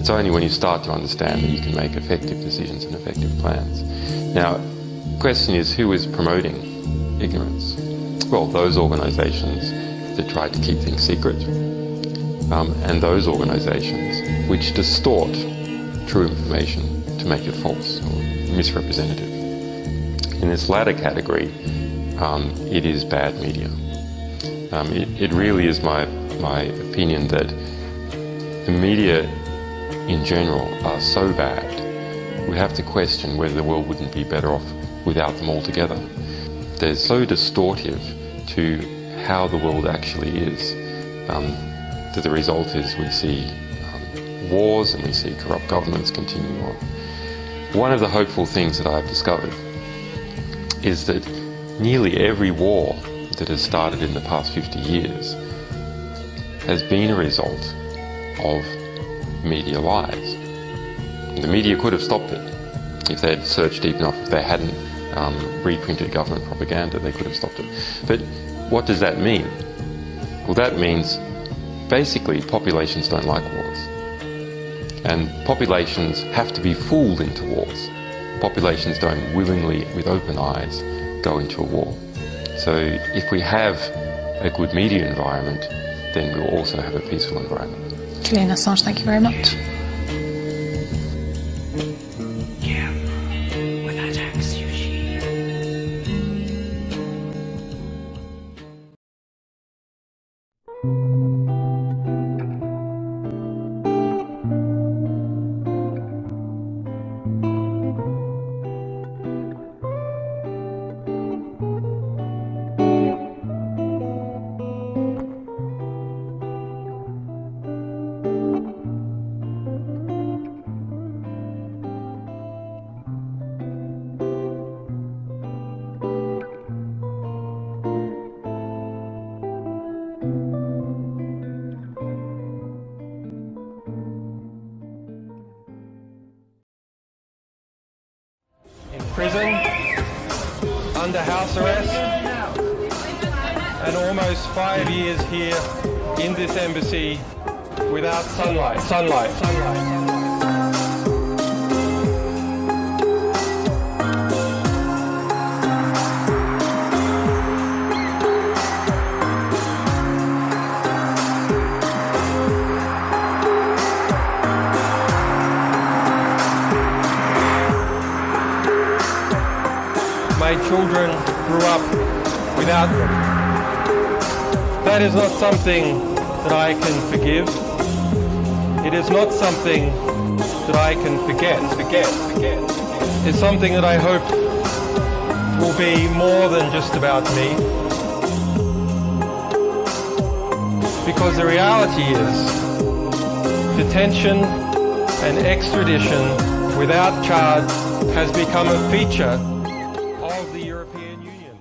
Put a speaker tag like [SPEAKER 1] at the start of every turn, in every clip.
[SPEAKER 1] It's only when you start to understand that you can make effective decisions and effective plans. Now, the question is, who is promoting ignorance? Well, those organisations that try to keep things secret, and those organisations which distort true information to make it false or misrepresentative. In this latter category, it is bad media. It really is my opinion that the media in general are so bad, we have to question whether the world wouldn't be better off without them altogether. They're so distortive to how the world actually is, that the result is we see wars and we see corrupt governments continuing on. One of the hopeful things that I've discovered is that nearly every war that has started in the past 50 years has been a result of media lies. The media could have stopped it. If they had searched deep enough, if they hadn't reprinted government propaganda, they could have stopped it. But what does that mean? Well, that means basically populations don't like wars. And populations have to be fooled into wars. Populations don't willingly, with open eyes, go into a war. So if we have a good media environment, then we'll also have a peaceful environment.
[SPEAKER 2] Julian Assange, thank you very much.
[SPEAKER 3] Prison, under house arrest, and almost 5 years here in this embassy without sunlight. My children grew up without them. That is not something that I can forgive. It is not something that I can forget. It's something that I hope will be more than just about me. Because the reality is, detention and extradition without charge has become a feature of the European Union.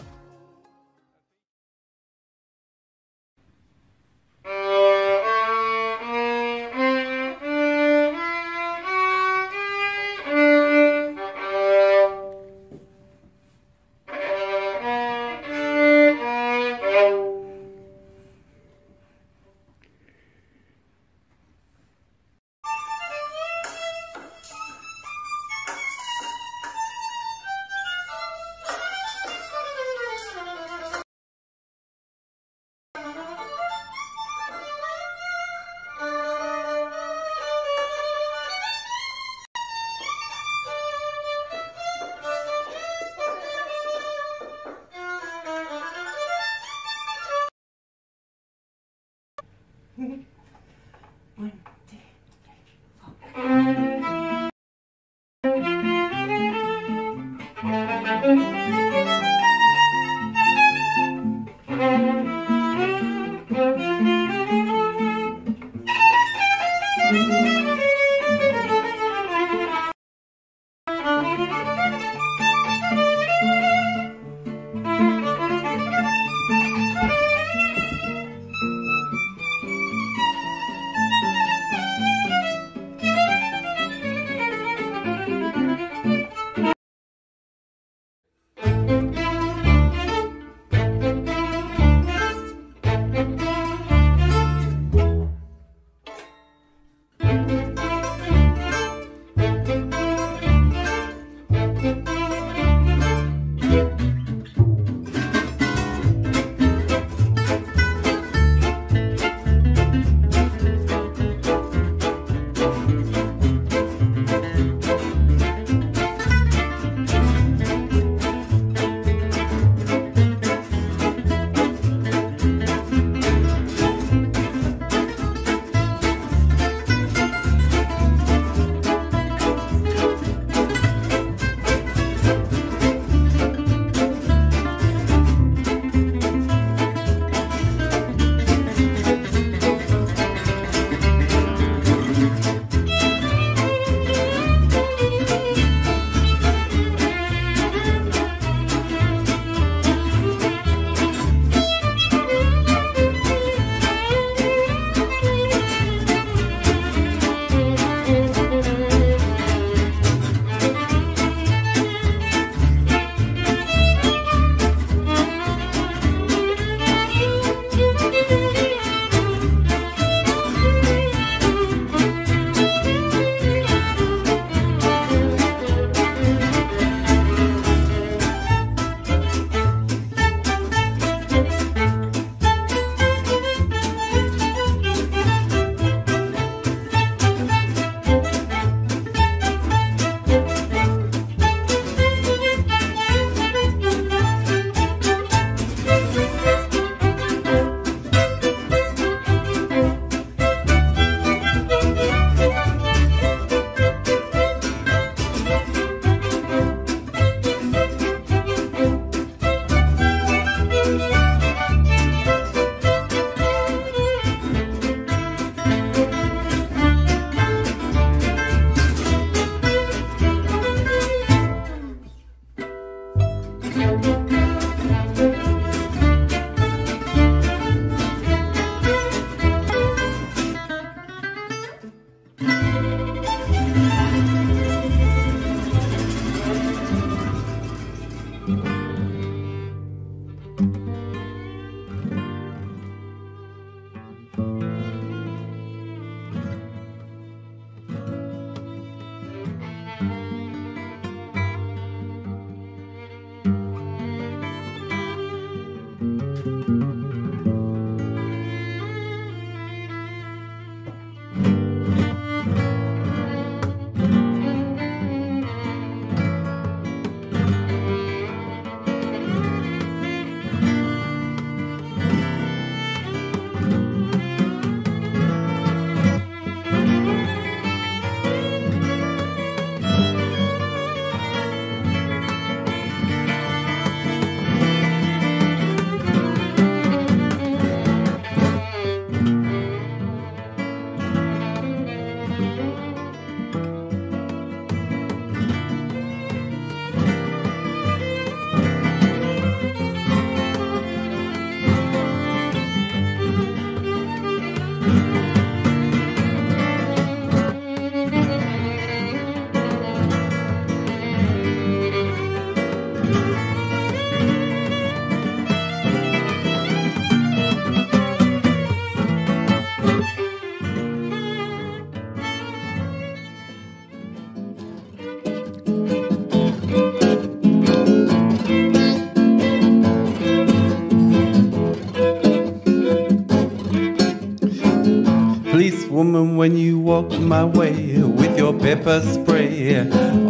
[SPEAKER 4] Policewoman, when you walk my way with your pepper spray,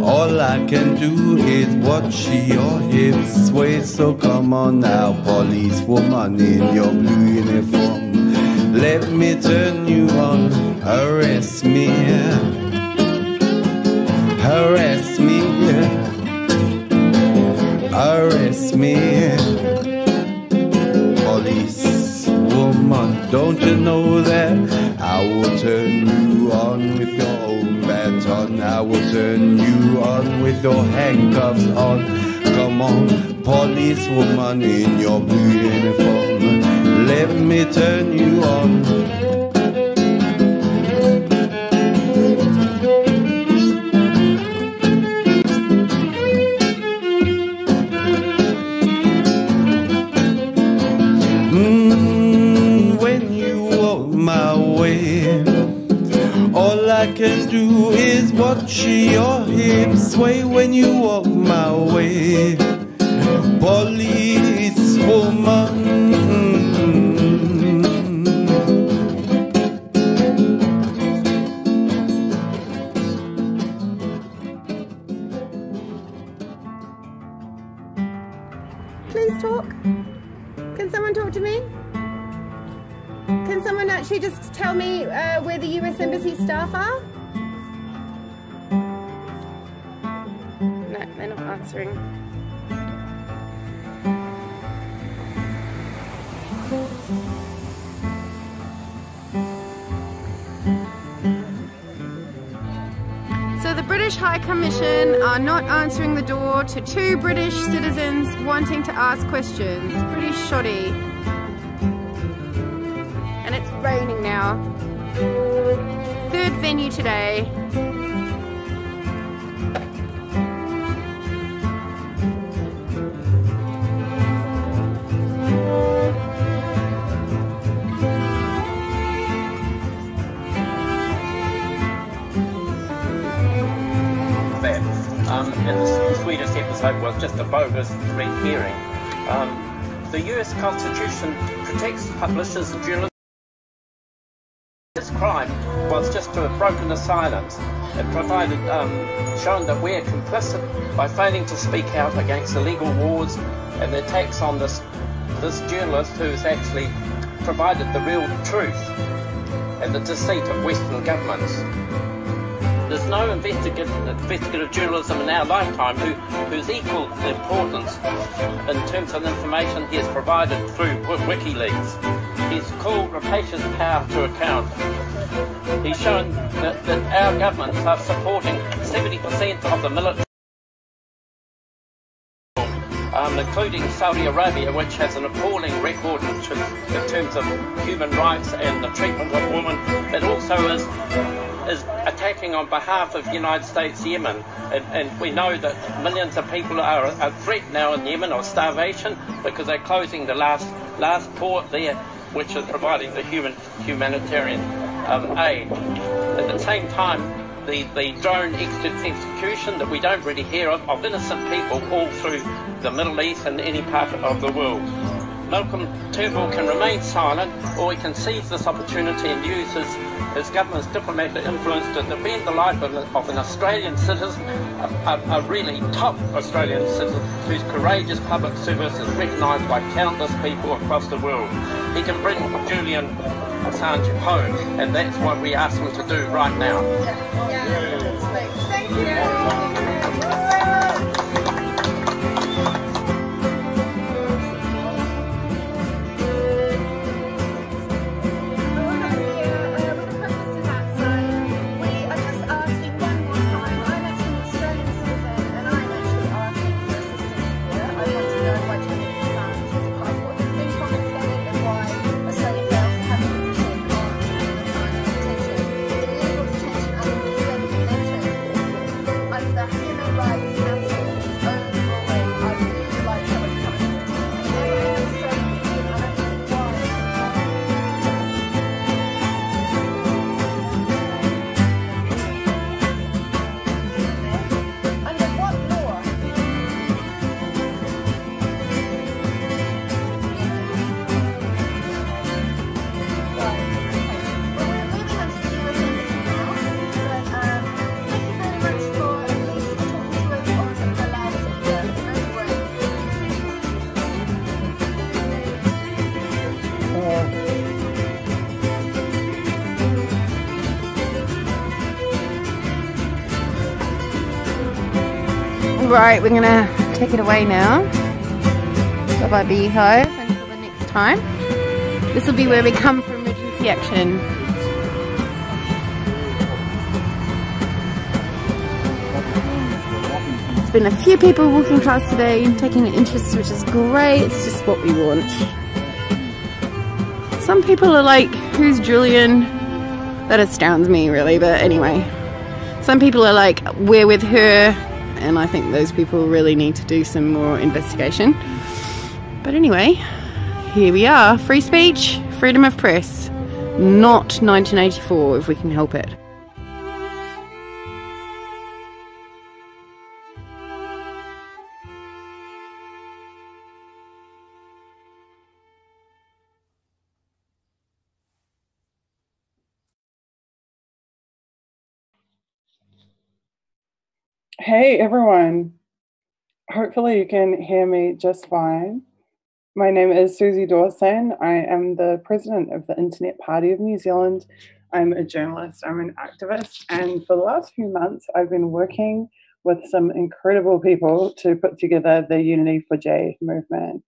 [SPEAKER 4] all I can do is watch your hips sway. So come on now, policewoman in your blue uniform, let me turn you on. Arrest me, harass me, arrest me. Policewoman, don't you know that I will turn you on with your own baton? I will turn you on with your handcuffs on. Come on, policewoman in your blue uniform, let me turn you on. When you walk my way, all I can do is watch your hips sway. When you walk my way, policewoman.
[SPEAKER 5] Please talk. Can someone talk to me? Can someone actually just tell me where the US Embassy staff are? No, they're not answering. So the British High Commission are not answering the door to two British citizens wanting to ask questions. Pretty shoddy. And it's raining now. Third venue today.
[SPEAKER 6] And the Swedish episode was just a bogus red herring. The US Constitution protects publishers and journalists. This crime was just to have broken the silence. It provided, shown that we're complicit by failing to speak out against illegal wars and the attacks on this journalist who's actually provided the real truth and the deceit of Western governments. There's no investigative journalism in our lifetime whose equal importance in terms of the information he has provided through WikiLeaks. He's called rapacious power to account. He's shown that our governments are supporting 70% of the military, including Saudi Arabia, which has an appalling record in terms of human rights and the treatment of women. It also is attacking on behalf of United States Yemen, and we know that millions of people are a threat now in Yemen of starvation because they're closing the last port there, which is providing the humanitarian aid. At the same time, the drone execution that we don't really hear of innocent people all through the Middle East and any part of the world. Malcolm Turnbull can remain silent, or he can seize this opportunity and use his government's diplomatic influence to defend the life of an Australian citizen, a really top Australian citizen whose courageous public service is recognised by countless people across the world. He can bring Julian Assange home, and that's what we ask him to do right now.
[SPEAKER 5] Thank you. Right, we're gonna take it away now. Bye-bye beehive until the next time. This will be where we come for emergency action. There's been a few people walking past today, taking an interest, which is great. It's just what we want. Some people are like, who's Julian? That astounds me really, but anyway. Some people are like, we're with her, and I think those people really need to do some more investigation. But anyway, here we are. Free speech, freedom of press. Not 1984 if we can help it.
[SPEAKER 7] Hey everyone, hopefully you can hear me just fine. My name is Susie Dawson. I am the president of the Internet Party of New Zealand. I'm a journalist, I'm an activist, and for the last few months I've been working with some incredible people to put together the Unity for J movement.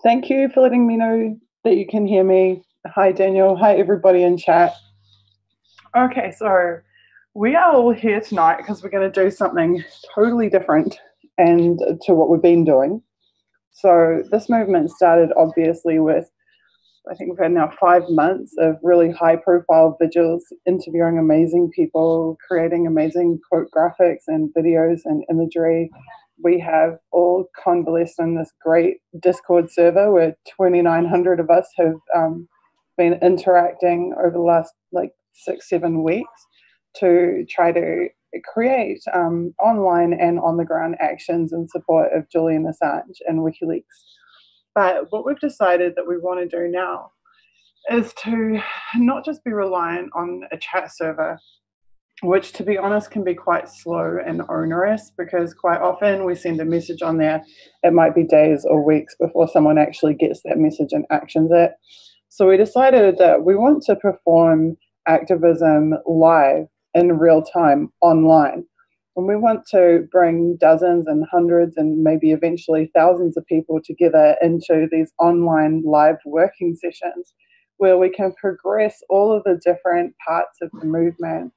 [SPEAKER 7] Thank you for letting me know that you can hear me. Hi Daniel, hi everybody in chat. Okay, so we are all here tonight because we're going to do something totally different and to what we've been doing. So this movement started obviously with, I think we've had now 5 months of really high profile vigils, interviewing amazing people, creating amazing quote graphics and videos and imagery. We have all convalesced in this great Discord server where 2,900 of us have been interacting over the last like 6-7 weeks to try to create online and on-the-ground actions in support of Julian Assange and WikiLeaks. But what we've decided that we want to do now is to not just be reliant on a chat server, which to be honest can be quite slow and onerous because quite often we send a message on there, it might be days or weeks before someone actually gets that message and actions it. So we decided that we want to perform activism live in real time online. And we want to bring dozens and hundreds and maybe eventually thousands of people together into these online live working sessions where we can progress all of the different parts of the movement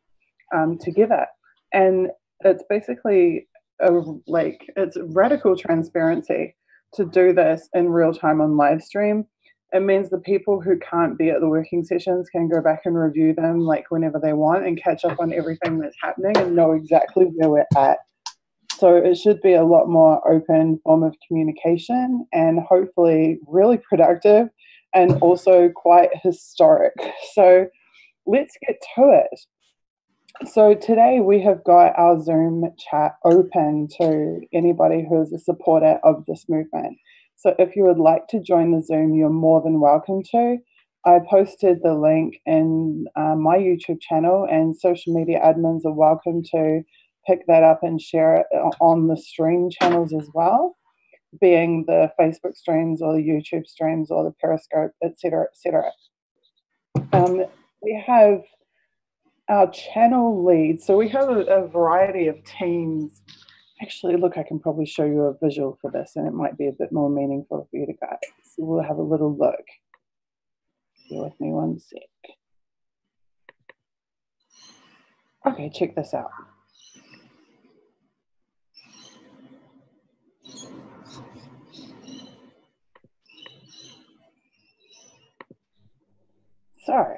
[SPEAKER 7] together. And it's basically it's radical transparency to do this in real time on live stream. It means the people who can't be at the working sessions can go back and review them like whenever they want and catch up on everything that's happening and know exactly where we're at. So it should be a lot more open form of communication and hopefully really productive and also quite historic. So let's get to it. So today we have got our Zoom chat open to anybody who is a supporter of this movement. So if you would like to join the Zoom, you're more than welcome to. I posted the link in my YouTube channel, and social media admins are welcome to pick that up and share it on the stream channels as well, being the Facebook streams or the YouTube streams or the Periscope, etc., etc. We have our channel lead. So we have a variety of teams. Actually, look, I can probably show you a visual for this and it might be a bit more meaningful for you guys. So we'll have a little look. Bear with me one sec. Okay, check this out. So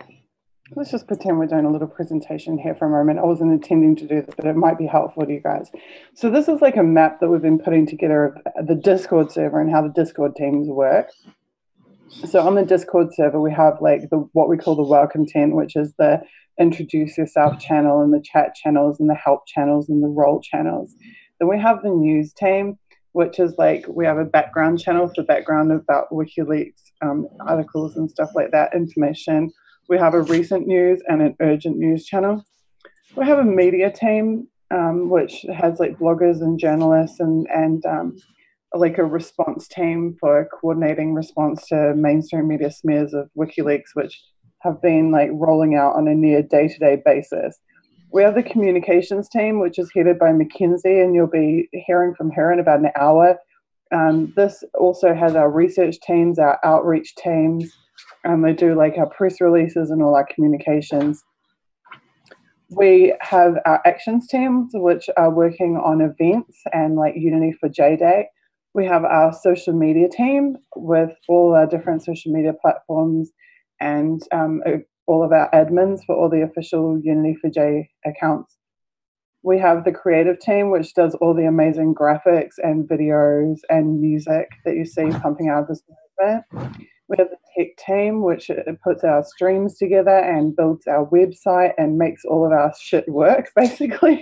[SPEAKER 7] let's just pretend we're doing a little presentation here for a moment. I wasn't intending to do this, but it might be helpful to you guys. So this is like a map that we've been putting together of the Discord server and how the Discord teams work. So on the Discord server, we have like what we call the welcome tent, which is the introduce yourself channel and the chat channels and the help channels and the role channels. Then we have the news team, which is like we have a background channel for background about WikiLeaks articles and stuff like that, information. We have a recent news and an urgent news channel. We have a media team, which has like bloggers and journalists and like a response team for coordinating response to mainstream media smears of WikiLeaks, which have been like rolling out on a near day-to-day basis. We have the communications team, which is headed by Mackenzie, and you'll be hearing from her in about an hour. This also has our research teams, our outreach teams. They do like our press releases and all our communications. We have our actions teams, which are working on events and like Unity for J-Day. We have our social media team with all our different social media platforms and all of our admins for all the official Unity for J accounts. We have the creative team, which does all the amazing graphics and videos and music that you see pumping out of this movement. We have the tech team, which puts our streams together and builds our website and makes all of our shit work, basically.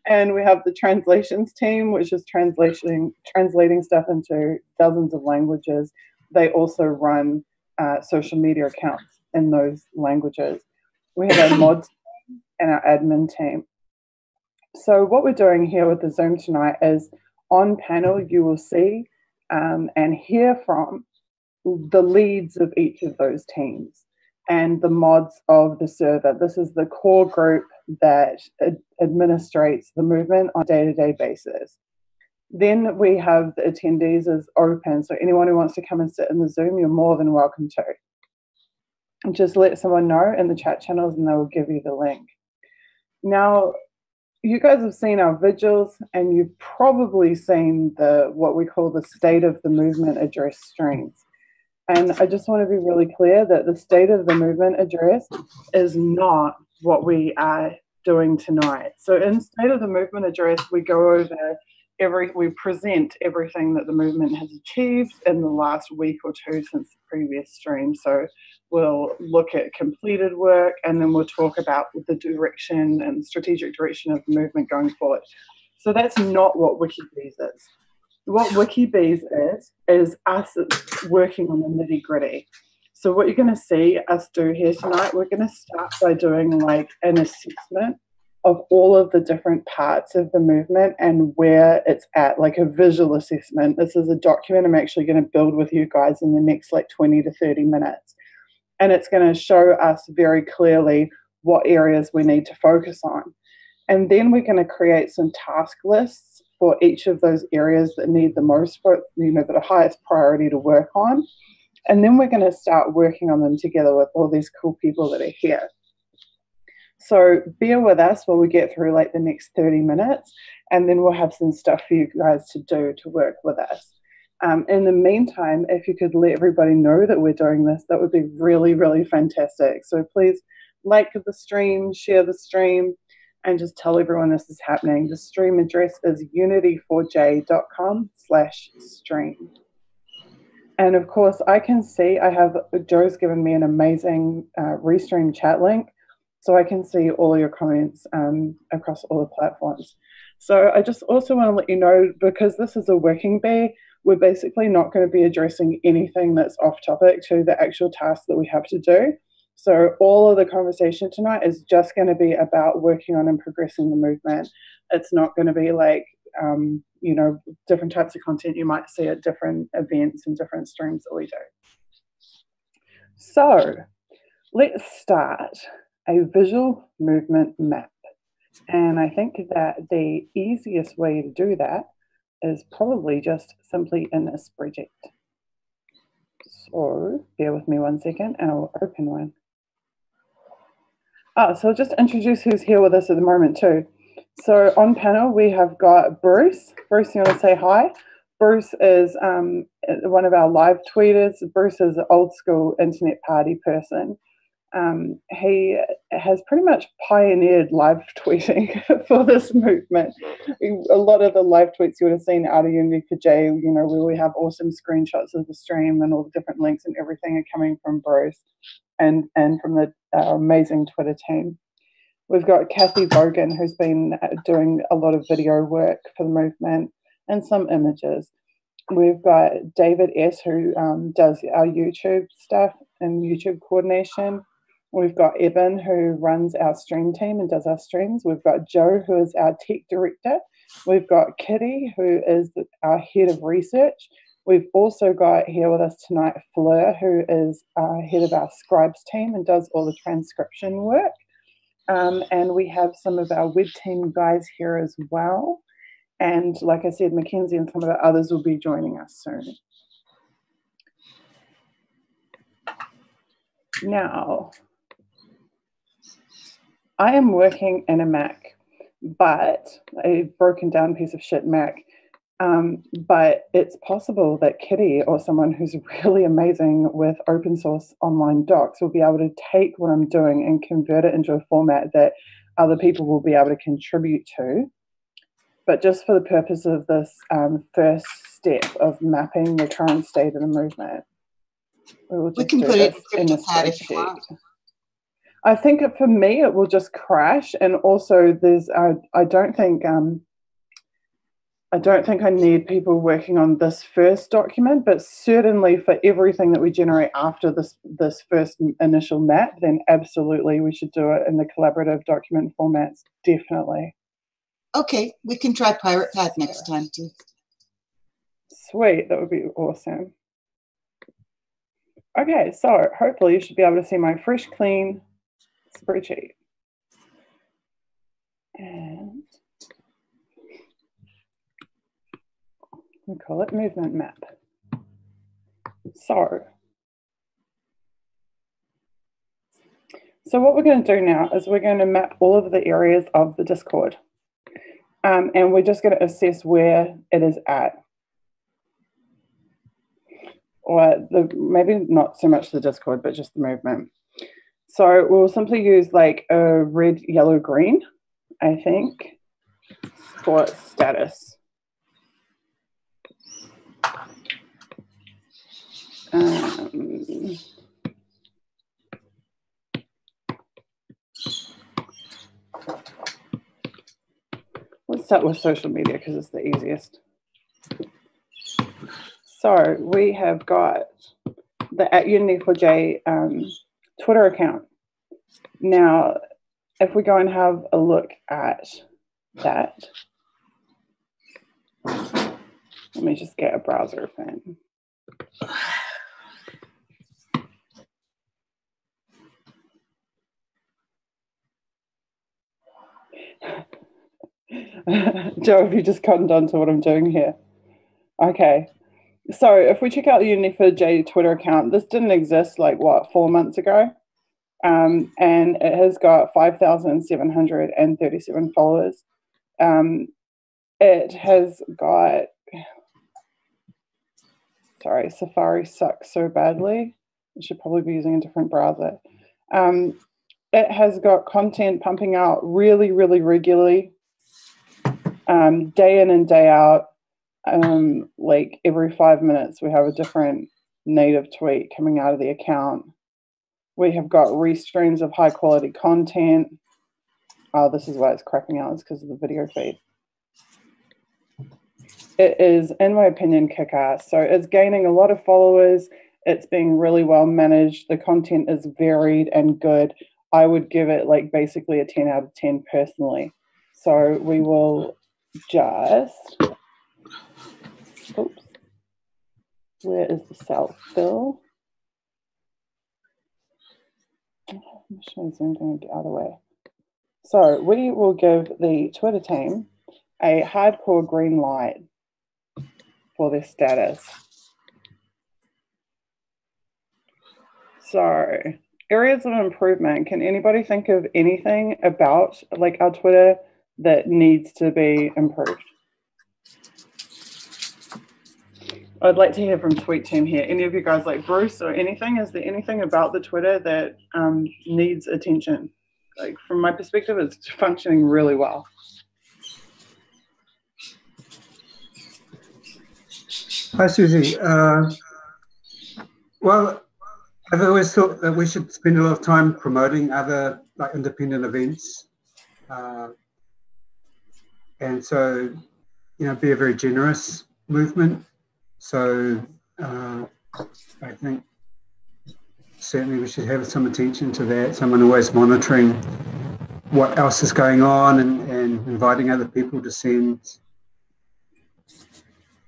[SPEAKER 7] And we have the translations team, which is translating stuff into dozens of languages. They also run social media accounts in those languages. We have our mods team and our admin team. So what we're doing here with the Zoom tonight is on panel you will see and hear from the leads of each of those teams and the mods of the server. This is the core group that administrates the movement on a day-to-day basis. Then we have the attendees as open, so anyone who wants to come and sit in the Zoom, you're more than welcome to. Just let someone know in the chat channels and they will give you the link. Now, you guys have seen our vigils and you've probably seen what we call the State of the Movement address streams. And I just want to be really clear that the State of the Movement address is not what we are doing tonight. So in State of the Movement address, we go over we present everything that the movement has achieved in the last week or two since the previous stream. So we'll look at completed work and then we'll talk about the direction and strategic direction of the movement going forward. So that's not what WikiBees is. What WikiBees is us working on the nitty-gritty. So what you're going to see us do here tonight, we're going to start by doing like an assessment of all of the different parts of the movement and where it's at, like a visual assessment. This is a document I'm actually going to build with you guys in the next like 20 to 30 minutes. And it's going to show us very clearly what areas we need to focus on. And then we're going to create some task lists for each of those areas that need the most, the highest priority to work on. And then we're going to start working on them together with all these cool people that are here. So bear with us while we get through like the next 30 minutes, and then we'll have some stuff for you guys to do to work with us. In the meantime, if you could let everybody know that we're doing this, that would be really, really fantastic. So please like the stream, share the stream, and just tell everyone this is happening. The stream address is unity4j.com/stream. And of course, I can see Joe's given me an amazing restream chat link. So I can see all your comments across all the platforms. So I just also want to let you know, because this is a working bee, we're basically not going to be addressing anything that's off topic to the actual task that we have to do. So all of the conversation tonight is just going to be about working on and progressing the movement. It's not going to be like, different types of content you might see at different events and different streams that we do. So let's start a visual movement map. And I think that the easiest way to do that is probably just simply in a spreadsheet. So bear with me 1 second and I'll open one. So I'll just introduce who's here with us at the moment too. So on panel we have got Bruce. Bruce, you want to say hi? Bruce is one of our live tweeters. Bruce is an old school internet party person. He has pretty much pioneered live tweeting for this movement. A lot of the live tweets you would have seen out of Unity for J, where we have awesome screenshots of the stream and all the different links and everything are coming from Bruce and from the amazing Twitter team. We've got Kathy Bogan, who's been doing a lot of video work for the movement and some images. We've got David S., who does our YouTube stuff and YouTube coordination. We've got Evan, who runs our stream team and does our streams. We've got Joe, who is our tech director. We've got Kitty, who is our head of research. We've also got here with us tonight Fleur, who is head of our scribes team and does all the transcription work. and we have some of our web team guys here as well. And like I said, Mackenzie and some of the others will be joining us soon. Now, I am working in a Mac, but a broken down piece of shit Mac. But it's possible that Kitty or someone who's really amazing with open source online docs will be able to take what I'm doing and convert it into a format that other people will be able to contribute to. But just for the purpose of this first step of mapping the current state of the movement, we can put it in a spreadsheet. I think for me it will just crash, and also there's I don't think I need people working on this first document, but certainly for everything that we generate after this first initial map, then absolutely we should do it in the collaborative document formats, definitely.
[SPEAKER 8] Okay, we can try Pirate Pad next time too.
[SPEAKER 7] Sweet, that would be awesome. Okay, so hopefully you should be able to see my fresh, clean spreadsheet. And we call it movement map. So what we're going to do now is we're going to map all of the areas of the Discord. And we're just going to assess where it is at. Or maybe not so much the Discord, but just the movement. So we'll simply use like a red, yellow, green, I think, for status. Let's start with social media because it's the easiest. So we have got the @Unity4J Twitter account. Now, if we go and have a look at that, let me just get a browser open. Joe, have you just cottoned on to what I'm doing here? Okay. So if we check out the Unity4J Twitter account, this didn't exist like, what, 4 months ago? And it has got 5,737 followers. It has got, sorry, Safari sucks so badly. I should probably be using a different browser. It has got content pumping out really, really regularly, day in and day out. Like every 5 minutes we have a different native tweet coming out of the account. We have got restreams of high quality content. Oh, this is why it's crapping out, it's because of the video feed. It is, in my opinion, kick-ass. So it's gaining a lot of followers. It's being really well managed. The content is varied and good. I would give it like basically a 10 out of 10 personally. So we will just, oops, where is the self-fill? I'm just going to zoom in and get out of the way. So we will give the Twitter team a hardcore green light for their status. So areas of improvement. Can anybody think of anything about like our Twitter that needs to be improved? I'd like to hear from Tweet Team here. Any of you guys like Bruce or anything? Is there anything about the Twitter that needs attention? Like from my perspective, it's functioning really well.
[SPEAKER 9] Hi, Susie. Well, I've always thought that we should spend a lot of time promoting other like independent events. And so, you know, be a very generous movement. So I think certainly we should have some attention to that. Someone always monitoring what else is going on and inviting other people to send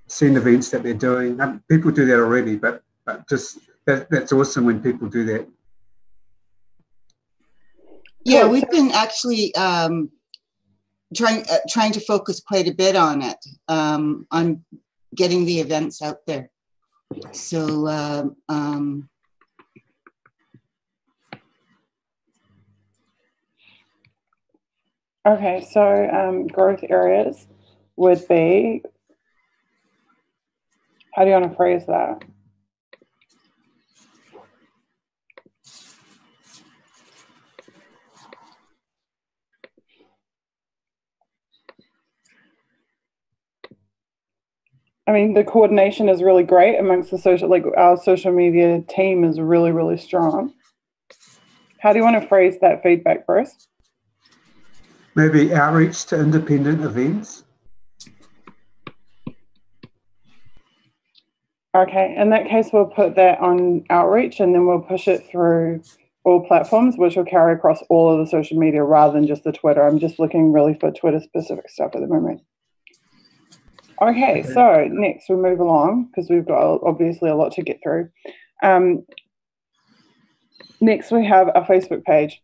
[SPEAKER 9] events that they're doing. People do that already, but just that's awesome when people do that.
[SPEAKER 8] Yeah,
[SPEAKER 7] Cool.
[SPEAKER 8] we've been actually trying to focus quite a bit on it, on getting the events out there. So
[SPEAKER 7] okay, so growth areas would be, how do you want to phrase that? I mean, the coordination is really great amongst the social, like our social media team is really, really strong. How do you want to phrase that feedback, Bruce?
[SPEAKER 9] Maybe outreach to independent events.
[SPEAKER 7] Okay, in that case, we'll put that on outreach and then we'll push it through all platforms, which will carry across all of the social media rather than just the Twitter. I'm just looking really for Twitter specific stuff at the moment. Okay, so next we move along because we've got obviously a lot to get through. Next we have a Facebook page.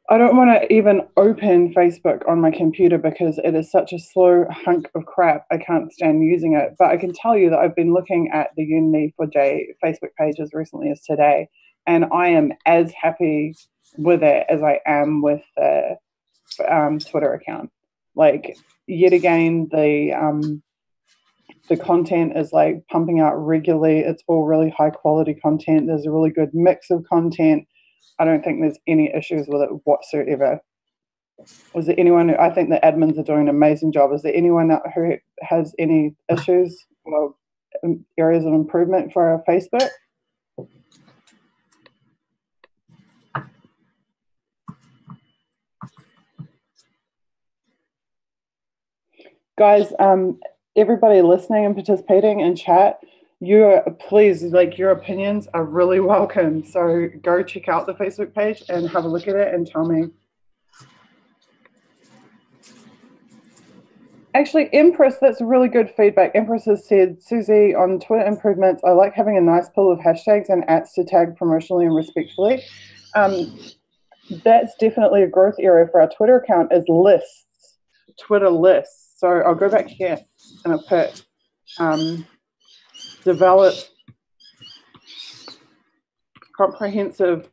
[SPEAKER 7] I don't want to even open Facebook on my computer because it is such a slow hunk of crap. I can't stand using it. But I can tell you that I've been looking at the Unity for J Facebook page as recently as today, and I am as happy with it as I am with the Twitter account. Like, yet again, the content is like pumping out regularly. It's all really high quality content. There's a really good mix of content. I don't think there's any issues with it whatsoever. Is there anyone I think the admins are doing an amazing job. Is there anyone who has any issues or areas of improvement for our Facebook? Guys, everybody listening and participating in chat, please, like, your opinions are really welcome. So go check out the Facebook page and have a look at it and tell me. Actually, Empress, that's really good feedback. Empress has said, Susie, on Twitter improvements, I like having a nice pool of hashtags and @ to tag promotionally and respectfully. That's definitely a growth area for our Twitter account, is lists, Twitter lists. So I'll go back here and I'll put develop comprehensive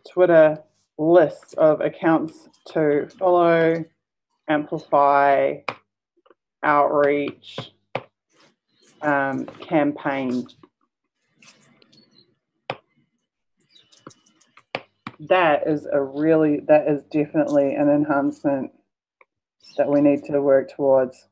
[SPEAKER 7] Twitter lists of accounts to follow, amplify, outreach, campaign. That is definitely an enhancement that we need to work towards.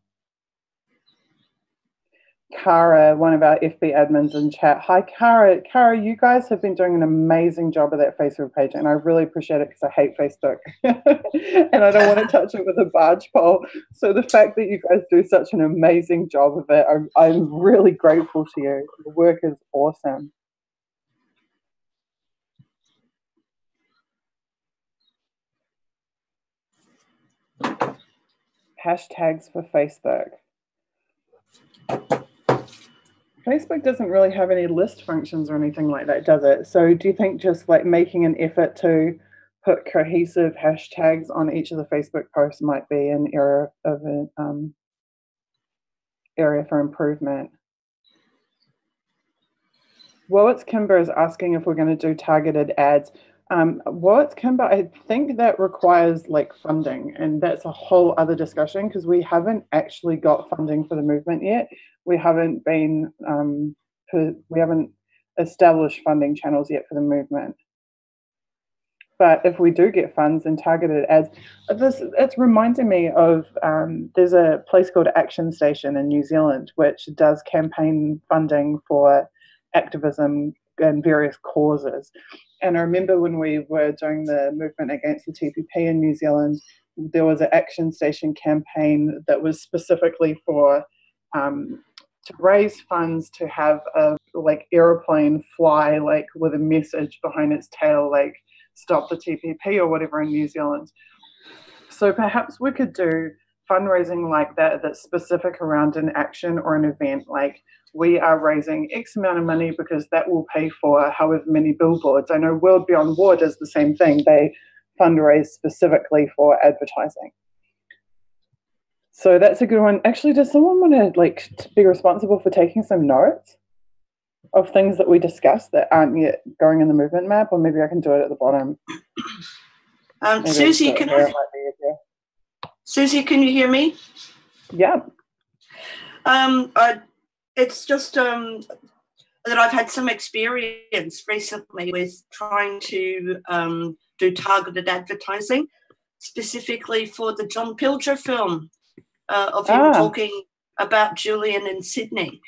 [SPEAKER 7] Cara, one of our FB admins in chat. Hi, Cara. Cara, you guys have been doing an amazing job of that Facebook page, and I really appreciate it because I hate Facebook. And I don't want to touch it with a barge pole. So the fact that you guys do such an amazing job of it, I'm really grateful to you. The work is awesome. Hashtags for Facebook. Facebook doesn't really have any list functions or anything like that, does it? So do you think just like making an effort to put cohesive hashtags on each of the Facebook posts might be an area of an area for improvement? Wallets Kimber is asking if we're going to do targeted ads. Wallets Kimber, I think that requires like funding, and that's a whole other discussion because we haven't actually got funding for the movement yet. We haven't been we haven't established funding channels yet for the movement. But if we do get funds and targeted ads, it's reminding me of there's a place called Action Station in New Zealand which does campaign funding for activism and various causes. And I remember when we were doing the movement against the TPP in New Zealand, there was an Action Station campaign that was specifically for to raise funds to have a like aeroplane fly like with a message behind its tail, like stop the TPP or whatever in New Zealand. So perhaps we could do fundraising like that that's specific around an action or an event. Like we are raising X amount of money because that will pay for however many billboards. I know World Beyond War does the same thing. They fundraise specifically for advertising. So that's a good one. Actually, does someone want to be responsible for taking some notes of things that we discussed that aren't yet going in the movement map? Or maybe I can do it at the bottom.
[SPEAKER 10] Susie, Susie, can you hear me?
[SPEAKER 7] Yeah.
[SPEAKER 10] It's just that I've had some experience recently with trying to do targeted advertising, specifically for the John Pilger film of him talking about Julian in Sydney.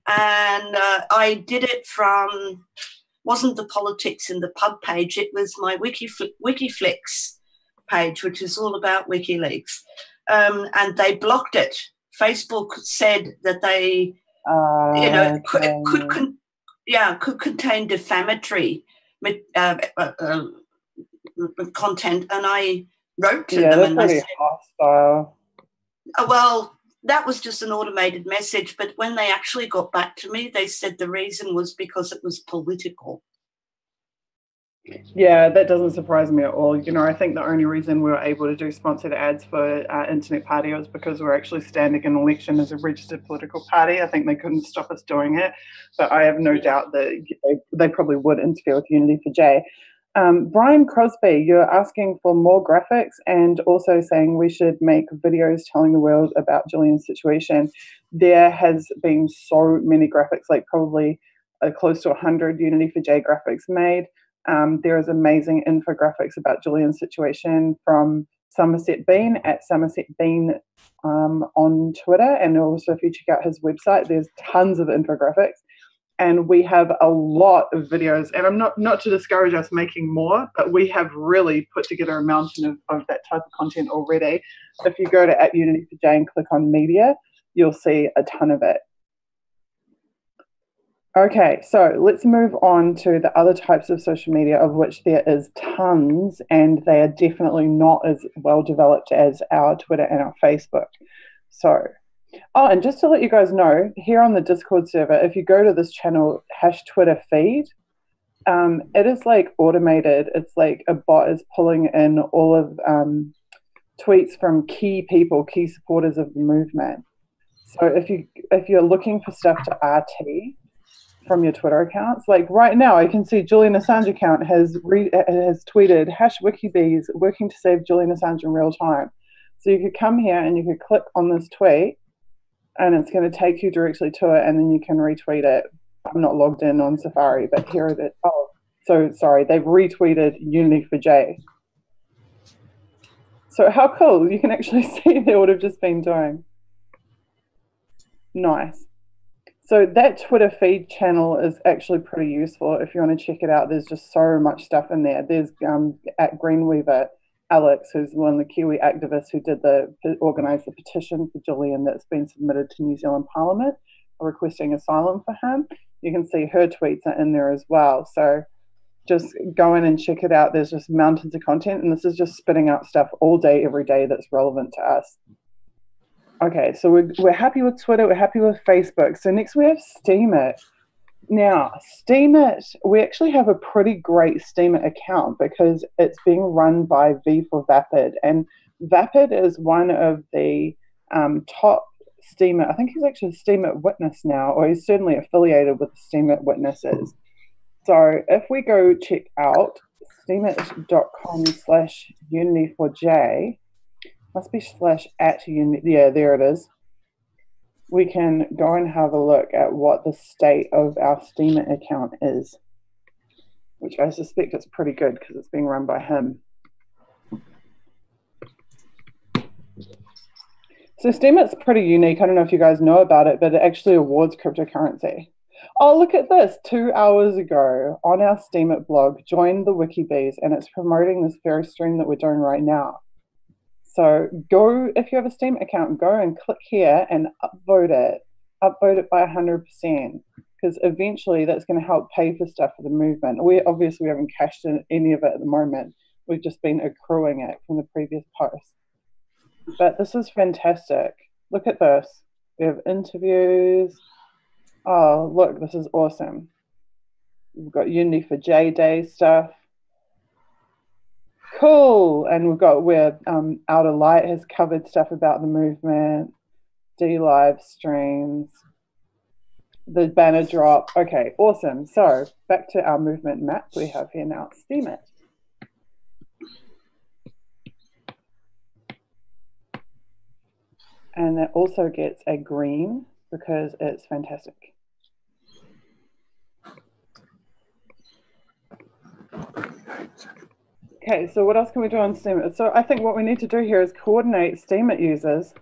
[SPEAKER 10] And I did it from, wasn't the politics in the pub page, it was my Wikiflix page, which is all about WikiLeaks. And they blocked it. Facebook said that they, could contain defamatory content, and I wrote to them and I said, hostile. Well, that was just an automated message, but when they actually got back to me, they said the reason was because it was political.
[SPEAKER 7] Yeah, that doesn't surprise me at all. I think the only reason we were able to do sponsored ads for Internet Party was because we're actually standing an election as a registered political party. I think they couldn't stop us doing it, but I have no doubt that they probably would interfere with Unity for J. Brian Crosby, you're asking for more graphics and also saying we should make videos telling the world about Julian's situation. There has been so many graphics, probably close to 100 Unity for J graphics made. There is amazing infographics about Julian's situation from Somerset Bean at Somerset Bean on Twitter, and also if you check out his website, there's tons of infographics. And we have a lot of videos, and I'm not to discourage us making more, but we have really put together a mountain of that type of content already. If you go to @Unity4J and click on media, you'll see a ton of it. Okay, so let's move on to the other types of social media, of which there is tons, and they are definitely not as well developed as our Twitter and our Facebook. So, and just to let you guys know, here on the Discord server, if you go to this channel, #TwitterFeed, it is automated. It's like a bot is pulling in all of tweets from key people, key supporters of the movement. So if you're looking for stuff to RT from your Twitter accounts, right now I can see Julian Assange account has tweeted #WikiBees working to save Julian Assange in real time. So you could come here and you could click on this tweet, and it's going to take you directly to it, and then you can retweet it. I'm not logged in on Safari, but here it is. Oh, so sorry, they've retweeted Unity for J. So how cool, you can actually see they would have just been doing. Nice. So that Twitter feed channel is actually pretty useful if you want to check it out. There's just so much stuff in there. There's at Greenweaver, Alex, who's one of the Kiwi activists who organised the petition for Julian that's been submitted to New Zealand Parliament requesting asylum for him. You can see her tweets are in there as well. So just go in and check it out. There's just mountains of content, and this is just spitting out stuff all day, every day that's relevant to us. Okay, so we're happy with Twitter, we're happy with Facebook. So next we have Steemit. Now, Steemit, we actually have a pretty great Steemit account because it's being run by V for Vapid. And Vapid is one of the top Steemit, I think he's actually a Steemit witness now, or he's certainly affiliated with the Steemit witnesses. So if we go check out steemit.com/Unity4J, must be /@Unity, yeah, there it is. We can go and have a look at what the state of our Steemit account is, which I suspect is pretty good because it's being run by him. So Steemit's pretty unique. I don't know if you guys know about it, but it actually awards cryptocurrency. Oh, look at this. 2 hours ago on our Steemit blog, join the WikiBees, and it's promoting this very stream that we're doing right now. So go, if you have a Steemit account, go and click here and upvote it by 100%, because eventually that's going to help pay for stuff for the movement. We haven't cashed in any of it at the moment. We've just been accruing it from the previous post. But this is fantastic. Look at this. We have interviews. Oh, look, this is awesome. We've got Unity for J Day stuff. Cool. And we've got where Outer Light has covered stuff about the movement, D live streams, the banner drop. Okay, awesome. So back to our movement map we have here now. Steam it. And it also gets a green because it's fantastic. Okay, so what else can we do on Steemit? So I think what we need to do here is coordinate Steemit users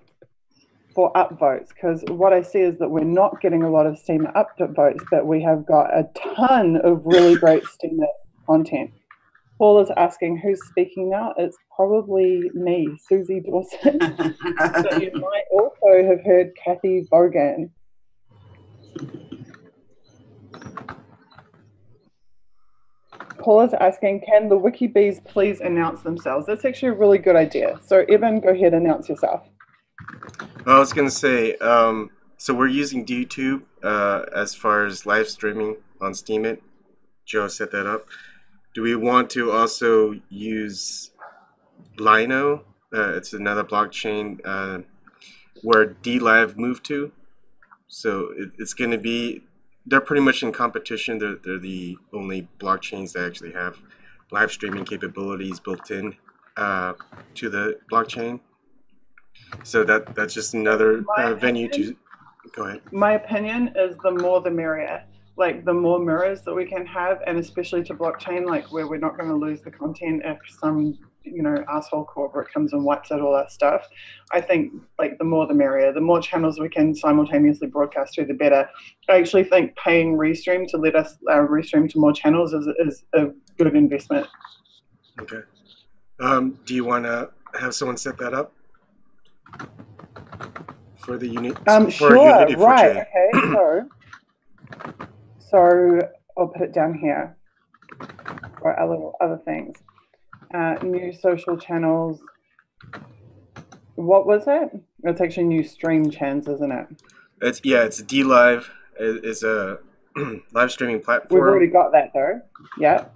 [SPEAKER 7] for upvotes, because what I see is that we're not getting a lot of Steemit upvotes, but we have got a ton of really great Steemit content. Paul is asking who's speaking now. It's probably me, Susie Dawson. But you might also have heard Kathy Bogan. Paul is asking, can the WikiBees please announce themselves? That's actually a really good idea. So Evan, go ahead and announce yourself.
[SPEAKER 11] Well, I was going to say, so we're using YouTube as far as live streaming on Steemit. Joe set that up. Do we want to also use Lino? It's another blockchain where DLive moved to. So it's going to be, they're pretty much in competition. They're the only blockchains that actually have live streaming capabilities built in to the blockchain. So that's just another venue to go ahead.
[SPEAKER 7] My opinion is the more the merrier. Like the more mirrors that we can have, and especially to blockchain, like where we're not going to lose the content if some, you know, asshole corporate comes and wipes out all that stuff. I think like the more the merrier. The more channels we can simultaneously broadcast to, the better. I actually think paying Restream to let us restream to more channels is a good investment.
[SPEAKER 11] Okay. Do you want to have someone set that up for the unit?
[SPEAKER 7] Sure. Right. Okay. So I'll put it down here or other things. New social channels. What was it? It's actually new stream channels, isn't it?
[SPEAKER 11] It's DLive. It's a live streaming platform.
[SPEAKER 7] We've already got that though. Yeah.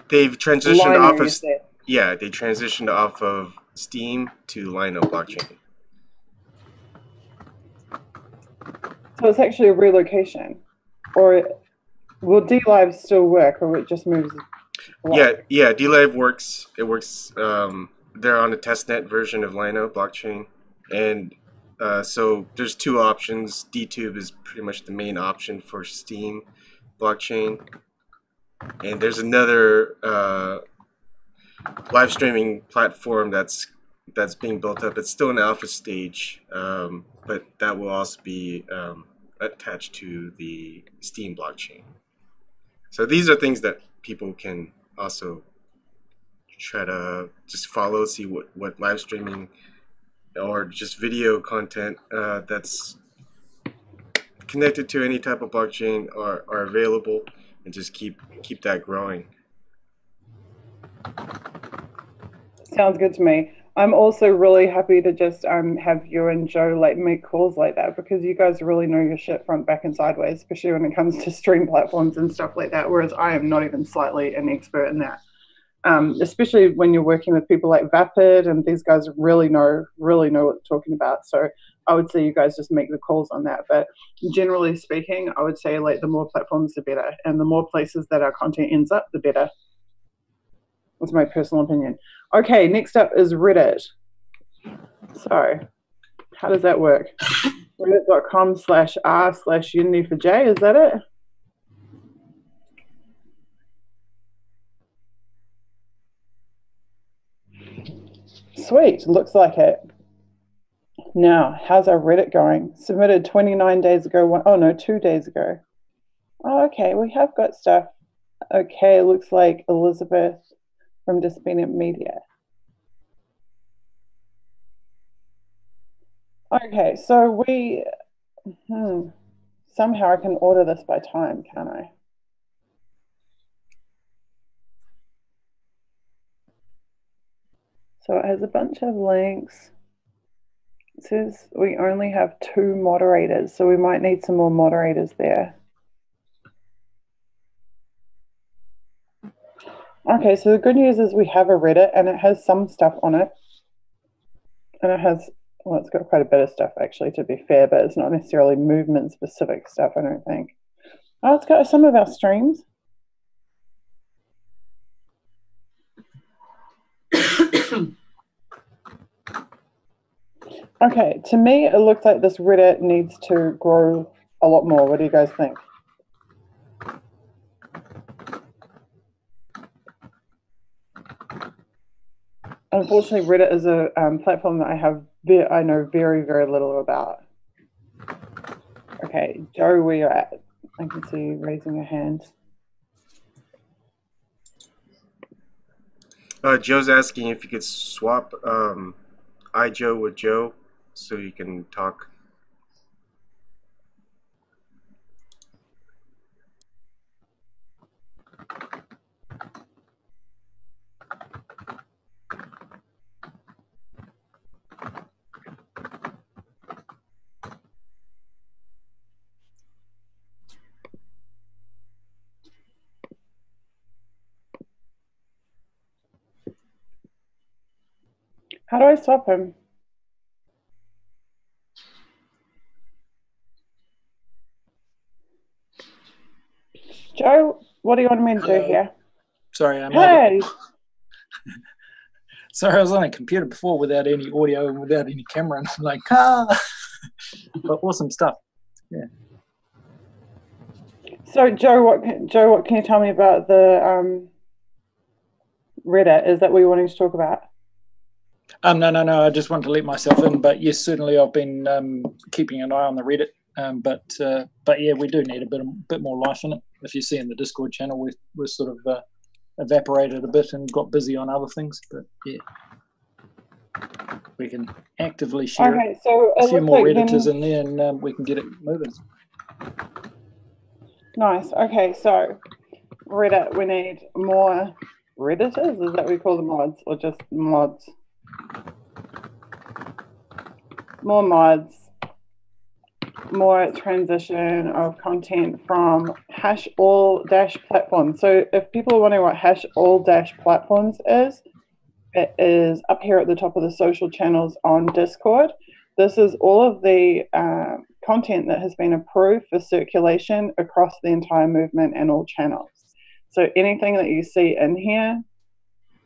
[SPEAKER 11] They've transitioned
[SPEAKER 7] Lino,
[SPEAKER 11] off of they transitioned off of Steam to Lino blockchain.
[SPEAKER 7] So it's actually a relocation. Or will DLive still work, or it just moves?
[SPEAKER 11] Yeah, DLive works. It works. They're on a testnet version of Lino blockchain, and so there's two options. DTube is pretty much the main option for Steam blockchain, and there's another live streaming platform that's being built up. It's still in alpha stage, but that will also be attached to the Steam blockchain. So these are things that people can also try to just follow, see what live streaming or just video content that's connected to any type of blockchain are available, and just keep that growing.
[SPEAKER 7] Sounds good to me. I'm also really happy to just have you and Joe like make calls like that, because you guys really know your shit front, back, and sideways, especially when it comes to stream platforms and stuff like that. Whereas I am not even slightly an expert in that. Especially when you're working with people like Vapid, and these guys really know what they're talking about. So I would say you guys just make the calls on that. But generally speaking, I would say like the more platforms, the better, and the more places that our content ends up, the better. That's my personal opinion. Okay, next up is Reddit. So how does that work? Reddit.com/r/Unity4J, is that it? Sweet, looks like it. Now, how's our Reddit going? Submitted 29 days ago. 2 days ago. Oh, okay, we have got stuff. Okay, looks like Elizabeth from Dispendent Media. Okay, so we, somehow I can order this by time, can't I? So it has a bunch of links. It says we only have 2 moderators, so we might need some more moderators there. Okay, so the good news is we have a Reddit and it has some stuff on it. And it has, well, it's got quite a bit of stuff actually, to be fair, but it's not necessarily movement specific stuff, I don't think. Oh, it's got some of our streams. Okay, to me, it looks like this Reddit needs to grow a lot more. What do you guys think? Unfortunately, Reddit is a platform that I know very, very little about. Okay, Joe, where you're at? I can see you raising your hand.
[SPEAKER 11] Joe's asking if you could swap Joe with Joe so you can talk.
[SPEAKER 7] How do I stop him? Joe, what do you want me to do here?
[SPEAKER 12] Sorry, I'm
[SPEAKER 7] Hey!
[SPEAKER 12] Sorry, I was on a computer before without any audio and without any camera, and I'm like, but awesome stuff. Yeah.
[SPEAKER 7] So, Joe, what can you tell me about the Reddit? Is that what you're wanting to talk about?
[SPEAKER 12] No. I just wanted to let myself in, but yes, certainly I've been keeping an eye on the Reddit. But yeah, we do need a bit more life in it. If you see in the Discord channel, we're sort of evaporated a bit and got busy on other things. But yeah, we can actively share it.
[SPEAKER 7] So
[SPEAKER 12] a few more Redditors in there, and we can get it moving.
[SPEAKER 7] Nice. Okay, so Reddit, we need more Redditors. Is that what we call them, mods, or just mods? More mods. More transition of content from #all-platforms. So if people are wondering what #all-platforms is, it is up here at the top of the social channels on Discord. This is all of the content that has been approved for circulation across the entire movement and all channels. So anything that you see in here,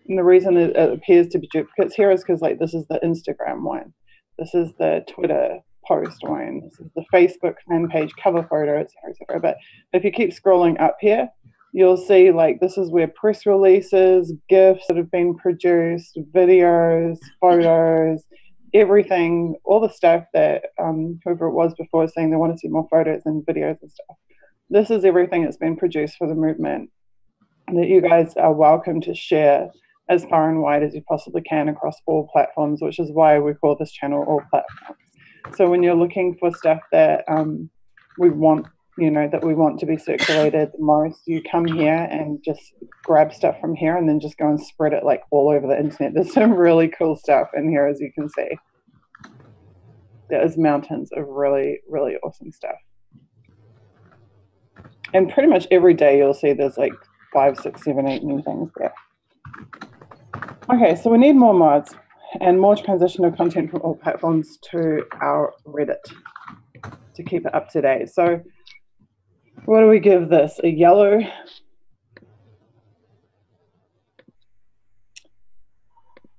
[SPEAKER 7] and the reason it appears to be duplicates here is because like this is the Instagram one, this is the Twitter post one, this is the Facebook fan page cover photo, etc., etc. But if you keep scrolling up here, you'll see like this is where press releases, GIFs that have been produced, videos, photos, everything, all the stuff that whoever it was before was saying they want to see more photos and videos and stuff. This is everything that's been produced for the movement that you guys are welcome to share as far and wide as you possibly can across all platforms, which is why we call this channel All Platforms. So when you're looking for stuff that we want to be circulated the most, you come here and just grab stuff from here and then just go and spread it like all over the internet. There's some really cool stuff in here, as you can see. There's mountains of really, really awesome stuff. And pretty much every day you'll see there's like 5, 6, 7, 8 new things there. Okay, so we need more mods and more transition of content from all platforms to our Reddit to keep it up to date. So what do we give this? A yellow?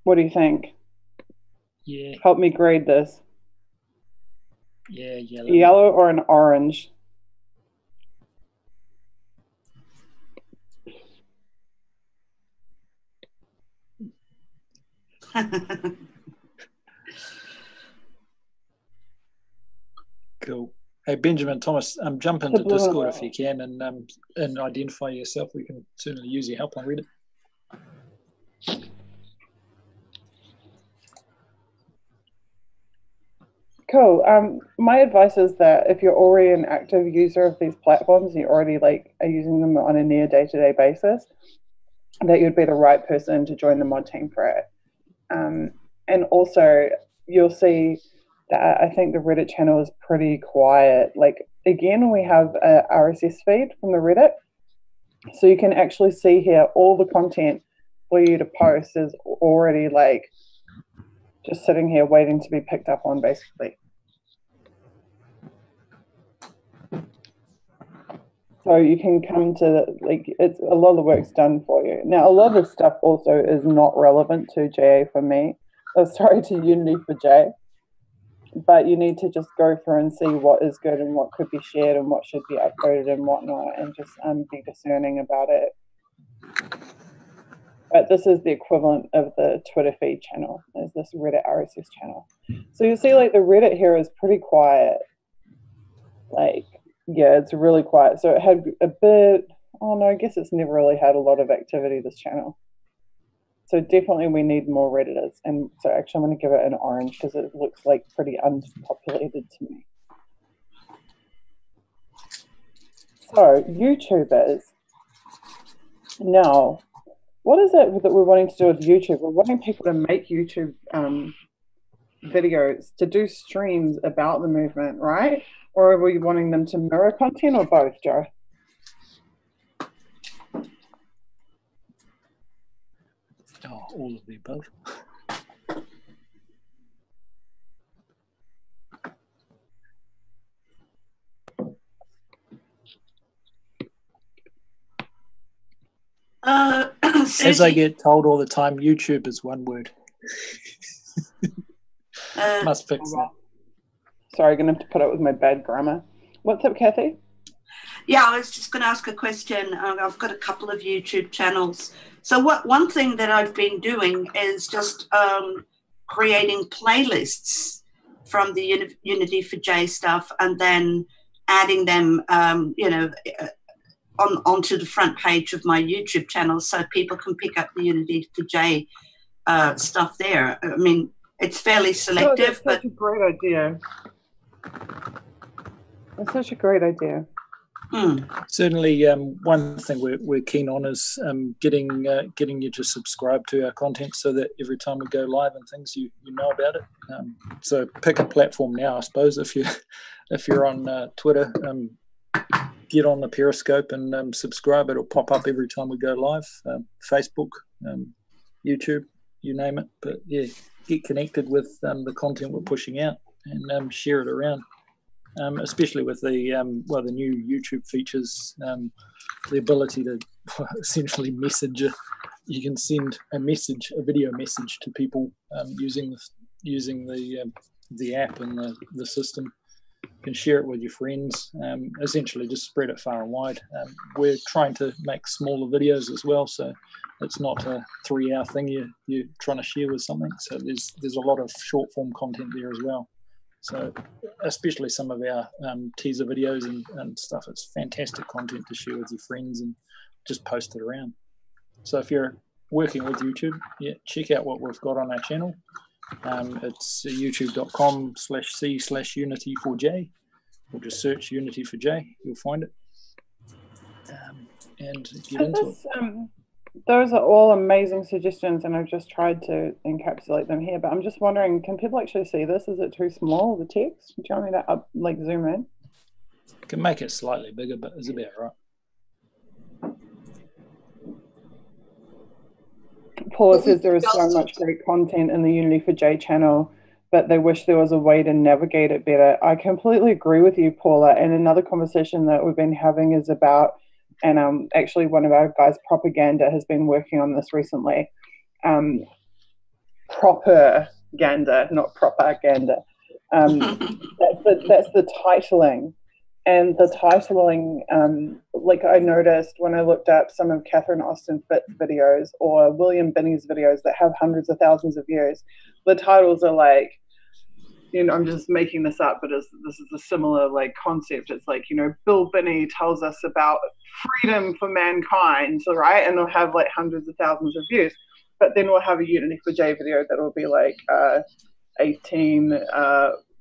[SPEAKER 7] What do you think?
[SPEAKER 12] Yeah.
[SPEAKER 7] Help me grade this.
[SPEAKER 12] Yeah, yellow.
[SPEAKER 7] Yellow or an orange?
[SPEAKER 12] Cool. Hey, Benjamin Thomas, jump into Discord if you can and identify yourself. We can certainly use your help on Reddit.
[SPEAKER 7] Cool. My advice is that if you're already an active user of these platforms, you already are using them on a near day-to-day basis, that you'd be the right person to join the mod team for it. And also, you'll see that I think the Reddit channel is pretty quiet. Like, again, we have a RSS feed from the Reddit, so you can actually see here all the content for you to post is already like just sitting here waiting to be picked up on, basically. So you can come to, like, it's a lot of the work's done for you. Now, a lot of the stuff also is not relevant to JA for me. Oh, sorry, to Unity for J. But you need to just go through and see what is good and what could be shared and what should be uploaded and whatnot, and just be discerning about it. But this is the equivalent of the Twitter feed channel, is this Reddit RSS channel. So you see, like, the Reddit here is pretty quiet. Like, yeah, it's really quiet. So it had a bit, oh no, I guess it's never really had a lot of activity, this channel. So definitely we need more Redditors. And so actually I'm going to give it an orange because it looks like pretty unpopulated to me. So YouTubers. Now, what is it that we're wanting to do with YouTube? We're wanting people to make YouTube videos, to do streams about the movement, right? Or are we wanting them to mirror content, or both, Joe?
[SPEAKER 12] Oh, all of the above. As I get told all the time, YouTube is one word. Must fix that.
[SPEAKER 7] Sorry, I'm going to have to put up with my bad grammar. What's up, Kathy?
[SPEAKER 10] Yeah, I was just going to ask a question. I've got a couple of YouTube channels. So one thing that I've been doing is just creating playlists from the Unity for J stuff, and then adding them, onto the front page of my YouTube channel, so people can pick up the Unity for J stuff there. I mean, it's fairly selective,
[SPEAKER 7] but such a great idea. It's such a great idea.
[SPEAKER 12] Certainly, one thing we're keen on is getting you to subscribe to our content, so that every time we go live and things, you know about it. So pick a platform now, I suppose. If you're on Twitter, get on the Periscope and subscribe. It'll pop up every time we go live. Facebook, YouTube, you name it. But yeah, get connected with the content we're pushing out, and share it around. Especially with the new YouTube features, the ability to essentially message. You can send a video message to people using the app and the system. You can share it with your friends. Essentially, just spread it far and wide. We're trying to make smaller videos as well, so it's not a 3-hour thing you're trying to share with something. So there's a lot of short form content there as well. So especially some of our teaser videos and stuff, it's fantastic content to share with your friends and just post it around. So if you're working with YouTube, yeah, check out what we've got on our channel. It's youtube.com/c/Unity4J, or just search Unity for J, you'll find it. And get into it.
[SPEAKER 7] Those are all amazing suggestions, and I've just tried to encapsulate them here, but I'm just wondering, can people actually see this? Is it too small, the text? Do you want me to zoom in?
[SPEAKER 12] You can make it slightly bigger, but it's about right.
[SPEAKER 7] Paula says there is so much great content in the Unity for J channel, but they wish there was a way to navigate it better. I completely agree with you, Paula, and another conversation that we've been having is about, and actually one of our guys, Propaganda, has been working on this recently. Propaganda, not propaganda. That's the titling. And the titling, like I noticed when I looked up some of Catherine Austin Fitt's videos or William Binney's videos that have hundreds of thousands of views, the titles are like, I'm just making this up, but this is a similar like concept. It's like, Bill Binney tells us about freedom for mankind, right? And they'll have like hundreds of thousands of views. But then we'll have a Unity for J video that will be like 18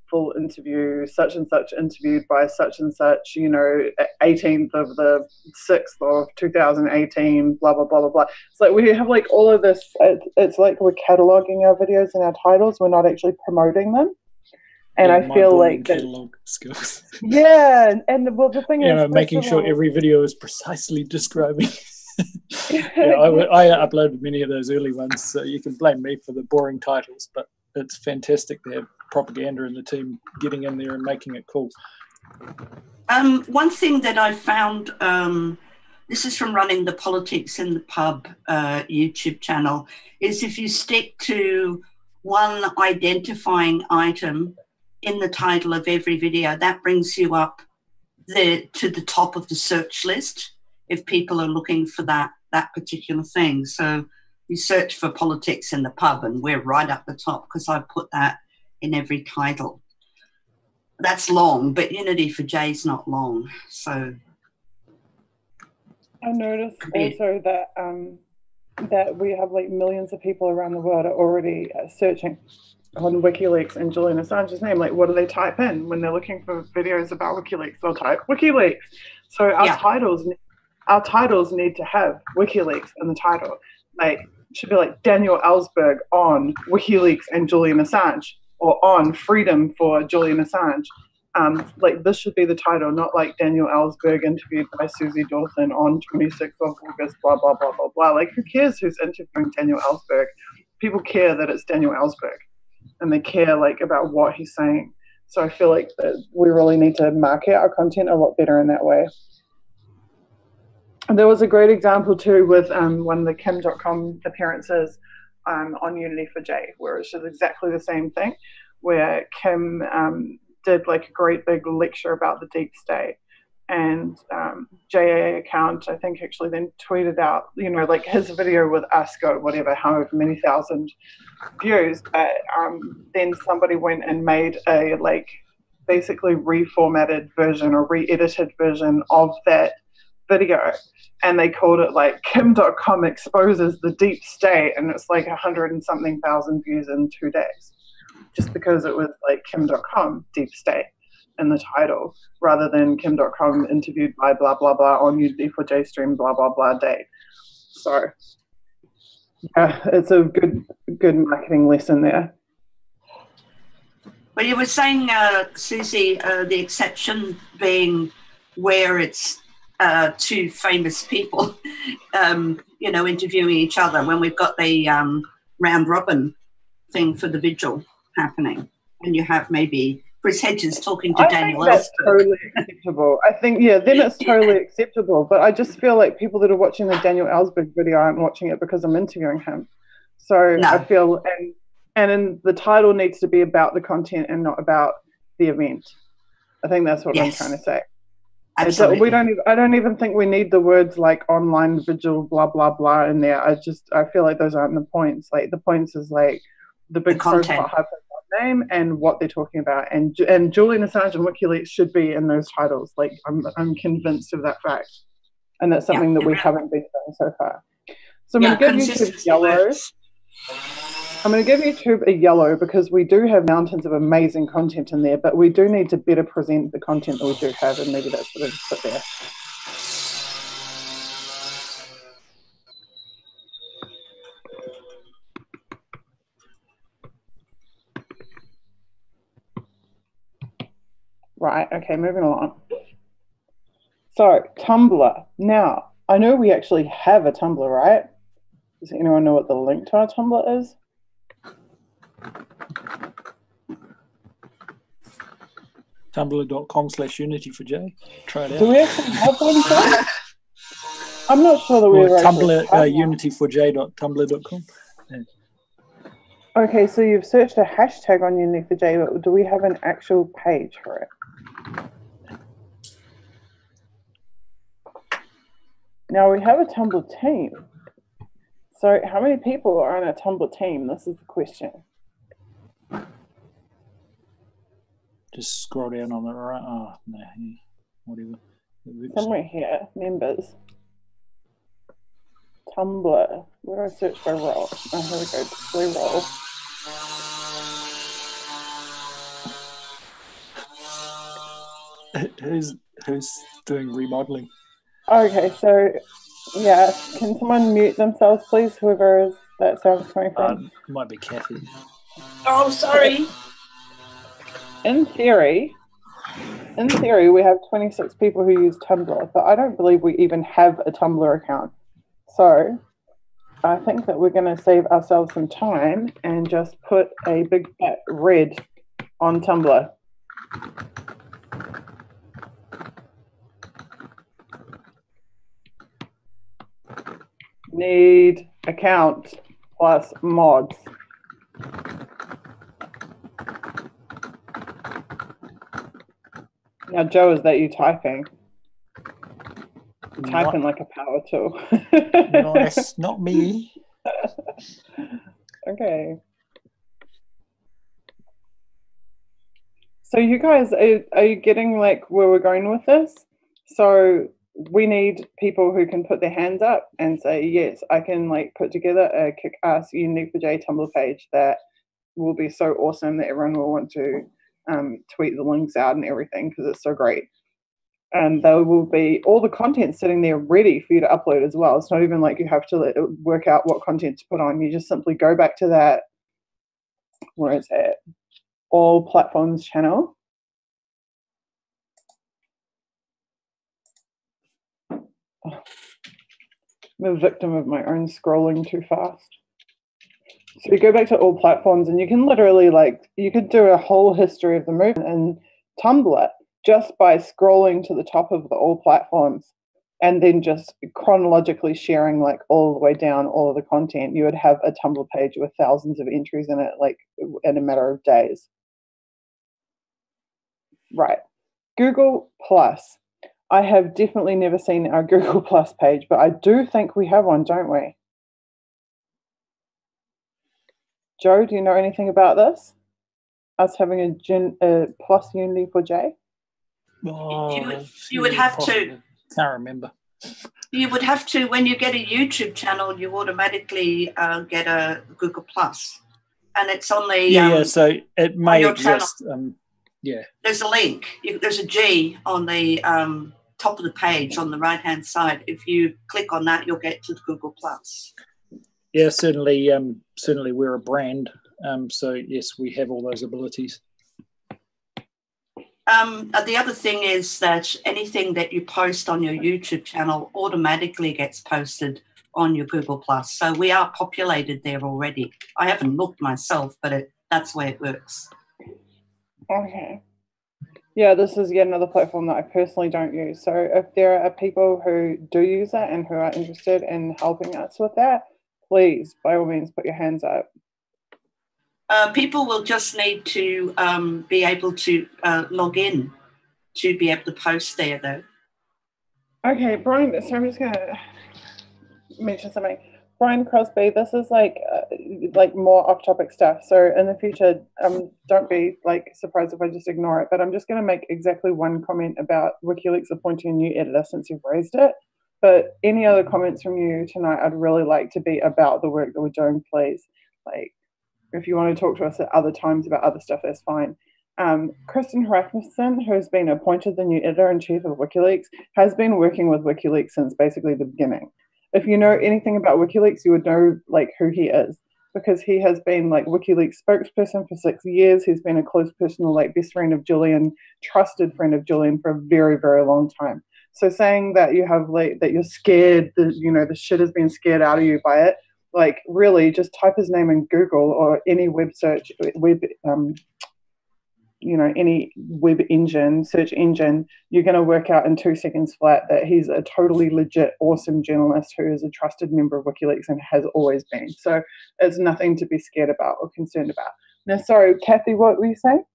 [SPEAKER 7] full interview, such and such interviewed by such and such, 18th of the 6th of 2018, blah, blah, blah, blah, blah. It's like we have like all of this, it's like we're cataloging our videos and our titles, we're not actually promoting them. And I feel like
[SPEAKER 12] catalog skills.
[SPEAKER 7] Yeah, and well, the thing is,
[SPEAKER 12] making sure every video is precisely describing. I uploaded many of those early ones, so you can blame me for the boring titles, but it's fantastic to have propaganda in the team getting in there and making it cool.
[SPEAKER 10] One thing that I found, this is from running the Politics in the Pub YouTube channel, is if you stick to one identifying item in the title of every video, that brings you up to the top of the search list if people are looking for that particular thing. So you search for Politics in the Pub and we're right up the top because I put that in every title. That's long, but Unity for J is not long. So
[SPEAKER 7] I noticed also that we have like millions of people around the world are already searching on WikiLeaks and Julian Assange's name. Like, what do they type in when they're looking for videos about WikiLeaks? They'll type WikiLeaks. So our titles need to have WikiLeaks in the title. Like, it should be like Daniel Ellsberg on WikiLeaks and Julian Assange, or on Freedom for Julian Assange. Like, this should be the title, not like Daniel Ellsberg interviewed by Susie Dawson on 26th of August, blah, blah, blah, blah, blah. Like, who cares who's interviewing Daniel Ellsberg? People care that it's Daniel Ellsberg, and they care, like, about what he's saying. So I feel like that we really need to market our content a lot better in that way. And there was a great example, too, with one of the Kim.com appearances on Unity for J, where it's just exactly the same thing, where Kim did like a great big lecture about the deep state, and JA account, I think, actually then tweeted out, you know, like his video with us got whatever, however many thousand views, but then somebody went and made a like basically reformatted version or re-edited version of that video, and they called it like Kim.com exposes the deep state, and it's like 100 and something thousand views in 2 days, just because it was like Kim.com deep state in the title, rather than Kim.com interviewed by blah blah blah on Unity for J stream blah blah blah date. So yeah, it's a good marketing lesson there.
[SPEAKER 10] Well, you were saying, Susie, the exception being where it's two famous people, you know, interviewing each other, when we've got the round robin thing for the vigil happening, and you have maybe Chris Hedges talking to Daniel Ellsberg. That's totally
[SPEAKER 7] acceptable. I think, yeah, then it's totally acceptable. But I just feel like people that are watching the Daniel Ellsberg video aren't watching it because I'm interviewing him. So I feel, and in the title needs to be about the content and not about the event. I think that's what I'm trying to say.
[SPEAKER 10] Absolutely.
[SPEAKER 7] I don't even think we need the words like online vigil blah blah blah in there. I feel like those aren't the points. Like, the points is like the big profile name and what they're talking about, and Julian Assange and WikiLeaks should be in those titles. Like, I'm convinced of that fact, and that's something that we haven't been doing so far. So I'm going to give YouTube yellow. I'm going to give YouTube a yellow because we do have mountains of amazing content in there, but we do need to better present the content that we do have, and maybe that's what I just put there. Right, okay, moving along. So, Tumblr. Now, I know we actually have a Tumblr, right? Does anyone know what the link to our Tumblr is?
[SPEAKER 12] Tumblr.com/Unity4J. Try it out.
[SPEAKER 7] Do we actually have one? I'm not sure that we ever
[SPEAKER 12] Tumblr, Unity4J.tumblr.com. Yeah.
[SPEAKER 7] Okay, so you've searched a hashtag on Unity4J, but do we have an actual page for it? Now, we have a Tumblr team. So how many people are on a Tumblr team? This is the question.
[SPEAKER 12] Just scroll down on the right. Oh, no, whatever.
[SPEAKER 7] Somewhere here, members. Tumblr. Where do I search by role? Oh, here we go. Display role.
[SPEAKER 12] Who's doing remodeling?
[SPEAKER 7] Okay, so yeah, can someone mute themselves, please? Whoever is that sounds coming from.
[SPEAKER 12] It might be Kathy.
[SPEAKER 10] Oh, sorry.
[SPEAKER 7] in theory, we have 26 people who use Tumblr, but I don't believe we even have a Tumblr account. So I think that we're going to save ourselves some time and just put a big fat red on Tumblr. Need account plus mods. Now, Joe, is that you typing? Typing like a power tool.
[SPEAKER 12] Nice, not me.
[SPEAKER 7] Okay. So you guys, are you getting like where we're going with this? So we need people who can put their hands up and say, yes, I can like put together a kick-ass Unity4J Tumblr page that will be so awesome that everyone will want to tweet the links out and everything because it's so great. And there will be all the content sitting there ready for you to upload as well. It's not even like you have to work out what content to put on. You just simply go back to that, where is it? All platforms channel. Oh, I'm a victim of my own scrolling too fast. So you go back to all platforms and you can literally you could do a whole history of the movement in Tumblr just by scrolling to the top of the all platforms and then just chronologically sharing all the way down all of the content. You would have a Tumblr page with thousands of entries in it in a matter of days. Right. Google Plus. I have definitely never seen our Google Plus page, but I do think we have one, don't we? Joe, do you know anything about this? Us having a Plus Unity4J?
[SPEAKER 12] Oh,
[SPEAKER 10] you would have to.
[SPEAKER 12] Can't remember.
[SPEAKER 10] You would have to, when you get a YouTube channel, you automatically get a Google Plus, and it's on the
[SPEAKER 12] so it may exist.
[SPEAKER 10] There's a link. There's a G on the top of the page on the right-hand side. If you click on that, you'll get to the Google Plus.
[SPEAKER 12] Yeah, certainly. Certainly, we're a brand, so yes, we have all those abilities.
[SPEAKER 10] The other thing is that anything that you post on your YouTube channel automatically gets posted on your Google Plus. So we are populated there already. I haven't looked myself, but that's the way it works.
[SPEAKER 7] Okay. Yeah, this is yet another platform that I personally don't use. So if there are people who do use it and who are interested in helping us with that, please, by all means, put your hands up.
[SPEAKER 10] People will just need to be able to log in to be able to post there, though.
[SPEAKER 7] Okay, Brian, so I'm just going to mention something. Brian Crosby, this is like more off-topic stuff. So in the future, don't be surprised if I just ignore it. But I'm just going to make exactly one comment about WikiLeaks appointing a new editor since you've raised it. But any other comments from you tonight, I'd really like to be about the work that we're doing, please. If you want to talk to us at other times about other stuff, that's fine. Kristen Rasmussen, who has been appointed the new editor-in-chief of WikiLeaks, has been working with WikiLeaks since basically the beginning. If you know anything about WikiLeaks, you would know who he is, because he has been WikiLeaks spokesperson for 6 years. He's been a close personal best friend of Julian, trusted friend of Julian for a very, very long time. So saying that you have that you're scared, the shit has been scared out of you by it, really just type his name in Google or any web search, any web engine, search engine, you're going to work out in 2 seconds flat that he's a totally legit, awesome journalist who is a trusted member of WikiLeaks and has always been. So it's nothing to be scared about or concerned about. Now, sorry, Kathy, what were you saying?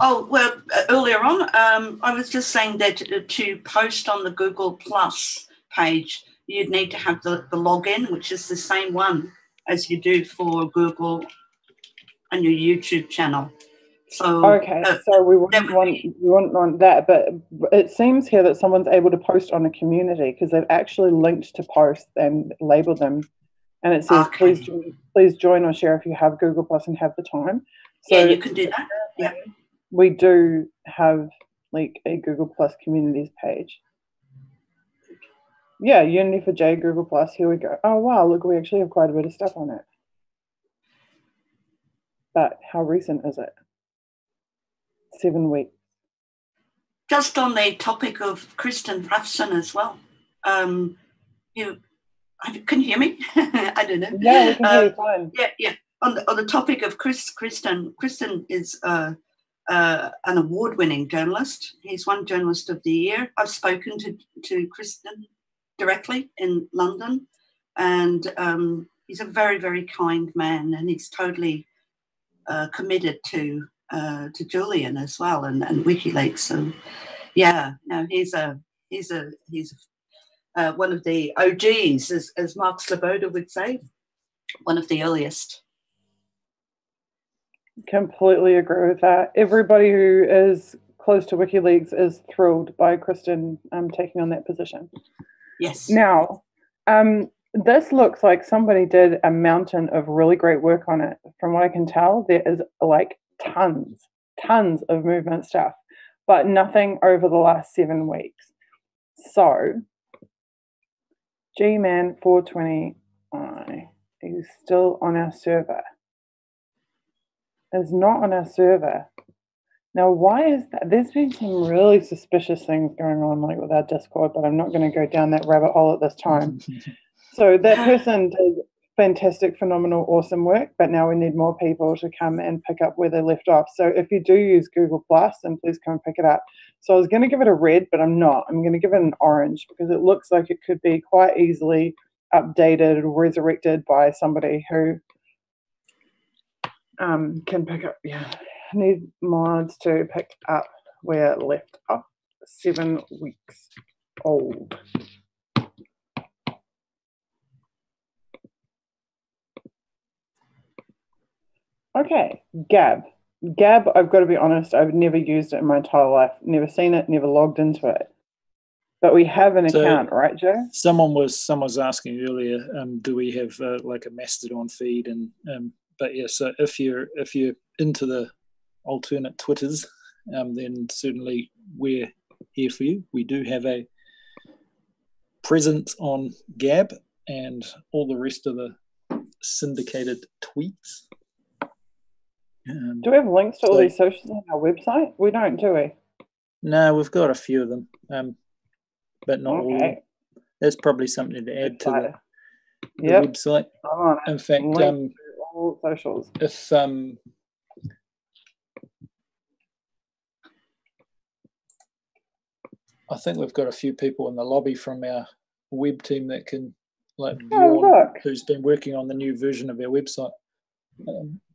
[SPEAKER 10] Oh, well, earlier on, I was just saying that to post on the Google Plus page, you'd need to have the login, which is the same one as you do for Google and your YouTube channel. So
[SPEAKER 7] okay, so we wouldn't want that, but it seems here that someone's able to post on a community because they've actually linked to posts and labeled them, and it says please join or share if you have Google Plus and have the time. So
[SPEAKER 10] yeah, you can do that. Yeah,
[SPEAKER 7] we do have a Google Plus communities page. Yeah, Unity4J Google Plus. Here we go. Oh wow, look, we actually have quite a bit of stuff on it. But how recent is it? 7 weeks.
[SPEAKER 10] Just on the topic of Kristen Ruffson as well. Can you hear me? I don't know.
[SPEAKER 7] Yeah, we can hear you fine.
[SPEAKER 10] Yeah. On the topic of Kristen is an award-winning journalist. He's won Journalist of the Year. I've spoken to Kristen directly in London, and he's a very, very kind man, and he's totally committed to Julian as well, and WikiLeaks. So yeah, no, he's one of the OGs, as Mark Sloboda would say, one of the earliest.
[SPEAKER 7] Completely agree with that. Everybody who is close to WikiLeaks is thrilled by Kristen taking on that position.
[SPEAKER 10] Yes.
[SPEAKER 7] Now, this looks like somebody did a mountain of really great work on it. From what I can tell, there is like tons of movement stuff, but nothing over the last 7 weeks. So, Gman 420i is still on our server. Is not on our server. Now, why is that? There's been some really suspicious things going on, like with our Discord, but I'm not going to go down that rabbit hole at this time. So that person did fantastic, phenomenal, awesome work, but now we need more people to come and pick up where they left off. So if you do use Google+, then please come pick it up. So I was going to give it a red, but I'm not. I'm going to give it an orange because it looks like it could be quite easily updated, resurrected by somebody who can pick up. Yeah, I need mods to pick up where it left off. 7 weeks old. Okay, Gab. Gab, I've got to be honest, I've never used it in my entire life. Never seen it, never logged into it. But we have an account, right, Joe?
[SPEAKER 12] Someone was asking earlier, do we have like a Mastodon feed? And but yeah, so if you're into the alternate Twitters, then certainly we're here for you. We do have a presence on Gab and all the rest of the syndicated tweets.
[SPEAKER 7] Do we have links to all these socials on our website? We don't, do we?
[SPEAKER 12] No, we've got a few of them, but not all of them. There's probably something to add to the website. In fact,
[SPEAKER 7] all socials.
[SPEAKER 12] If I think we've got a few people in the lobby from our web team that can who's been working on the new version of our website.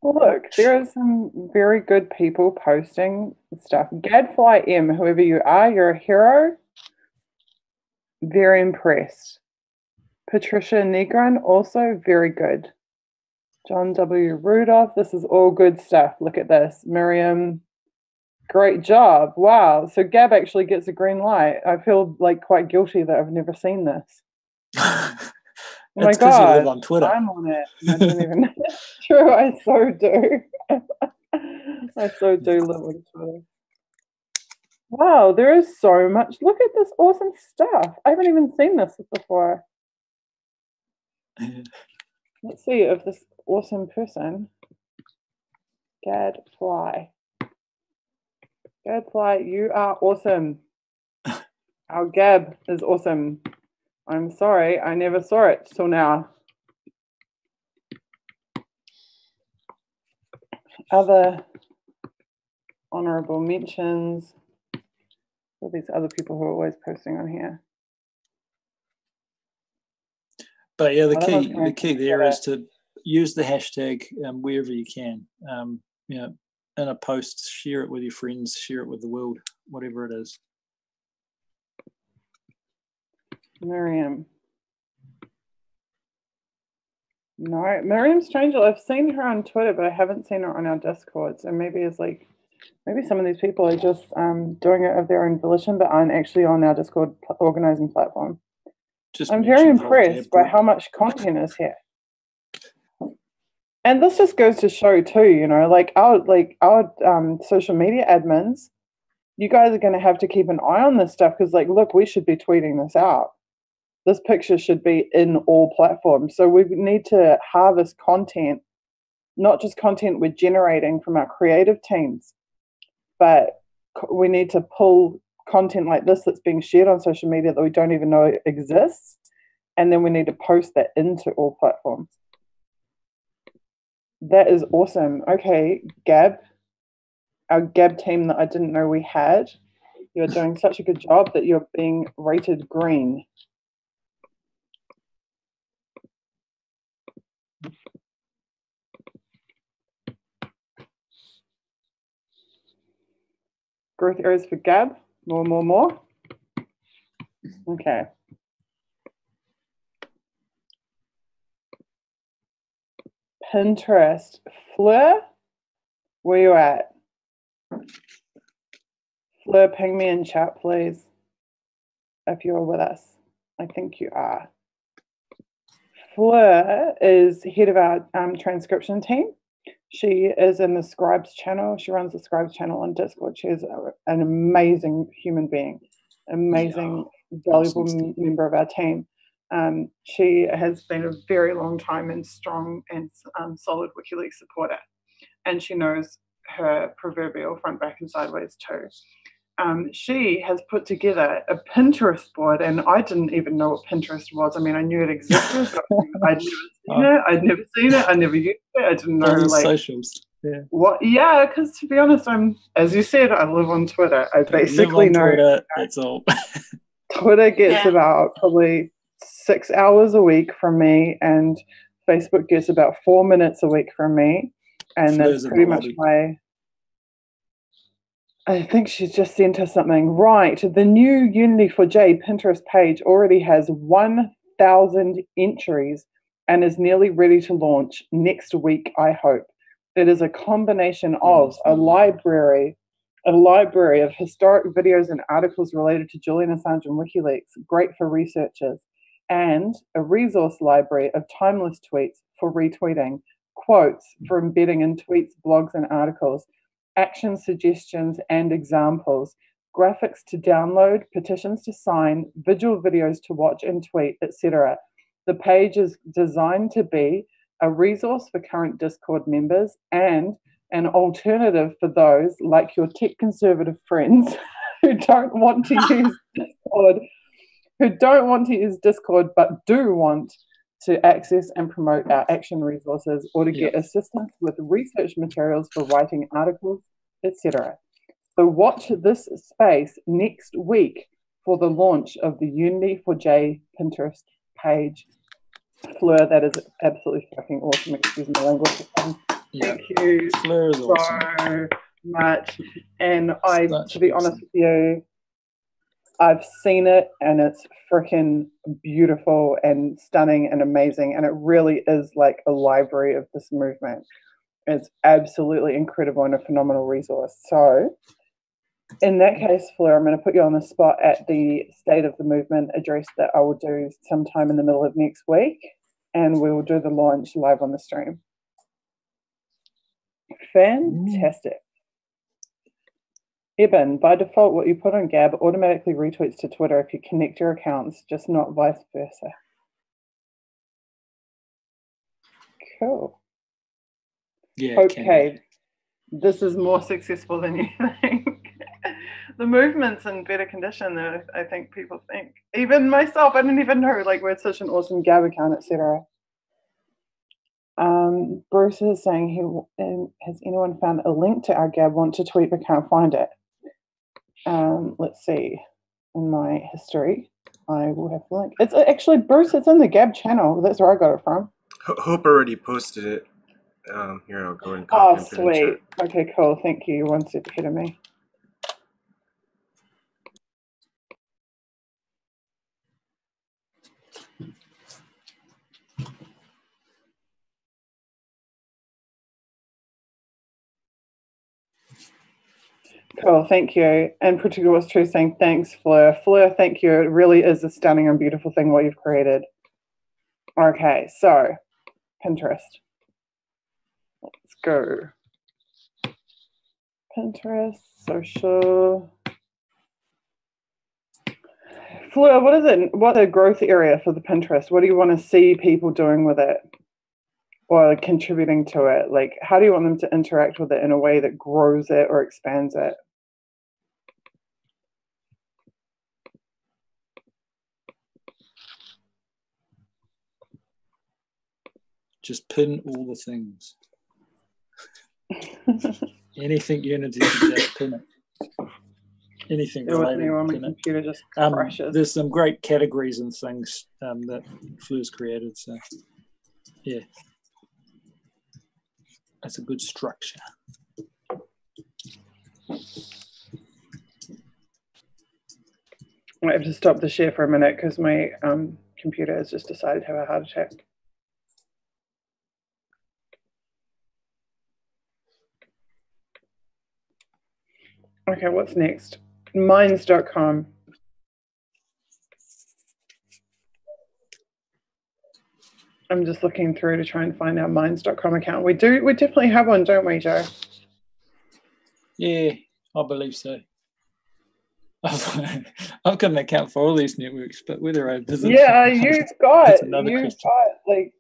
[SPEAKER 7] Look, there are some very good people posting stuff. Gadfly M, whoever you are, you're a hero. Very impressed. Patricia Negron, also very good. John W. Rudolph, this is all good stuff. Look at this. Miriam, great job. Wow. So Gab actually gets a green light. I feel like quite guilty that I've never seen this. Oh my God,
[SPEAKER 12] you live on Twitter.
[SPEAKER 7] I'm on it. I don't even know. True, I so do. I so do live on Twitter. Wow, there is so much. Look at this awesome stuff. I haven't even seen this before. Let's see if this awesome person, Gadfly, you are awesome. Our Gab is awesome. I'm sorry, I never saw it till now. Other honorable mentions. All these other people who are always posting on here.
[SPEAKER 12] But yeah, the key there is to use the hashtag wherever you can. In a post, share it with your friends, share it with the world, whatever it is.
[SPEAKER 7] Miriam. No, Miriam Stranger. I've seen her on Twitter, but I haven't seen her on our Discord. So maybe some of these people are just doing it of their own volition, but aren't actually on our Discord organizing platform. I'm very impressed by how much content is here. And this just goes to show too, our social media admins, you guys are going to have to keep an eye on this stuff because, look, we should be tweeting this out. This picture should be in all platforms. So we need to harvest content, not just content we're generating from our creative teams, but we need to pull content like this that's being shared on social media that we don't even know exists, and then we need to post that into all platforms. That is awesome. Okay, Gab, our Gab team that I didn't know we had, you're doing such a good job that you're being rated green. Growth areas for Gab, more. Okay. Pinterest. Fleur, where you at? Fleur, ping me in chat, please, if you're with us. I think you are. Fleur is head of our transcription team. She is in the Scribes channel. She runs the Scribes channel on Discord. She is an amazing human being, amazing, valuable member of our team. She has been a very long time and strong and solid WikiLeaks supporter, and she knows her proverbial front, back, and sideways too. She has put together a Pinterest board, and I didn't even know what Pinterest was. I mean, I knew it existed, but I'd never seen it. I never used it. I didn't know, like,
[SPEAKER 12] socials. Yeah.
[SPEAKER 7] What? Yeah, because to be honest, as you said, I live on Twitter. I basically know
[SPEAKER 12] Twitter, that's all.
[SPEAKER 7] Twitter gets about probably 6 hours a week from me, and Facebook gets about 4 minutes a week from me, and that's pretty much my. I think she's just sent us something. Right, the new Unity4J Pinterest page already has 1,000 entries and is nearly ready to launch next week, I hope. It is a combination of a library of historic videos and articles related to Julian Assange and WikiLeaks, great for researchers, and a resource library of timeless tweets for retweeting, quotes for embedding in tweets, blogs, and articles, action suggestions and examples, graphics to download, petitions to sign, visual videos to watch and tweet, etc. The page is designed to be a resource for current Discord members and an alternative for those like your tech conservative friends who don't want to use Discord, but do want to access and promote our action resources or to get assistance with research materials for writing articles, etc. So watch this space next week for the launch of the Unity4J Pinterest page. Fleur, that is absolutely fucking awesome. Excuse my language. Thank you
[SPEAKER 12] Fleur is
[SPEAKER 7] so
[SPEAKER 12] awesome.
[SPEAKER 7] much. And to be honest with you, I've seen it and it's freaking beautiful and stunning and amazing. And it really is like a library of this movement. It's absolutely incredible and a phenomenal resource. So in that case, Fleur, I'm going to put you on the spot at the State of the Movement address that I will do sometime in the middle of next week. And we will do the launch live on the stream. Fantastic. Eben, by default, what you put on Gab automatically retweets to Twitter if you connect your accounts, just not vice versa. Cool.
[SPEAKER 12] Yeah.
[SPEAKER 7] Okay. This is more successful than you think. The movement's in better condition than I think people think. Even myself, I didn't even know, like, we're such an awesome Gab account, etc. Bruce is saying, has anyone found a link to our Gab? Want to tweet but can't find it. Let's see. In my history, I will have the link. It's actually, Bruce, it's in the Gab channel. That's where I got it from.
[SPEAKER 11] Hope already posted it. Here, I'll go and copy and put it in
[SPEAKER 7] sweet.
[SPEAKER 11] chat.
[SPEAKER 7] Okay, cool. Thank you. One step ahead of me. Cool, thank you. And Particular was true saying thanks, Fleur. Fleur, thank you. It really is a stunning and beautiful thing what you've created. Okay, so Pinterest. Let's go. Pinterest, social. Fleur, what is it? What's a growth area for the Pinterest? What do you want to see people doing with it or contributing to it? Like, how do you want them to interact with it in a way that grows it or expands it?
[SPEAKER 12] Just pin all the things. Anything Unity can just pin it. Anything related.
[SPEAKER 7] My computer just crashes.
[SPEAKER 12] There's some great categories and things that Flu's created. So yeah, that's a good structure.
[SPEAKER 7] I have to stop the share for a minute because my computer has just decided to have a heart attack. Okay, what's next? Minds.com. I'm just looking through to try and find our Minds.com account. We definitely have one, don't we, Joe?
[SPEAKER 12] Yeah, I believe so. I've got an account for all these networks, but whether I visit,
[SPEAKER 7] yeah, you've got like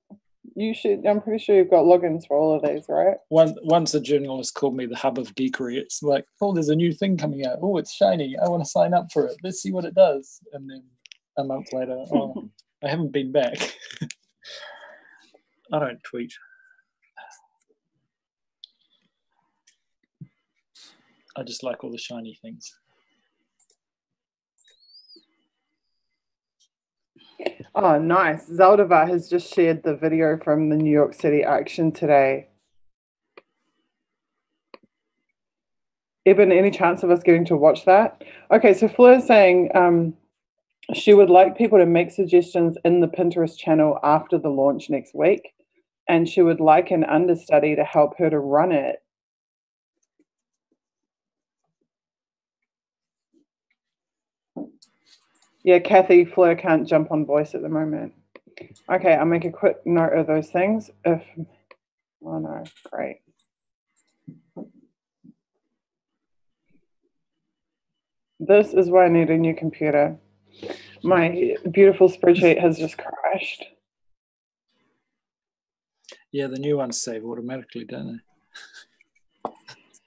[SPEAKER 7] you should. I'm pretty sure you've got logins for all of these, right?
[SPEAKER 12] Once a journalist called me the hub of geekery. It's like, oh, there's a new thing coming out. Oh, it's shiny. I want to sign up for it. Let's see what it does. And then a month later, oh, I haven't been back. I don't tweet. I just like all the shiny things.
[SPEAKER 7] Oh, nice. Zaldova has just shared the video from the New York City action today. Eben, any chance of us getting to watch that? Okay, so Fleur's saying she would like people to make suggestions in the Pinterest channel after the launch next week, and she would like an understudy to help her to run it. Yeah, Kathy, Fleur can't jump on voice at the moment. Okay, I'll make a quick note of those things. Oh no, great. This is why I need a new computer. My beautiful spreadsheet has just crashed.
[SPEAKER 12] Yeah, the new ones save automatically, don't they?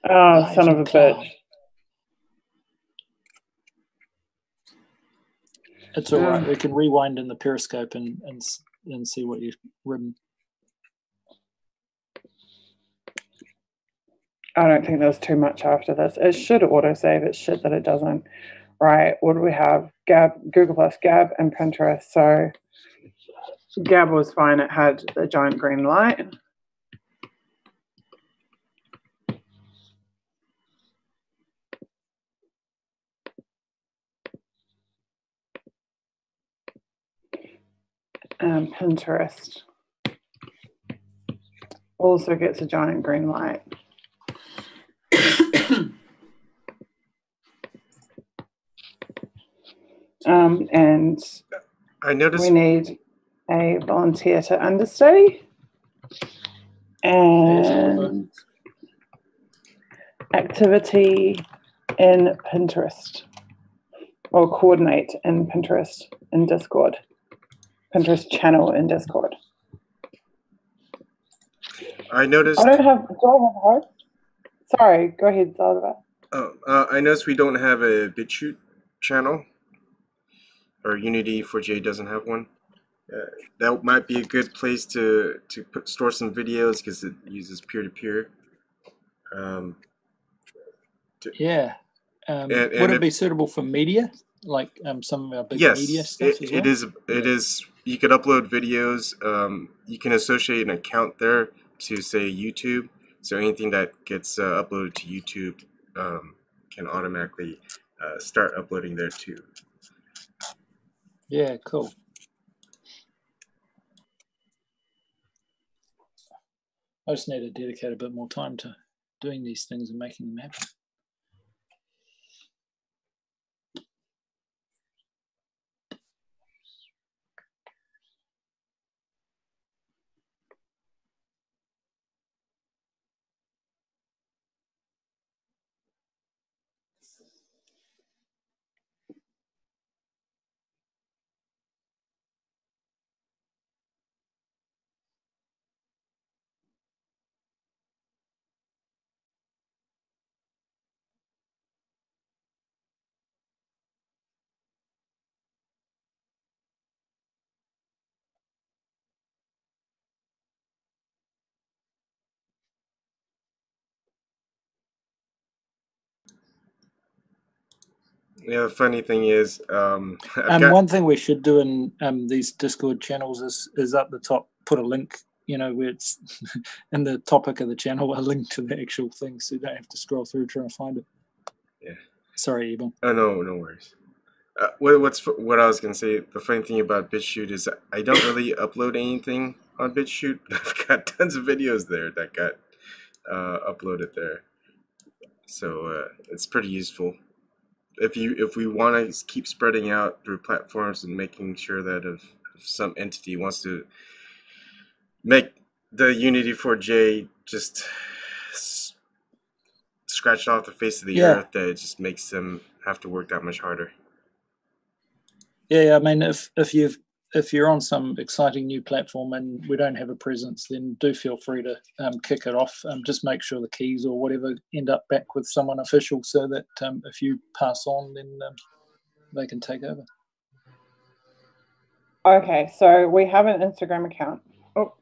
[SPEAKER 7] Oh, son of a bitch.
[SPEAKER 12] It's all right. We can rewind in the Periscope and see what you've written.
[SPEAKER 7] I don't think there's too much after this. It should autosave. It's shit that it doesn't. Right, what do we have? Gab, Google Plus, Gab, and Pinterest. So Gab was fine. It had the giant green light. Pinterest also gets a giant green light. And
[SPEAKER 11] I noticed
[SPEAKER 7] we need a volunteer to understudy and activity in Pinterest, or coordinate in Pinterest in Discord. Pinterest channel in Discord.
[SPEAKER 11] I noticed.
[SPEAKER 7] Do I have a host? Sorry, go ahead, Zalva.
[SPEAKER 11] I noticed we don't have a BitChute channel, or Unity4J doesn't have one. That might be a good place to store some videos because it uses peer-to-peer.
[SPEAKER 12] Yeah. Would it be suitable for media, like some of our big media stuff as well?
[SPEAKER 11] It is. You could upload videos. You can associate an account there to, say, YouTube. So anything that gets uploaded to YouTube can automatically start uploading there too.
[SPEAKER 12] Yeah, cool. I just need to dedicate a bit more time to doing these things and making them happen.
[SPEAKER 11] Yeah, the funny thing is,
[SPEAKER 12] one thing we should do in these Discord channels is up the top put a link, where it's in the topic of the channel, a link to the actual thing, so you don't have to scroll through trying to find it.
[SPEAKER 11] Yeah.
[SPEAKER 12] Sorry, Ebon.
[SPEAKER 11] Oh no worries. What I was gonna say? The funny thing about BitChute is I don't really upload anything on BitChute. I've got tons of videos there that got uploaded there, so it's pretty useful. If we want to keep spreading out through platforms and making sure that if some entity wants to make the Unity4J just scratched off the face of the earth, that it just makes them have to work that much harder.
[SPEAKER 12] Yeah, I mean, if you're on some exciting new platform and we don't have a presence, then do feel free to kick it off. Just make sure the keys or whatever end up back with someone official, so that if you pass on, then they can take over.
[SPEAKER 7] Okay, so we have an Instagram account. Oh.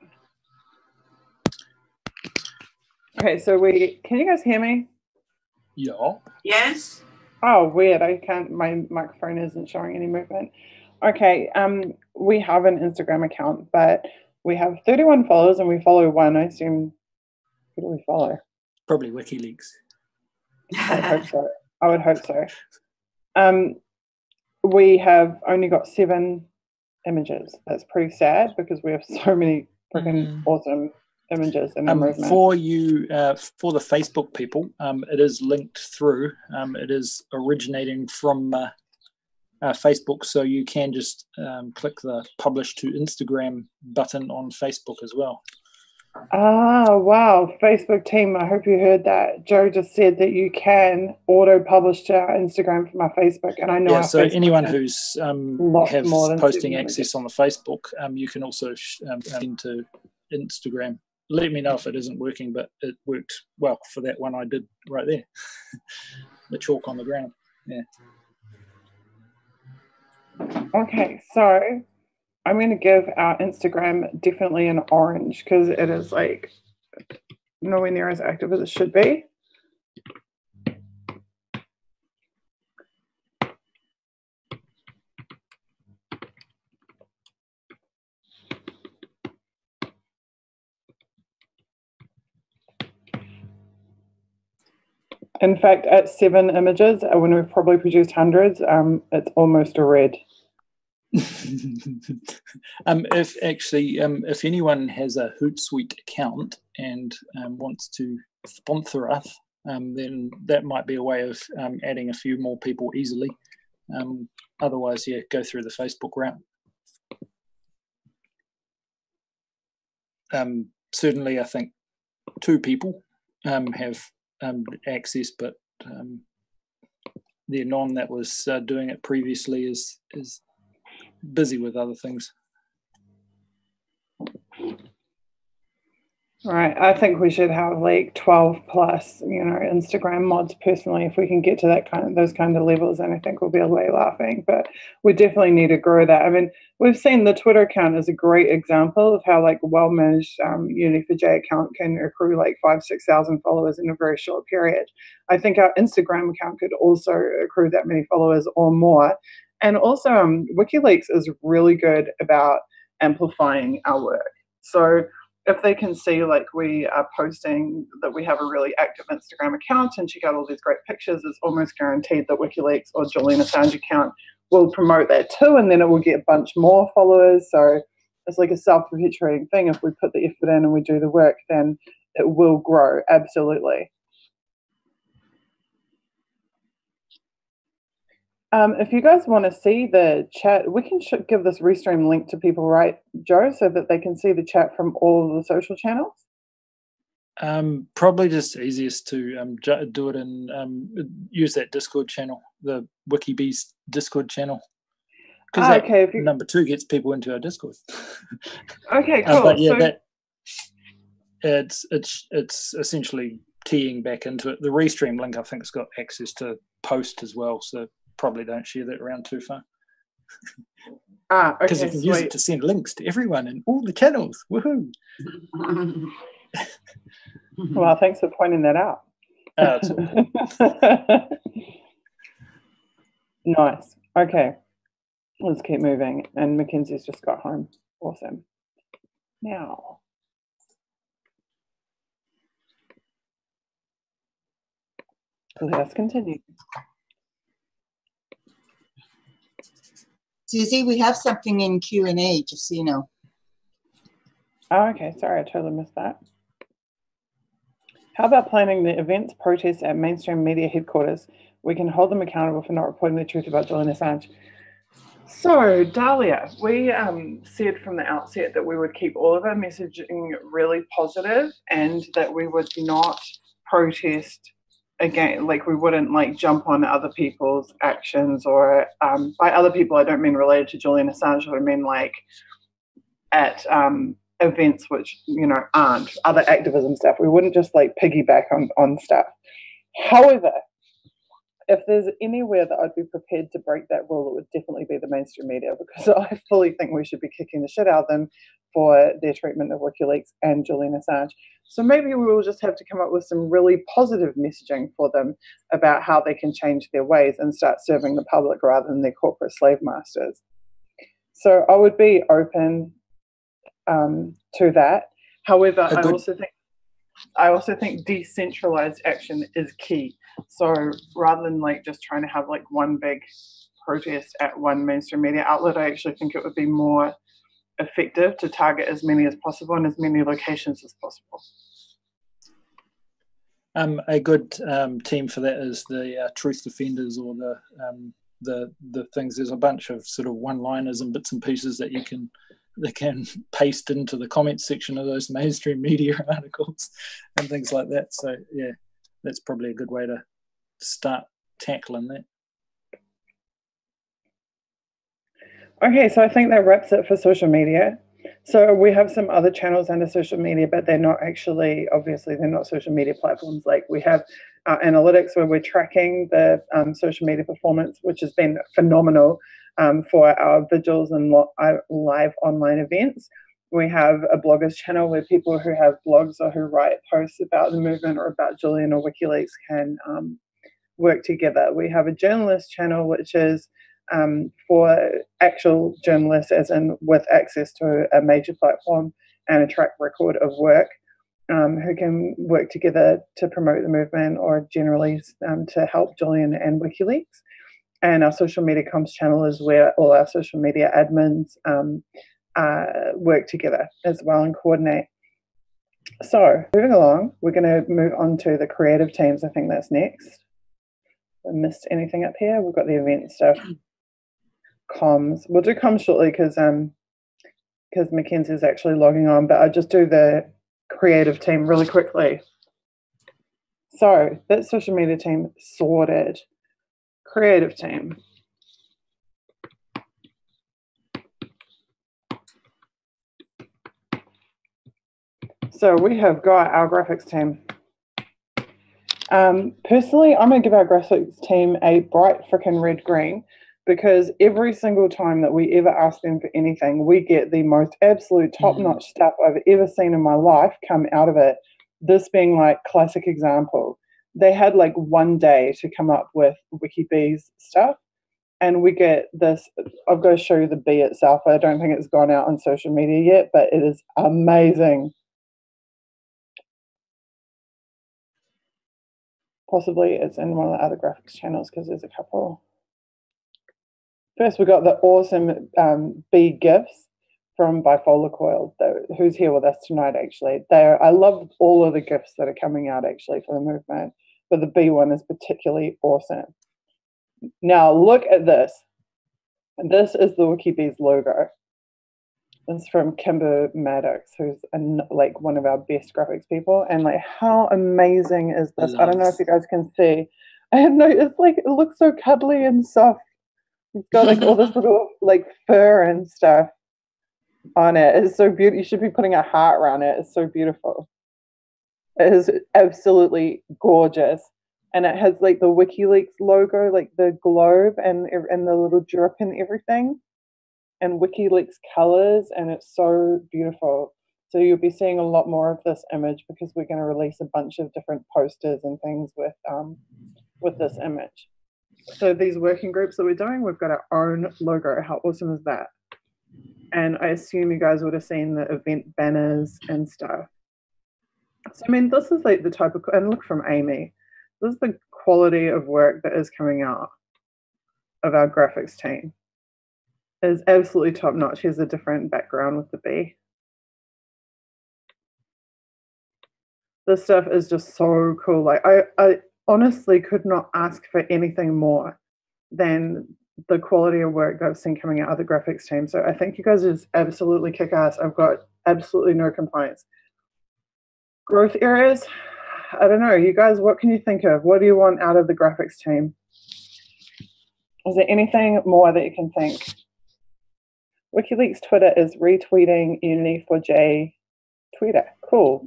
[SPEAKER 7] Okay, so can you guys hear me?
[SPEAKER 12] Yeah.
[SPEAKER 10] Yes.
[SPEAKER 7] Oh, weird. I can't, my microphone isn't showing any movement. Okay, we have an Instagram account, but we have 31 followers and we follow one. I assume, who do we follow?
[SPEAKER 12] Probably WikiLeaks.
[SPEAKER 7] I would hope so. We have only got 7 images. That's pretty sad because we have so many freaking awesome images and
[SPEAKER 12] for you, for the Facebook people, it is linked through. It is originating from Facebook, so you can just click the publish to Instagram button on Facebook as well.
[SPEAKER 7] Ah, wow. Facebook team, I hope you heard that. Joe just said that you can auto-publish to our Instagram from our Facebook, and I know our
[SPEAKER 12] so
[SPEAKER 7] Facebook
[SPEAKER 12] anyone who's have posting access on the Facebook, you can also into Instagram. Let me know if it isn't working, but it worked well for that one I did right there. The chalk on the ground. Yeah.
[SPEAKER 7] Okay, so I'm going to give our Instagram definitely an orange because it is like nowhere near as active as it should be. In fact, at 7 images, when we've probably produced hundreds, it's almost a red.
[SPEAKER 12] If anyone has a Hootsuite account and wants to sponsor us, then that might be a way of adding a few more people easily. Otherwise, go through the Facebook route. Certainly, I think 2 people have access, but the anon that was doing it previously is busy with other things.
[SPEAKER 7] Right, I think we should have like 12 plus, Instagram mods personally, if we can get to those kind of levels, and I think we'll be away laughing, but we definitely need to grow that. I mean, we've seen the Twitter account as a great example of how like well-managed Unity4J account can accrue like 5,000-6,000 followers in a very short period. I think our Instagram account could also accrue that many followers or more. And also WikiLeaks is really good about amplifying our work. So if they can see like we are posting that we have a really active Instagram account and check out all these great pictures, it's almost guaranteed that WikiLeaks or Julian Assange account will promote that too, and then it will get a bunch more followers. So it's like a self-perpetuating thing. If we put the effort in and we do the work, then it will grow, absolutely. If you guys want to see the chat, we can give this restream link to people, right, Joe, so that they can see the chat from all of the social channels?
[SPEAKER 12] Probably just easiest to do it and use that Discord channel, the WikiBees Discord channel. Because number 2 gets people into our Discord.
[SPEAKER 7] Okay, cool.
[SPEAKER 12] But yeah, it's essentially teeing back into it. The restream link, I think, has got access to post as well, so probably don't share that around too far.
[SPEAKER 7] Okay,
[SPEAKER 12] because you can use it to send links to everyone in all the channels. Woohoo!
[SPEAKER 7] Well, thanks for pointing that out. Nice. Okay. Let's keep moving. And Mackenzie's just got home. Awesome. Now, let us continue.
[SPEAKER 8] Susie, we have something in Q&A, just so you know.
[SPEAKER 7] Oh, okay. Sorry, I totally missed that. How about planning the events, protests at mainstream media headquarters? We can hold them accountable for not reporting the truth about Julian Assange. So, Dahlia, we said from the outset that we would keep all of our messaging really positive and that we would not protest again, like we wouldn't like jump on other people's actions or by other people, I don't mean related to Julian Assange, I mean like at events which, you know, aren't other activism stuff. We wouldn't just like piggyback on stuff. However, if there's anywhere that I'd be prepared to break that rule, it would definitely be the mainstream media, because I fully think we should be kicking the shit out of them for their treatment of WikiLeaks and Julian Assange. So maybe we will just have to come up with some really positive messaging for them about how they can change their ways and start serving the public rather than their corporate slave masters. So I would be open to that. However, I also think decentralized action is key. So rather than like just trying to have like one big protest at one mainstream media outlet, I actually think it would be more effective to target as many as possible and as many locations as possible.
[SPEAKER 12] A good team for that is the truth defenders, or the things. There's a bunch of sort of one-liners and bits and pieces that you can paste into the comments section of those mainstream media articles and things like that. So yeah, that's probably a good way to start tackling that.
[SPEAKER 7] Okay, so I think that wraps it for social media. So we have some other channels under social media, but they're not actually, obviously, they're not social media platforms. Like we have analytics where we're tracking the social media performance, which has been phenomenal for our vigils and live online events. We have a bloggers channel where people who have blogs or who write posts about the movement or about Julian or WikiLeaks can work together. We have a journalist channel, which is for actual journalists, as in with access to a major platform and a track record of work, who can work together to promote the movement or generally to help Julian and WikiLeaks. And our social media comms channel is where all our social media admins work together as well and coordinate. So moving along, we're going to move on to the creative teams. I think that's next. I missed anything up here? We've got the event stuff. Comms. We'll do comms shortly because Mackenzie's actually logging on, but I'll just do the creative team really quickly. So that social media team sorted. Creative team. So we have got our graphics team. Personally, I'm going to give our graphics team a bright frickin' red green, because every single time that we ever ask them for anything, we get the most absolute top-notch stuff I've ever seen in my life come out of it. This being like classic example. They had like one day to come up with WikiBees stuff, and we get this. I've got to show you the bee itself. I don't think it's gone out on social media yet, but it is amazing. Possibly it's in one of the other graphics channels because there's a couple. First, we got the awesome bee gifts from Bipolar Coil, who's here with us tonight, actually. I love all of the gifts that are coming out, actually, for the movement, but the bee one is particularly awesome. Now, look at this. This is the WikiBees logo. It's from Kimber Maddox, who's like one of our best graphics people. And like, how amazing is this? I don't know if you guys can see. It's like, it looks so cuddly and soft. It's got like all this little like fur and stuff on it. It's so beautiful. You should be putting a heart around it. It's so beautiful. It is absolutely gorgeous. And it has like the WikiLeaks logo, like the globe and the little drip and everything, and WikiLeaks colors, and it's so beautiful. So you'll be seeing a lot more of this image because we're going to release a bunch of different posters and things with this image. So these working groups that we're doing, we've got our own logo. How awesome is that? And I assume you guys would have seen the event banners and stuff. So, I mean, this is like the type of, and look from Amy, this is the quality of work that is coming out of our graphics team. It is absolutely top notch. Here's a different background with the bee. This stuff is just so cool. Like I honestly could not ask for anything more than the quality of work that I've seen coming out of the graphics team. So I think you guys just absolutely kick ass. I've got absolutely no complaints. Growth areas, I don't know. You guys, what can you think of? What do you want out of the graphics team? Is there anything more that you can think? WikiLeaks Twitter is retweeting Uni4J Twitter. Cool.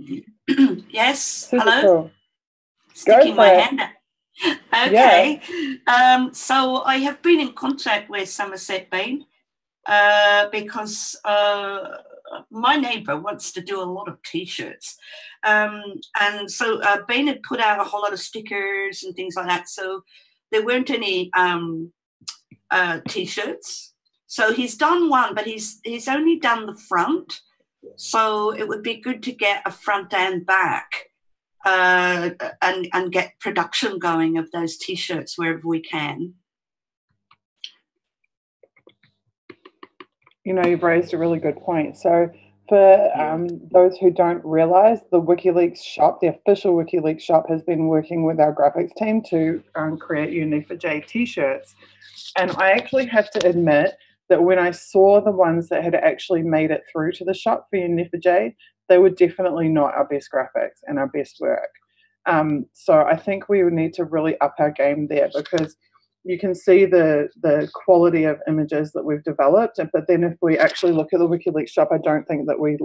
[SPEAKER 10] Yes.
[SPEAKER 7] Super
[SPEAKER 10] Hello.
[SPEAKER 7] cool.
[SPEAKER 10] Sticking my
[SPEAKER 7] for it.
[SPEAKER 10] hand up. Okay. So I have been in contact with Somerset Bain because my neighbour wants to do a lot of T-shirts. And so Bain had put out a whole lot of stickers and things like that. So there weren't any T-shirts. So he's done one, but he's only done the front. So it would be good to get a front and back and get production going of those T-shirts wherever we can.
[SPEAKER 7] You know, you've raised a really good point. So for those who don't realize, the WikiLeaks shop, the official WikiLeaks shop, has been working with our graphics team to create Uni4J T-shirts. And I actually have to admit that when I saw the ones that had actually made it through to the shop for Uni4J, they were definitely not our best graphics and our best work. So I think we would need to really up our game there, because you can see the quality of images that we've developed. But then if we actually look at the WikiLeaks shop, I don't think that we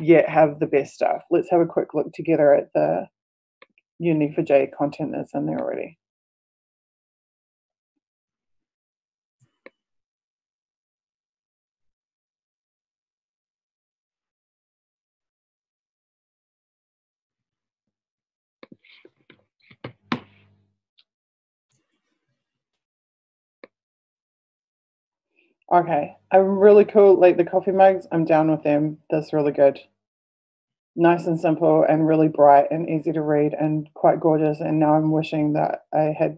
[SPEAKER 7] yet have the best stuff. Let's have a quick look together at the Uni4J content that's in there already. Okay, I'm really cool. Like the coffee mugs, I'm down with them. That's really good. Nice and simple and really bright and easy to read and quite gorgeous. And now I'm wishing that I had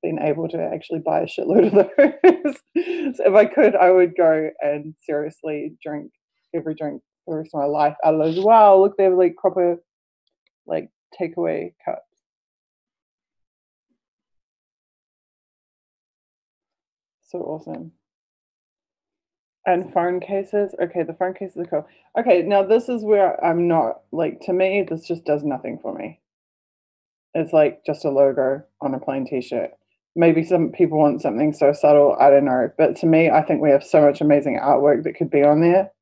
[SPEAKER 7] been able to actually buy a shitload of those. So if I could, I would go and seriously drink every drink for the rest of my life out of those. Wow, look, they're like proper like takeaway cups. So awesome. And phone cases. Okay, the phone cases are cool. Okay, now this is where I'm not, like, to me, this just does nothing for me. It's like just a logo on a plain t-shirt. Maybe some people want something so subtle, I don't know. But to me, I think we have so much amazing artwork that could be on there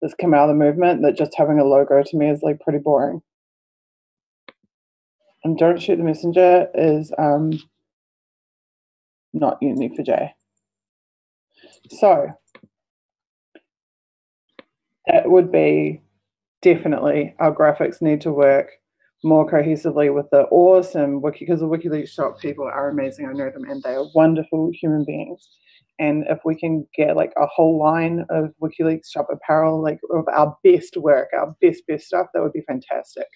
[SPEAKER 7] that's come out of the movement, that just having a logo to me is like pretty boring. And Don't Shoot the Messenger is not Uni4J. So that would be definitely, our graphics need to work more cohesively with the awesome Wiki, because the WikiLeaks shop people are amazing. I know them and they are wonderful human beings. And if we can get like a whole line of WikiLeaks shop apparel, like of our best work, our best stuff, that would be fantastic.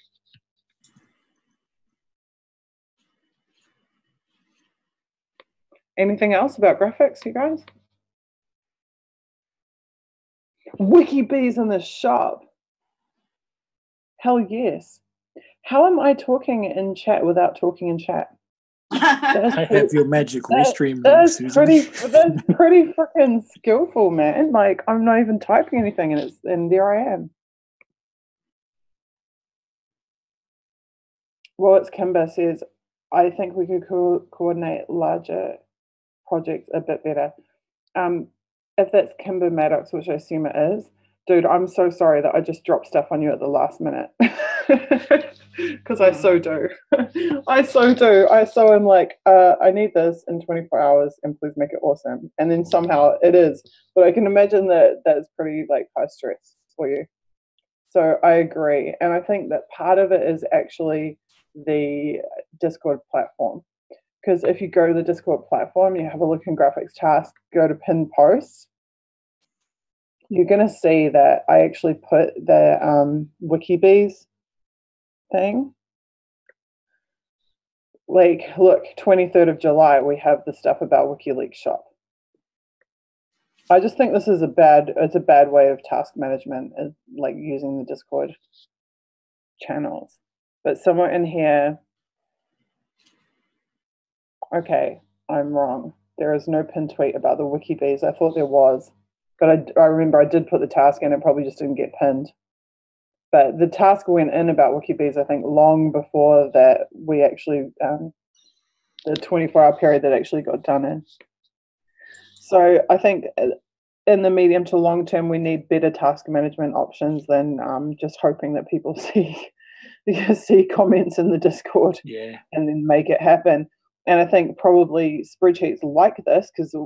[SPEAKER 7] Anything else about graphics, you guys? WikiBees in the shop. Hell yes. How am I talking in chat without talking in chat?
[SPEAKER 12] I have your magic restream.
[SPEAKER 7] That's pretty freaking skillful, man. Like, I'm not even typing anything, and there I am. Well, it's Kimber says, I think we could coordinate larger projects a bit better. If that's Kimber Maddox, which I assume it is, dude, I'm so sorry that I just dropped stuff on you at the last minute. Because I so do. I so am like, I need this in 24 hours and please make it awesome. And then somehow it is. But I can imagine that that's pretty like high stress for you. So I agree. And I think that part of it is actually the Discord platform. because if you go to the Discord platform, you have a look in graphics task, go to pin posts, you're going to see that I actually put the WikiBees thing. Like, look, 23rd of July, we have the stuff about WikiLeaks shop. I just think this is it's a bad way of task management, like using the Discord channels. But somewhere in here, okay, I'm wrong. There is no pinned tweet about the WikiBees. I thought there was, but I remember I did put the task in, it probably just didn't get pinned. But the task went in about WikiBees, I think, long before that we actually, the 24-hour period that actually got done in. So I think in the medium to long term, we need better task management options than just hoping that people see comments in the Discord and then make it happen. And I think probably spreadsheets like this, because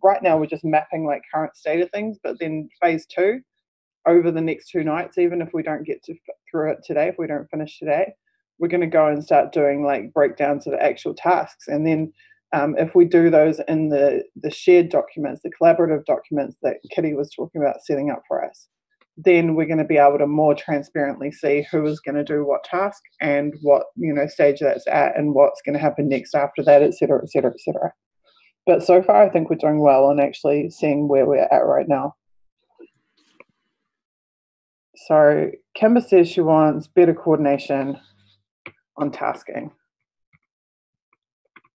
[SPEAKER 7] right now we're just mapping like current state of things, but then phase 2, over the next 2 nights, even if we don't get through it today, if we don't finish today, we're going to go and start doing like breakdowns of actual tasks. And then if we do those in the shared documents, the collaborative documents that Kitty was talking about setting up for us, then we're going to be able to more transparently see who is going to do what task and what stage that's at and what's going to happen next after that, et cetera, et cetera, et cetera. But so far, I think we're doing well on actually seeing where we're at right now. So Kimber says she wants better coordination on tasking,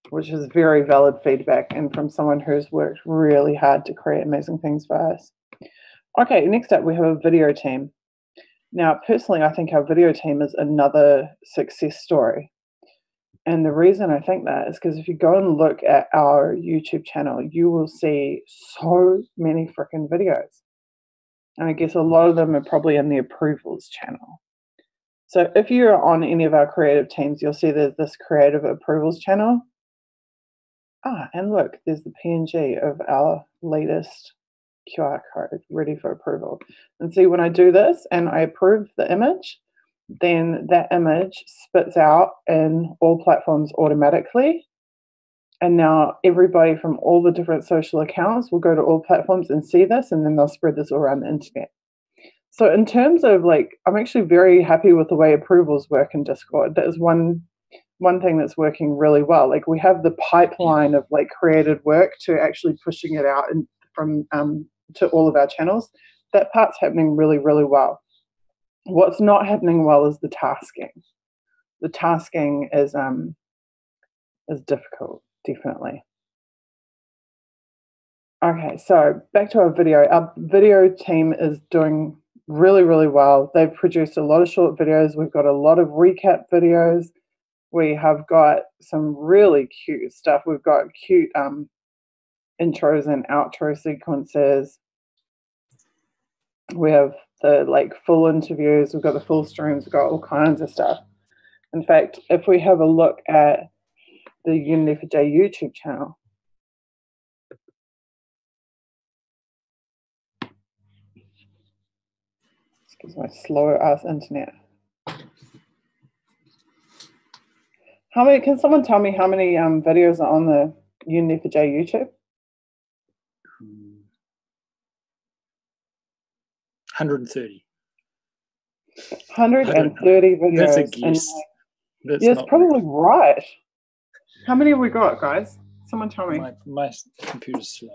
[SPEAKER 7] which is very valid feedback and from someone who's worked really hard to create amazing things for us. Okay, next up we have a video team. Now, personally, I think our video team is another success story. And the reason I think that is because if you go and look at our YouTube channel, you will see so many freaking videos. And I guess a lot of them are probably in the approvals channel. So if you're on any of our creative teams, you'll see there's this creative approvals channel. And look, there's the PNG of our latest QR code ready for approval. And see, when I do this and I approve the image, then that image spits out in all platforms automatically. And now everybody from all the different social accounts will go to all platforms and see this, and then they'll spread this all around the internet. So in terms of I'm actually very happy with the way approvals work in Discord. That is one thing that's working really well. Like, we have the pipeline of created work to actually pushing it out and from to all of our channels. That part's happening really, really well. What's not happening well is the tasking. The tasking is difficult. Definitely. Okay, so back to our video. Our video team is doing really, really well. They've produced a lot of short videos. We've got a lot of recap videos. We have got some really cute stuff. We've got cute intros and outro sequences. We have the full interviews. We've got the full streams. We've got all kinds of stuff. In fact, if we have a look at the Unity for J YouTube channel. Excuse my slow ass internet. Can someone tell me how many videos are on the Unity for J YouTube?
[SPEAKER 12] 130.
[SPEAKER 7] 130 videos.
[SPEAKER 12] That's a guess.
[SPEAKER 7] It's probably right. How many have we got, guys? Someone tell me.
[SPEAKER 12] My computer's slow.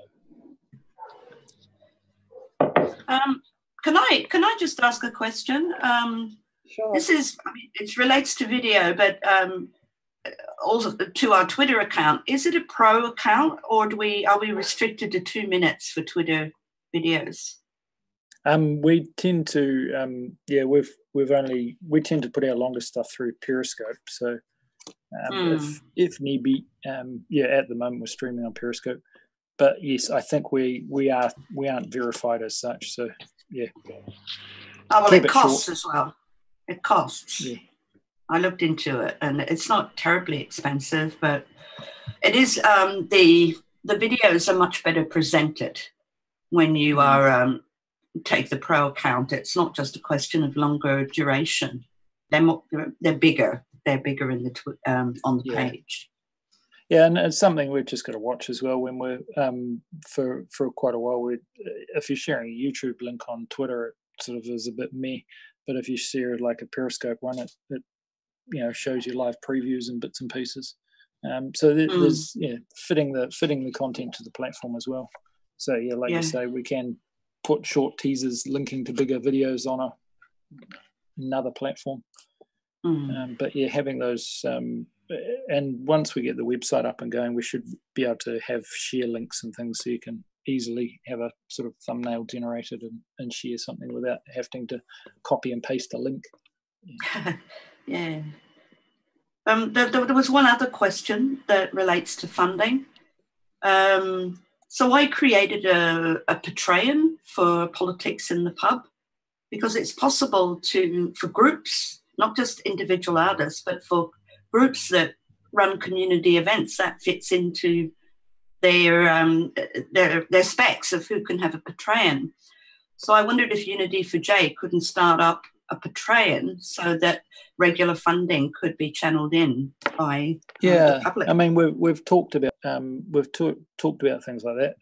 [SPEAKER 10] Can I just ask a question?
[SPEAKER 7] Sure.
[SPEAKER 10] This is, it relates to video, but also to our Twitter account. Is it a pro account, or are we restricted to 2 minutes for Twitter videos?
[SPEAKER 12] We tend to we tend to put our longer stuff through Periscope. So if need be, at the moment we're streaming on Periscope. But yes, I think we aren't verified as such. So yeah.
[SPEAKER 10] Oh well, it costs as well. It costs. Yeah. I looked into it, and it's not terribly expensive, but it is. The videos are much better presented when you are take the pro account. It's not just a question of longer duration. They're bigger. They're bigger in the on the page.
[SPEAKER 12] Yeah, and it's something we've just got to watch as well when we're for quite a while. If you're sharing a YouTube link on Twitter, it sort of is a bit meh. But if you share like a Periscope one, it shows you live previews and bits and pieces. So there's fitting the content to the platform as well. So like you say, we can put short teasers linking to bigger videos on another platform. But having those, and once we get the website up and going, we should be able to have share links and things, so you can easily have a sort of thumbnail generated and share something without having to copy and paste a link.
[SPEAKER 10] Yeah. There was one other question that relates to funding. So I created a Patreon for Politics in the Pub, because it's possible for groups, not just individual artists, but for groups that run community events, that fits into their specs of who can have a Patreon. So I wondered if Unity for J couldn't start up a Patreon so that regular funding could be channeled in by the public.
[SPEAKER 12] I mean, we've talked about talked about things like that.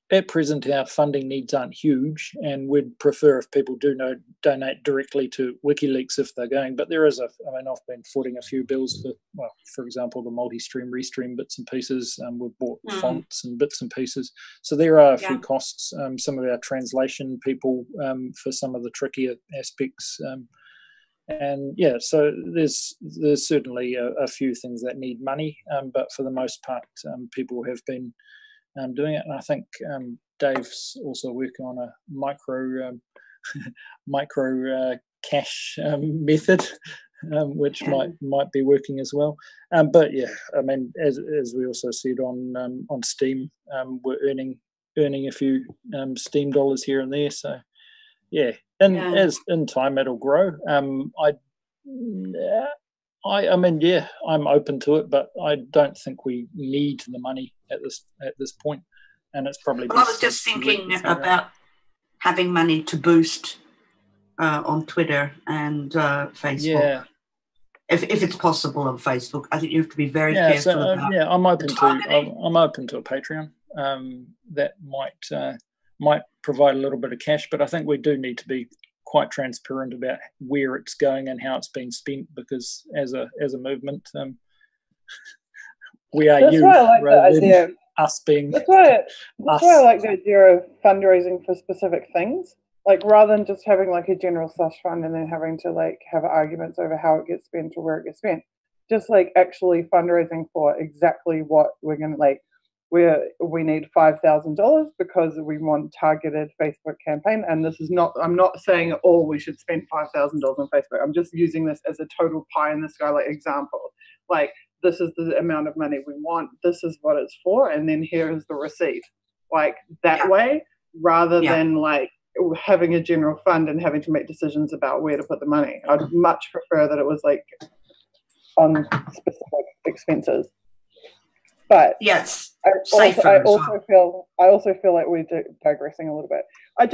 [SPEAKER 12] At present, our funding needs aren't huge, and we'd prefer if people do donate directly to WikiLeaks if they're going. But there is I've been footing a few bills for example, the multi-stream, restream bits and pieces. We've bought fonts and bits and pieces. So there are a few costs. Some of our translation people for some of the trickier aspects. So there's certainly a few things that need money, but for the most part, people have been doing it. And I think Dave's also working on a micro cash method, which might be working as well. But I mean, as we also said on Steam, we're earning a few Steam dollars here and there. So as in time it'll grow. I'm open to it, but I don't think we need the money at this point, and it's probably.
[SPEAKER 10] Well, I was just thinking about having money to boost on Twitter and Facebook.
[SPEAKER 12] Yeah.
[SPEAKER 10] If it's possible on Facebook, I think you have to be very careful about.
[SPEAKER 12] I'm open to a Patreon that might provide a little bit of cash, but I think we do need to be quite transparent about where it's going and how it's being spent, because as a movement, we are rather than us being.
[SPEAKER 7] That's why I like the idea of fundraising for specific things. Like, rather than just having like a general slush fund and then having to like have arguments over how it gets spent or where it gets spent, just like actually fundraising for exactly what we're going to like. We need $5,000 because we want targeted Facebook campaign, and this is not. I'm not saying at all we should spend $5,000 on Facebook. I'm just using this as a total pie in the sky like example. Like, this is the amount of money we want. This is what it's for, and then here is the receipt. Like that way, rather than like having a general fund and having to make decisions about where to put the money. I'd much prefer that it was like on specific expenses. But
[SPEAKER 10] yes,
[SPEAKER 7] I also feel like we're digressing a little bit. I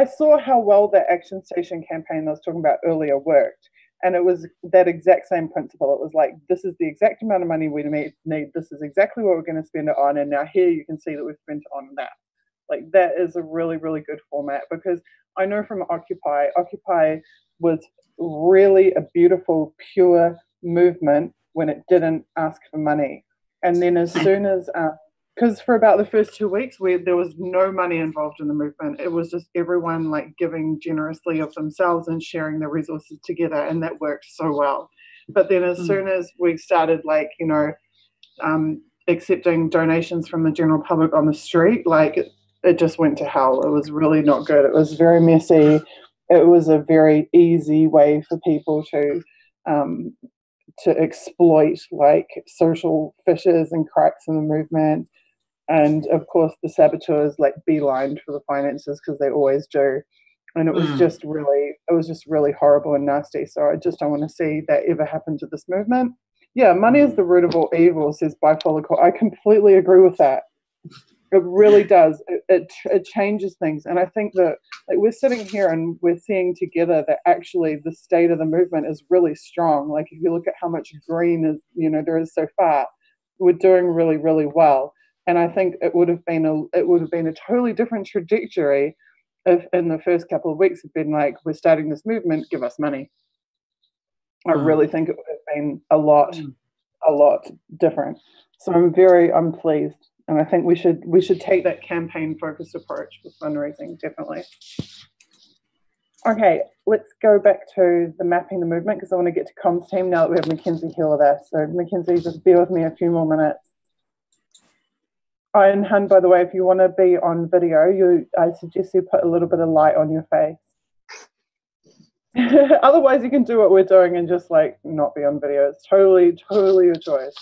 [SPEAKER 7] saw how well the Action Station campaign I was talking about earlier worked, and it was that exact same principle. It was like, this is the exact amount of money we need. This is exactly what we're going to spend it on, and now here you can see that we've spent it on that. Like, that is a really, really good format, because I know from Occupy was really a beautiful, pure movement when it didn't ask for money. And then as soon as, because for about the first 2 weeks, there was no money involved in the movement. It was just everyone like giving generously of themselves and sharing their resources together, and that worked so well. But then as soon as we started like, accepting donations from the general public on the street, like it just went to hell. It was really not good. It was very messy. It was a very easy way for people to exploit like social fissures and cracks in the movement, and of course the saboteurs like beelined for the finances, because they always do, and it was just really horrible and nasty. So I just don't want to see that ever happen to this movement. Money is the root of all evil, says Bipolar. I completely agree with that. It really does. It changes things. And I think that like we're sitting here and we're seeing together that actually the state of the movement is really strong. Like if you look at how much green is, there is so far, we're doing really, really well. And I think it would have been a totally different trajectory if in the first couple of weeks had been like, we're starting this movement, give us money. I really think it would have been a lot different. So I'm pleased. And I think we should take that campaign-focused approach with fundraising, definitely. Okay, let's go back to the mapping the movement because I want to get to comms team now that we have Mackenzie here with us. So Mackenzie, just bear with me a few more minutes. Oh, and Hun, by the way, if you want to be on video, I suggest you put a little bit of light on your face. Otherwise, you can do what we're doing and just like not be on video. It's totally your choice.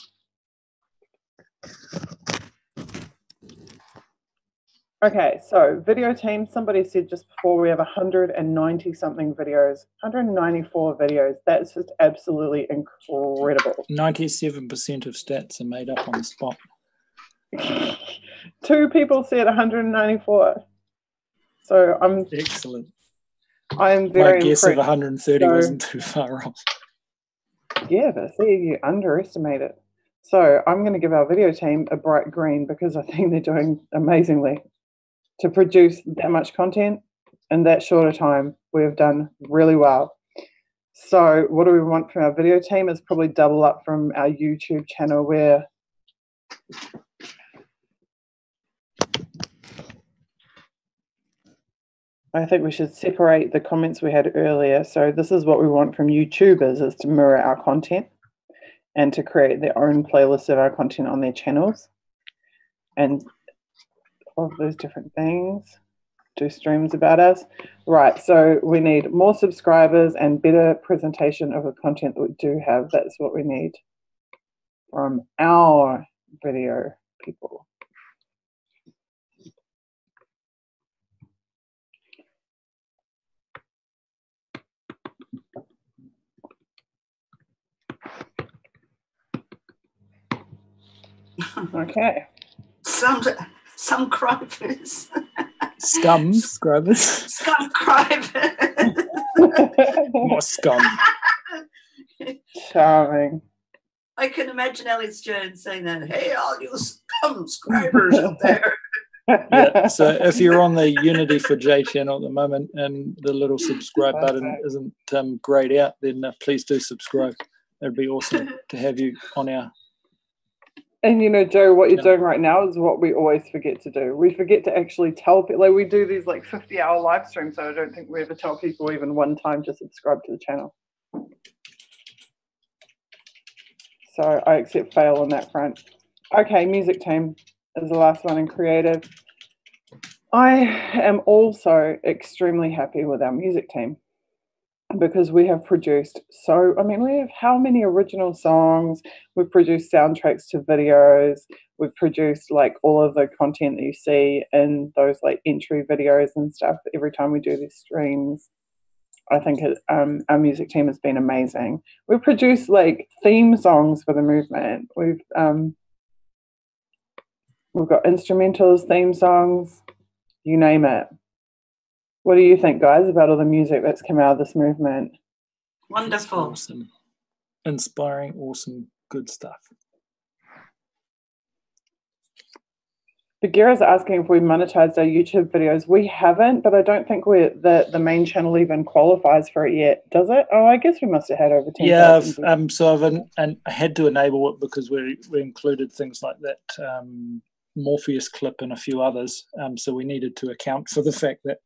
[SPEAKER 7] Okay, so video team, somebody said just before we have 190 something videos, 194 videos. That's just absolutely incredible.
[SPEAKER 12] 97% of stats are made up on the spot.
[SPEAKER 7] 2 people said 194. So I'm
[SPEAKER 12] excellent.
[SPEAKER 7] I am very
[SPEAKER 12] My guess
[SPEAKER 7] impressed.
[SPEAKER 12] of 130 wasn't too far off.
[SPEAKER 7] Yeah, but see, you underestimate it. So I'm going to give our video team a bright green because I think they're doing amazingly. To produce that much content in that short a time, we have done really well. So what do we want from our video team is probably double up from our YouTube channel where I think we should separate the comments we had earlier. So this is what we want from YouTubers is to mirror our content and to create their own playlists of our content on their channels. And all of those different things, do streams about us. Right, so we need more subscribers and better presentation of the content that we do have. That's what we need from our video people. Okay.
[SPEAKER 10] Some crivers.
[SPEAKER 12] Scum scrubbers.
[SPEAKER 10] Scum crivers.
[SPEAKER 12] More scum.
[SPEAKER 7] Charming.
[SPEAKER 10] I can imagine Alex Jones saying that. Hey, all you scum scribers out there.
[SPEAKER 12] Yeah, so if you're on the Unity for J channel at the moment and the little subscribe button isn't grayed out, then please do subscribe. It'd be awesome to have you on our.
[SPEAKER 7] And you know, Joe, what you're doing right now is what we always forget to do. We forget to actually tell people. Like we do these like 50-hour live streams, so I don't think we ever tell people even one time to subscribe to the channel. So I accept fail on that front. Okay, music team is the last one in creative. I am also extremely happy with our music team because we have produced we have how many original songs, we've produced soundtracks to videos, we've produced like all of the content that you see in those like entry videos and stuff every time we do these streams. I think our music team has been amazing. We've produced like theme songs for the movement. We've got instrumentals, theme songs, you name it. What do you think, guys, about all the music that's come out of this movement?
[SPEAKER 10] Wonderful.
[SPEAKER 12] Awesome. Inspiring, awesome, good stuff.
[SPEAKER 7] Bagheera's asking if we monetized our YouTube videos. We haven't, but I don't think the main channel even qualifies for it yet, does it? Oh, I guess we must have had over 10,000.
[SPEAKER 12] Yeah, so I had to enable it because we included things like that Morpheus clip and a few others. So we needed to account for the fact that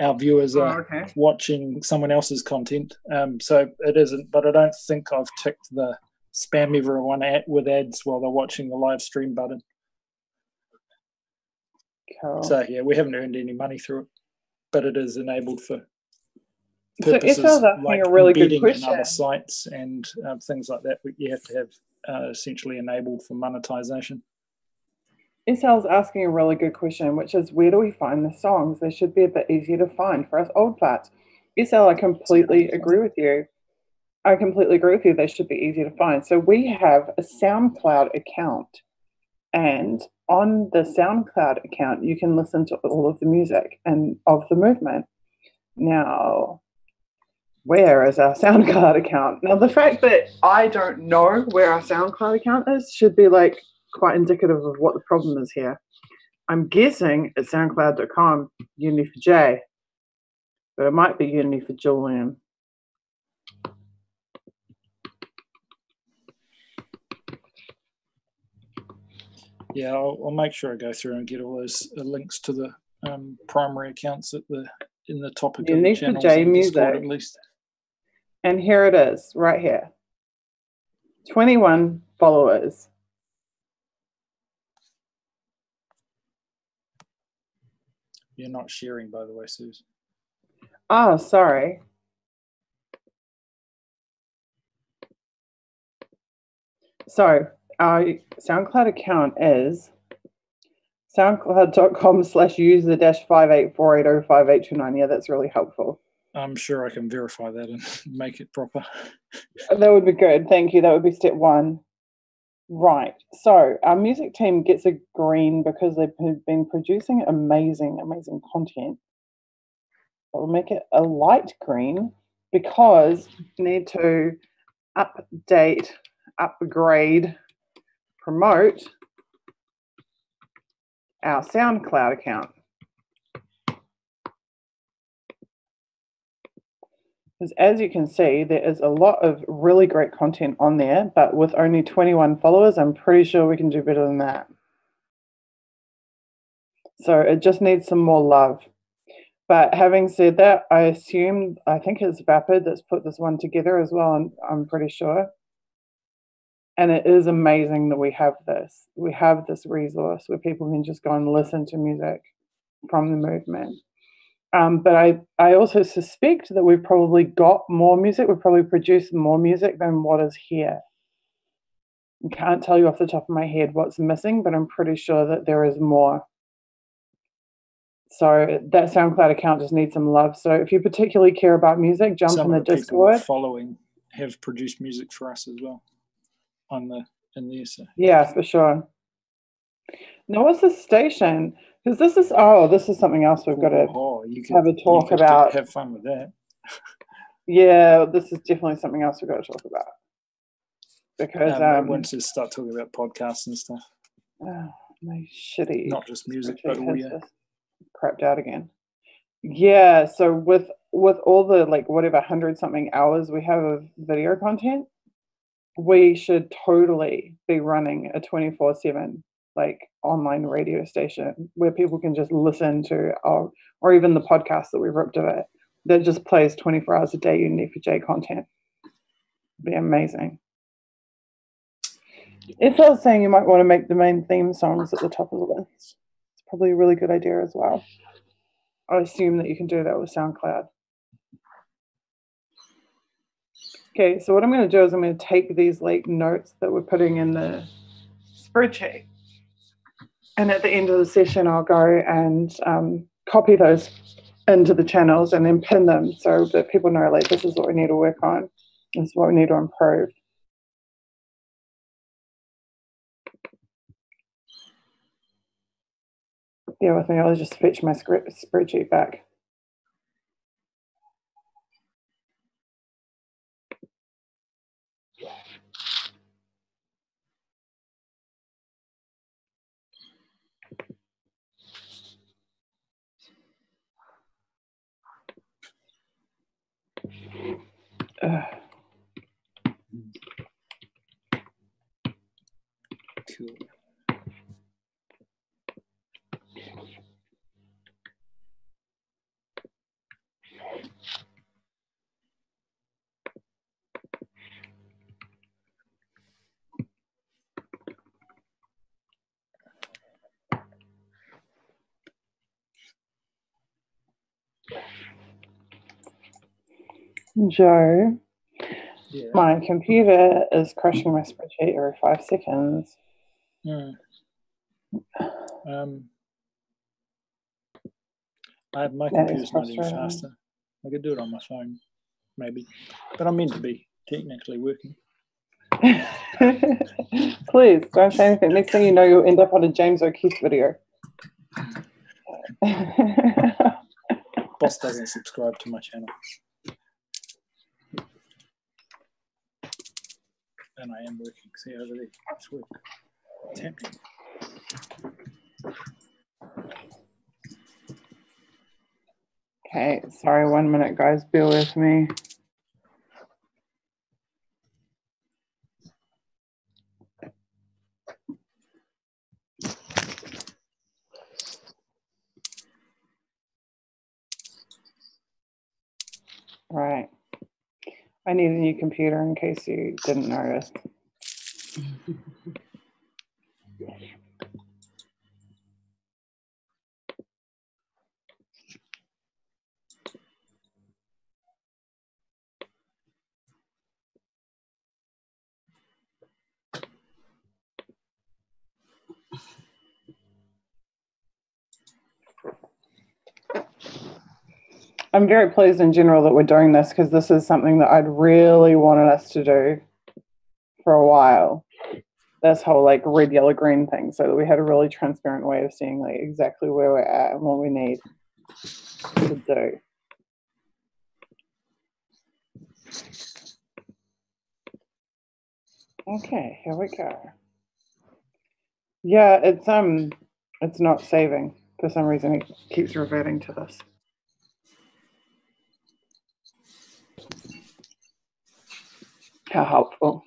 [SPEAKER 12] our viewers are watching someone else's content. So it isn't, but I don't think I've ticked the spam everyone with ads while they're watching the live stream button.
[SPEAKER 7] Cool.
[SPEAKER 12] So yeah, we haven't earned any money through it, but it is enabled for
[SPEAKER 7] purposes
[SPEAKER 12] so
[SPEAKER 7] like a really good question.
[SPEAKER 12] In other sites and things like that. You have to have essentially enabled for monetization.
[SPEAKER 7] SL's asking a really good question, which is where do we find the songs? They should be a bit easier to find for us old farts. SL, I completely agree with you. They should be easier to find. So we have a SoundCloud account And on the SoundCloud account, you can listen to all of the music and of the movement. Now, where is our SoundCloud account? Now, the fact that I don't know where our SoundCloud account is should be like quite indicative of what the problem is here. I'm guessing it's soundcloud.com, Unity for J, but it might be Unity for Julian.
[SPEAKER 12] Yeah, I'll make sure I go through and get all those links to the primary accounts in the topic of the channels and Discord at least.
[SPEAKER 7] And here it is, right here. 21 followers.
[SPEAKER 12] You're not sharing, by the way, Suze.
[SPEAKER 7] Oh, sorry. So our SoundCloud account is soundcloud.com/user-5848058829. Yeah, that's really helpful.
[SPEAKER 12] I'm sure I can verify that and make it proper.
[SPEAKER 7] That would be good. Thank you. That would be step one. Right. So our music team gets a green because they've been producing amazing content. But we'll make it a light green because we need to update, upgrade, promote our SoundCloud account. Because as you can see, there is a lot of really great content on there, but with only 21 followers, I'm pretty sure we can do better than that. So it just needs some more love. But having said that, I think it's Vapid that's put this one together as well, and I'm pretty sure. And it is amazing that we have this. We have this resource where people can just go and listen to music from the movement. But I also suspect that we've probably got more music. We've probably produced more music than what is here. I can't tell you off the top of my head what's missing, but I'm pretty sure that there is more. So that SoundCloud account just needs some love. So if you particularly care about music, jump in the Discord.
[SPEAKER 12] Some of the people following have produced music for us as well in there. So.
[SPEAKER 7] Yeah, for sure. Now, what's the station? Because this is something else we've got to have a talk about.
[SPEAKER 12] Have fun with that.
[SPEAKER 7] Yeah, this is definitely something else we've got to talk about. Because
[SPEAKER 12] once you start talking about podcasts and stuff.
[SPEAKER 7] My shitty.
[SPEAKER 12] Not just music, but audio.
[SPEAKER 7] Crapped out again. Yeah, so with all the 100-something hours we have of video content, we should totally be running a 24/7 online radio station where people can just listen to or even the podcast that we ripped of it that just plays 24 hours a day Unity for J content. It'd be amazing. If I was saying you might want to make the main theme songs at the top of the list, it's probably a really good idea as well. I assume that you can do that with SoundCloud. Okay, so what I'm going to do is I'm going to take these notes that we're putting in the spreadsheet, and at the end of the session I'll go and copy those into the channels and then pin them so that people know this is what we need to work on, this is what we need to improve. Bear with me, I'll just fetch my spreadsheet back.
[SPEAKER 12] Cool.
[SPEAKER 7] Joe,
[SPEAKER 12] yeah.
[SPEAKER 7] My computer is crashing my spreadsheet every 5 seconds.
[SPEAKER 12] My computer's not any faster. I could do it on my phone, maybe. But I'm meant to be technically working.
[SPEAKER 7] Please don't say anything. Next thing you know, you'll end up on a James O'Keefe video.
[SPEAKER 12] Boss doesn't subscribe to my channel. And I am working. See over there, it's work. It's happening.
[SPEAKER 7] Okay, sorry, 1 minute, guys. Bear with me. Right. I need a new computer in case you didn't notice. I'm very pleased in general that we're doing this because this is something that I'd really wanted us to do for a while. This whole like red, yellow, green thing, so that we had a really transparent way of seeing like exactly where we're at and what we need to do. Okay, here we go. Yeah, it's not saving. For some reason it keeps reverting to this. How helpful.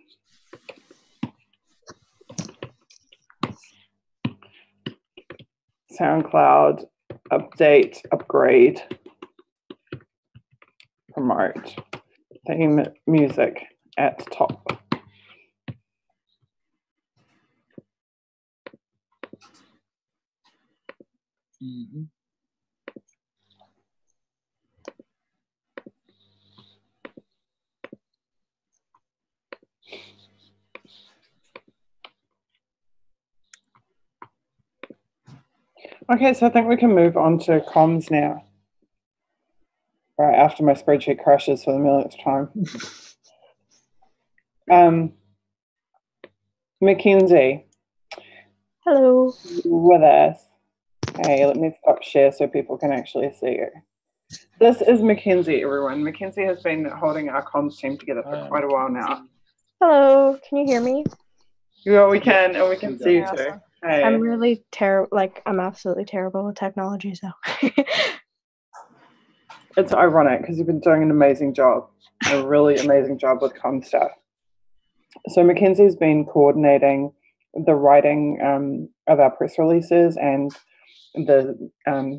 [SPEAKER 7] SoundCloud, update, upgrade, promote, theme music at top.
[SPEAKER 12] Mm-hmm.
[SPEAKER 7] Okay, so I think we can move on to comms now. Right after my spreadsheet crashes for the millionth time. Mackenzie.
[SPEAKER 13] Hello.
[SPEAKER 7] With us. Hey, let me stop share so people can actually see you. This is Mackenzie, everyone. Mackenzie has been holding our comms team together for quite a while now.
[SPEAKER 13] Hello. Can you hear me?
[SPEAKER 7] Yeah, we can, and we can see you too. Hey.
[SPEAKER 13] I'm really terrible. Like, I'm absolutely terrible with technology, so.
[SPEAKER 7] It's ironic because you've been doing an amazing job, a really amazing job with comm stuff. So Mackenzie's been coordinating the writing of our press releases and the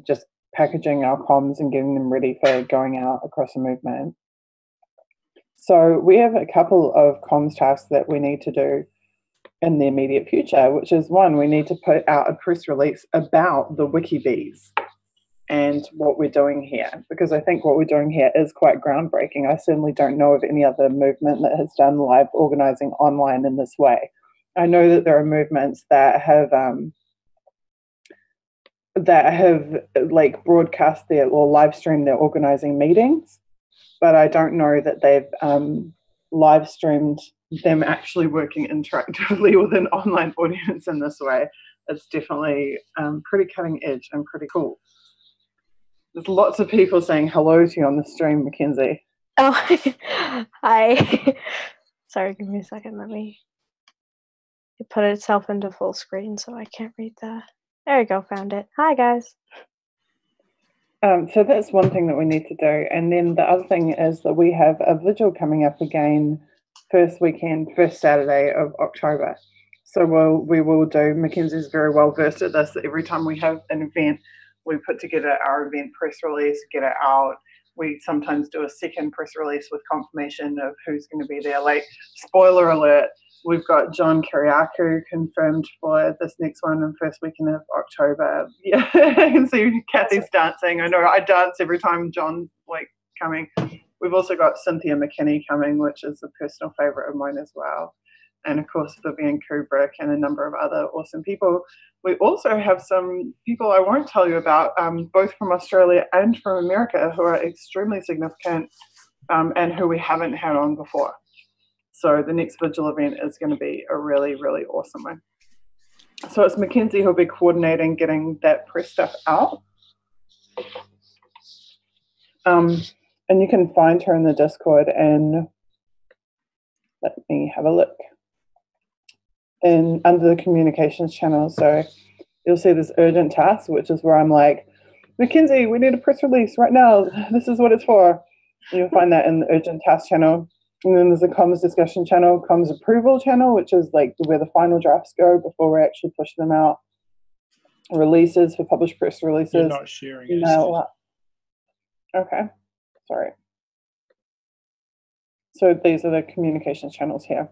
[SPEAKER 7] just packaging our comms and getting them ready for going out across the movement. So we have a couple of comms tasks that we need to do in the immediate future, which is one, we need to put out a press release about the WikiBees and what we're doing here, because I think what we're doing here is quite groundbreaking. I certainly don't know of any other movement that has done live organizing online in this way. I know that there are movements that have like broadcast their or live streamed their organizing meetings, but I don't know that they've live streamed them actually working interactively with an online audience in this way. It's definitely pretty cutting edge and pretty cool. There's lots of people saying hello to you on the stream, Mackenzie.
[SPEAKER 13] Oh, hi. Sorry, give me a second. Let me. It put itself into full screen, so I can't read that. There you go, found it. Hi, guys.
[SPEAKER 7] So that's one thing that we need to do. And then the other thing is that we have a vigil coming up again first Saturday of October. So we will do, Mackenzie's very well versed at this. Every time we have an event, we put together our event press release, get it out. We sometimes do a second press release with confirmation of who's going to be there. Like, spoiler alert, we've got John Kiriakou confirmed for this next one in first weekend of October. Yeah, I can see Kathy's dancing. I know I dance every time John's like coming. We've also got Cynthia McKinney coming, which is a personal favourite of mine as well. And of course, Vivian Kubrick and a number of other awesome people. We also have some people I won't tell you about, both from Australia and from America, who are extremely significant and who we haven't had on before. So the next vigil event is going to be a really, really awesome one. So it's Mackenzie who'll be coordinating getting that press stuff out. And you can find her in the Discord, and let me have a look. And under the communications channel, so you'll see this urgent task, which is where I'm like, Mackenzie, we need a press release right now. This is what it's for. And you'll find that in the urgent task channel. And then there's a comms discussion channel, comms approval channel, which is like where the final drafts go before we actually push them out. Releases for published press releases.
[SPEAKER 12] You're not sharing it.
[SPEAKER 7] Okay, sorry. So these are the communications channels here.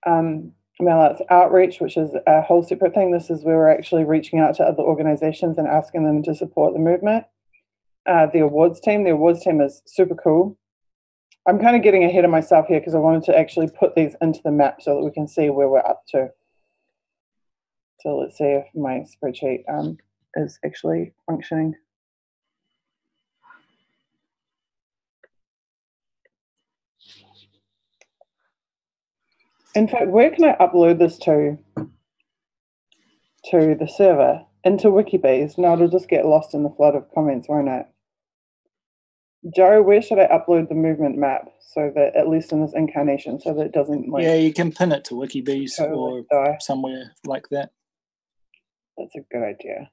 [SPEAKER 7] Mail-outs outreach, which is a whole separate thing. This is where we're actually reaching out to other organizations and asking them to support the movement. The awards team is super cool. I'm kind of getting ahead of myself here because I wanted to actually put these into the map so that we can see where we're up to. So let's see if my spreadsheet is actually functioning. In fact, where can I upload this to the server? Into Wikibase? No, it'll just get lost in the flood of comments, won't it? Joe, where should I upload the movement map so that, at least in this incarnation, so that it doesn't like...
[SPEAKER 12] Yeah, you can pin it to Wikibase
[SPEAKER 7] totally
[SPEAKER 12] or somewhere like that.
[SPEAKER 7] That's a good idea.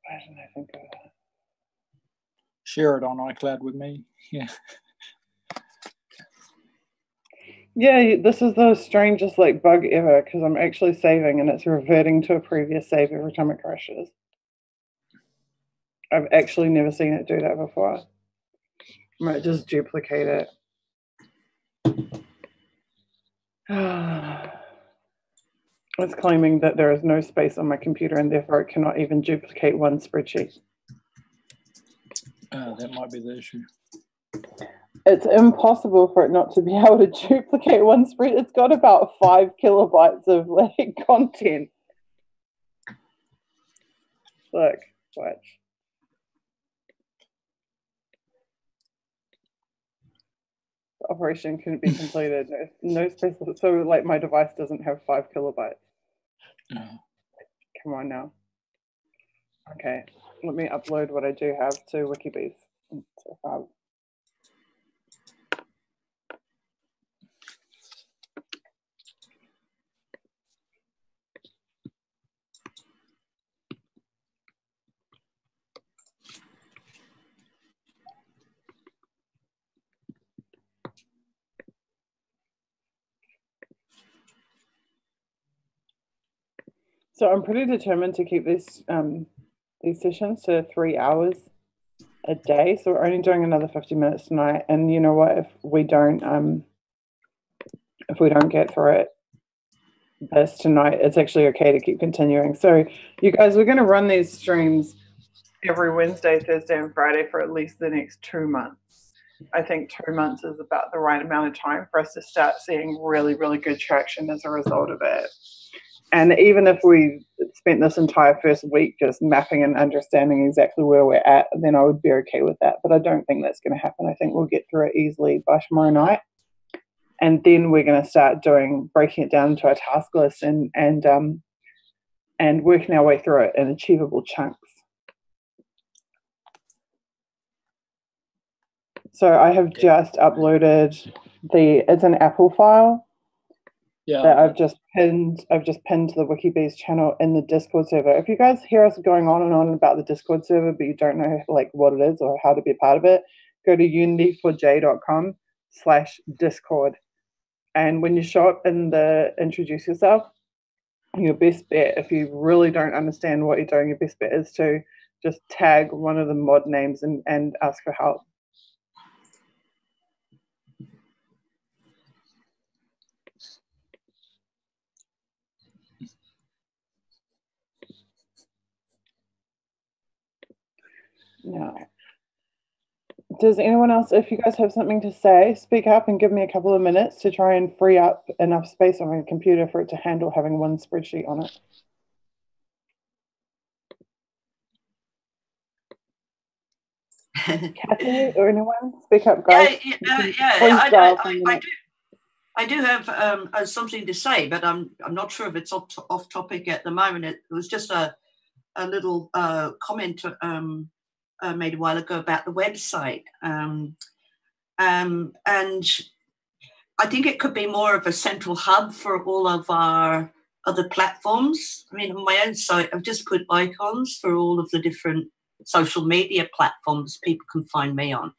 [SPEAKER 7] Why didn't I think of that?
[SPEAKER 12] Share it on iCloud with me. Yeah.
[SPEAKER 7] Yeah, this is the strangest like bug ever because I'm actually saving and it's reverting to a previous save every time it crashes. I've actually never seen it do that before. I might just duplicate it. It's claiming that there is no space on my computer and therefore it cannot even duplicate one spreadsheet.
[SPEAKER 12] That might be the issue.
[SPEAKER 7] It's impossible for it not to be able to duplicate one spread. It's got about 5 kilobytes of like content. Look, watch. The operation couldn't be completed. No space. So like my device doesn't have 5 kilobytes. Come on now. Okay, let me upload what I do have to Wikibase. So I'm pretty determined to keep these sessions to 3 hours a day. So we're only doing another 50 minutes tonight. And you know what? If we don't get through it this tonight, it's actually okay to keep continuing. So you guys, we're going to run these streams every Wednesday, Thursday, and Friday for at least the next 2 months. I think 2 months is about the right amount of time for us to start seeing really, really good traction as a result of it. And even if we spent this entire first week just mapping and understanding exactly where we're at, then I would be okay with that. But I don't think that's going to happen. I think we'll get through it easily by tomorrow night. And then we're going to start breaking it down into our task list and working our way through it in achievable chunks. So I have just uploaded it's an Apple file. Yeah. That I've just pinned to the Wikibase channel in the Discord server. If you guys hear us going on and on about the Discord server, but you don't know like what it is or how to be a part of it, go to unityforj.com/Discord. And when you show up in the introduce yourself, your best bet, if you really don't understand what you're doing, your best bet is to just tag one of the mod names and ask for help. Now, does anyone else, if you guys have something to say, speak up and give me a couple of minutes to try and free up enough space on my computer for it to handle having one spreadsheet on it. Kathy or anyone? Speak up, guys.
[SPEAKER 10] I do have something to say, but I'm not sure if it's off topic at the moment. It was just a little comment made a while ago about the website, and I think it could be more of a central hub for all of our other platforms. I mean, on my own site, I've just put icons for all of the different social media platforms people can find me on.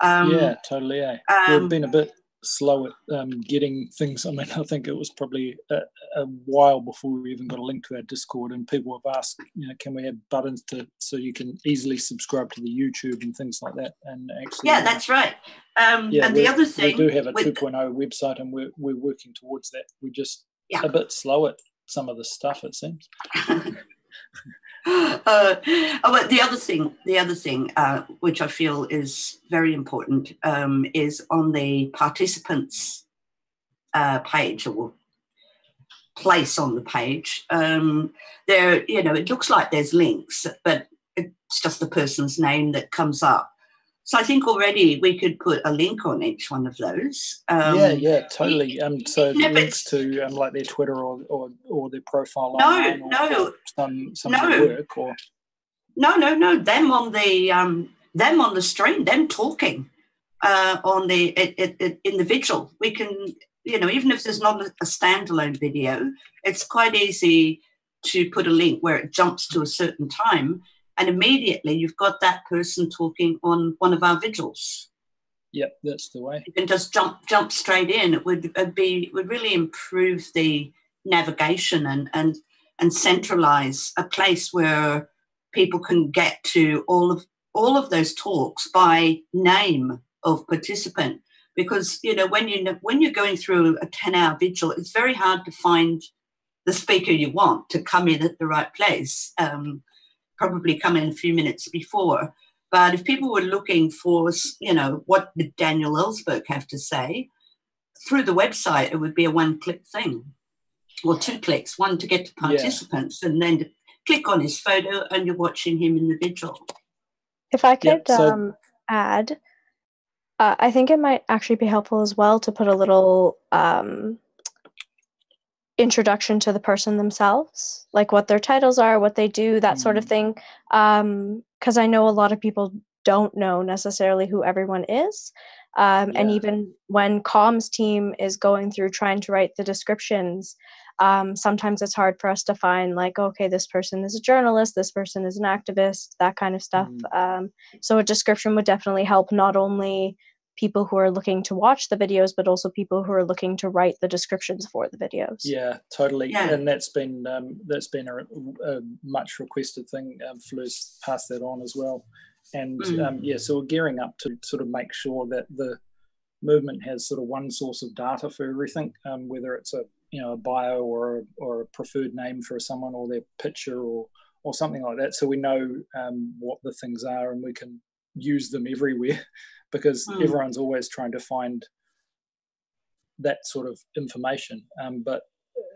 [SPEAKER 12] Yeah, totally. We've been a bit slow at getting things. I mean, I think it was probably a while before we even got a link to our Discord, and people have asked, can we have buttons so you can easily subscribe to the YouTube and things like that. And actually,
[SPEAKER 10] yeah, that's right. And the other thing,
[SPEAKER 12] we do have a 2.0 website, and we're working towards that. We're just a bit slow at some of the stuff, it seems.
[SPEAKER 10] But the other thing, which I feel is very important, is on the participants page or place on the page. There, it looks like there's links, but it's just the person's name that comes up. So I think already we could put a link on each one of those.
[SPEAKER 12] Yeah, totally. So links to like their Twitter or their profile online or some work or
[SPEAKER 10] no. Them on the stream, them talking on the in the vigil. We can, even if there's not a standalone video, it's quite easy to put a link where it jumps to a certain time. And immediately you've got that person talking on one of our vigils.
[SPEAKER 12] Yep, that's the way.
[SPEAKER 10] You can just jump straight in. It would really improve the navigation and centralize a place where people can get to all of those talks by name of participant. Because when you're going through a 10-hour vigil, it's very hard to find the speaker you want to come in at the right place. Probably come in a few minutes before. But if people were looking for, what did Daniel Ellsberg have to say, through the website, it would be a one-click thing, or 2 clicks, one to get to participants, and then to click on his photo and you're watching him in the vigil.
[SPEAKER 13] If I could add, I think it might actually be helpful as well to put a little introduction to the person themselves, like what their titles are, what they do, that sort of thing, because I know a lot of people don't know necessarily who everyone is, and even when comms team is going through trying to write the descriptions, sometimes it's hard for us to find, like, okay, this person is a journalist, this person is an activist, that kind of stuff. So a description would definitely help, not only people who are looking to watch the videos, but also people who are looking to write the descriptions for the videos.
[SPEAKER 12] Yeah, totally. Yeah. And that's been a much requested thing. Fleur's passed that on as well. And so we're gearing up to sort of make sure that the movement has sort of one source of data for everything, whether it's a bio or a preferred name for someone, or their picture or something like that. So we know what the things are, and we can use them everywhere. Because everyone's always trying to find that sort of information. But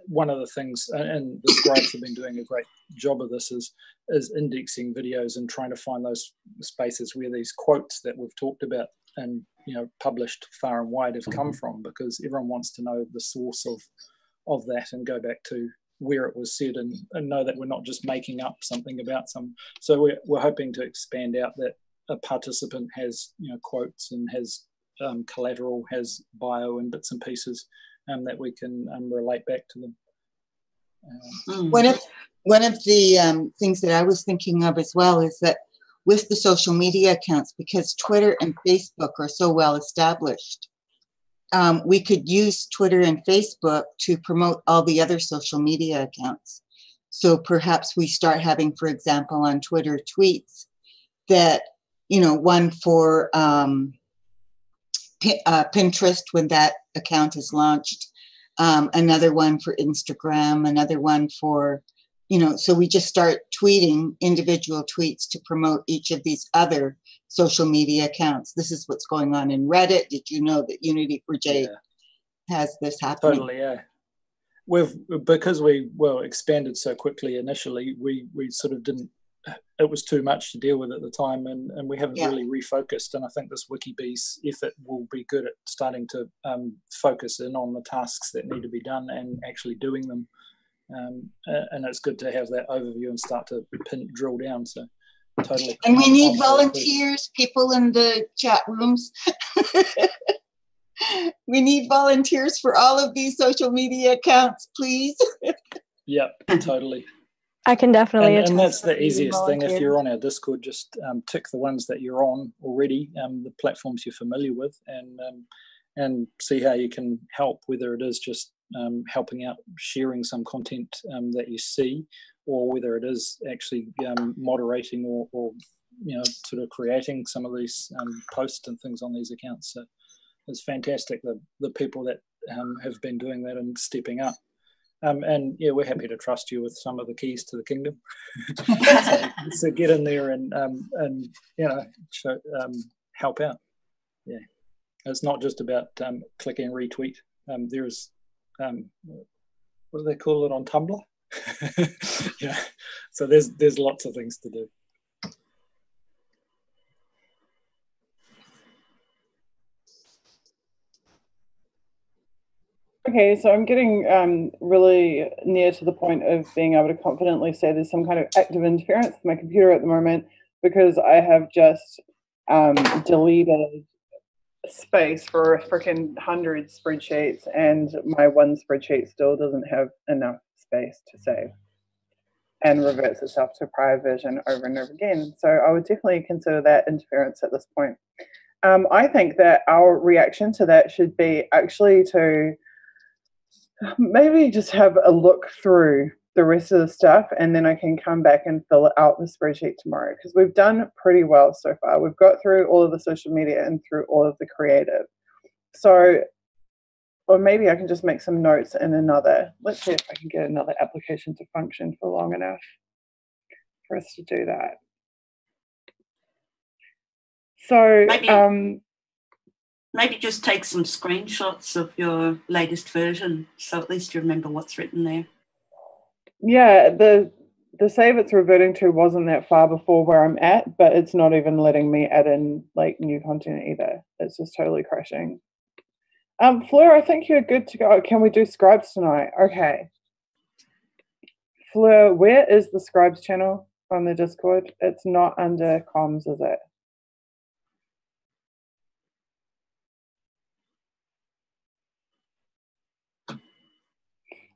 [SPEAKER 12] one of the things, and the scribes have been doing a great job of this, is indexing videos and trying to find those spaces where these quotes that we've talked about and published far and wide have come from, because everyone wants to know the source of that and go back to where it was said and know that we're not just making up something about some. So we're hoping to expand out that a participant has quotes and has collateral, has bio and bits and pieces that we can relate back to them.
[SPEAKER 8] One of the things that I was thinking of as well is that with the social media accounts, because Twitter and Facebook are so well established, we could use Twitter and Facebook to promote all the other social media accounts. So perhaps we start having, for example, on Twitter tweets that, one for Pinterest when that account is launched, another one for Instagram, another one for, so we just start tweeting individual tweets to promote each of these other social media accounts. This is what's going on in Reddit. Did you know that Unity for Jade has this happening?
[SPEAKER 12] Totally, yeah. Because we expanded so quickly initially, we sort of didn't it was too much to deal with at the time, and we haven't really refocused. And I think this WikiBees effort will be good at starting to focus in on the tasks that need to be done and actually doing them. And it's good to have that overview and start to drill down. So totally.
[SPEAKER 8] And we need volunteers, people in the chat rooms. We need volunteers for all of these social media accounts, please.
[SPEAKER 12] Yep, totally.
[SPEAKER 13] I can definitely
[SPEAKER 12] and that's the easiest thing. If you're on our Discord, just tick the ones that you're on already, the platforms you're familiar with, and see how you can help, whether it is just helping out, sharing some content that you see, or whether it is actually moderating or sort of creating some of these posts and things on these accounts. So it's fantastic, the people that have been doing that and stepping up. And yeah, we're happy to trust you with some of the keys to the kingdom. so get in there and help out. Yeah, it's not just about click and retweet. There's what do they call it on Tumblr? Yeah, so there's lots of things to do.
[SPEAKER 7] Okay, so I'm getting really near to the point of being able to confidently say there's some kind of active interference with my computer at the moment, because I have just deleted space for a freaking 100 spreadsheets, and my one spreadsheet still doesn't have enough space to save and reverts itself to a prior version over and over again. So I would definitely consider that interference at this point. I think that our reaction to that should be actually to maybe just have a look through the rest of the stuff, and then I can come back and fill out the spreadsheet tomorrow, because we've done pretty well so far. We've got through all of the social media and through all of the creative. So, or maybe I can just make some notes in another. Let's see if I can get another application to function for long enough for us to do that. So
[SPEAKER 10] maybe just take some screenshots of your latest version, so at least you remember what's written there.
[SPEAKER 7] Yeah, the save it's reverting to wasn't that far before where I'm at, but it's not even letting me add in like new content either. It's just totally crashing. Fleur, I think you're good to go. Can we do scribes tonight? Okay. Fleur, where is the scribes channel on the Discord? It's not under comms, is it?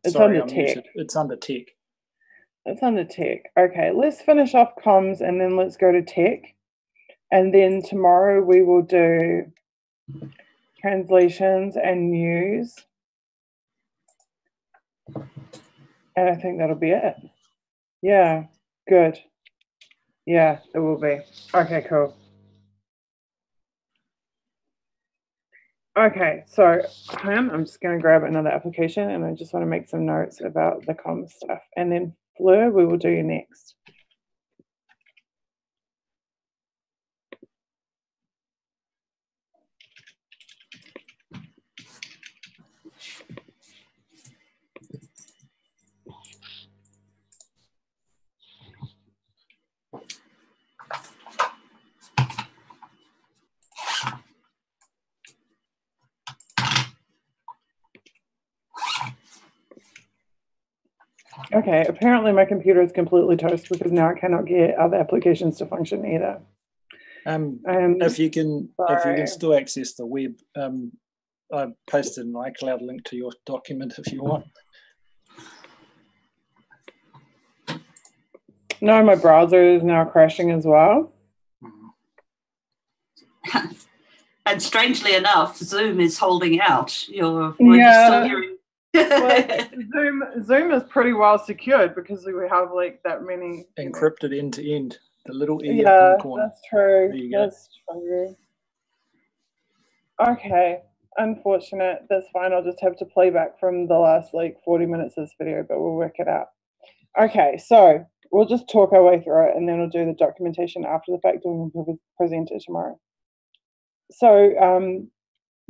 [SPEAKER 7] It's
[SPEAKER 12] Sorry,
[SPEAKER 7] under tech.
[SPEAKER 12] It's under tech.
[SPEAKER 7] It's under tech. Okay, let's finish off comms and then let's go to tech. And then tomorrow we will do translations and news. And I think that'll be it. Yeah, good. Yeah, it will be. Okay, cool. Okay, so I'm just going to grab another application, and I just want to make some notes about the comms stuff. And then Fleur, we will do you next. Okay, apparently my computer is completely toast, because now I cannot get other applications to function either.
[SPEAKER 12] If you can still access the web, I posted an iCloud link to your document if you want.
[SPEAKER 7] No, my browser is now crashing as well.
[SPEAKER 10] And strangely enough, Zoom is holding out. You're still hearing.
[SPEAKER 7] Well, Zoom is pretty well secured, because we have like that many
[SPEAKER 12] encrypted end to end. The little E
[SPEAKER 7] yeah,
[SPEAKER 12] up in the corner.
[SPEAKER 7] That's true. That's true. Okay, unfortunate. That's fine. I'll just have to play back from the last like 40 minutes of this video, but we'll work it out. Okay, so we'll just talk our way through it, and then we'll do the documentation after the fact, and we'll present it tomorrow. So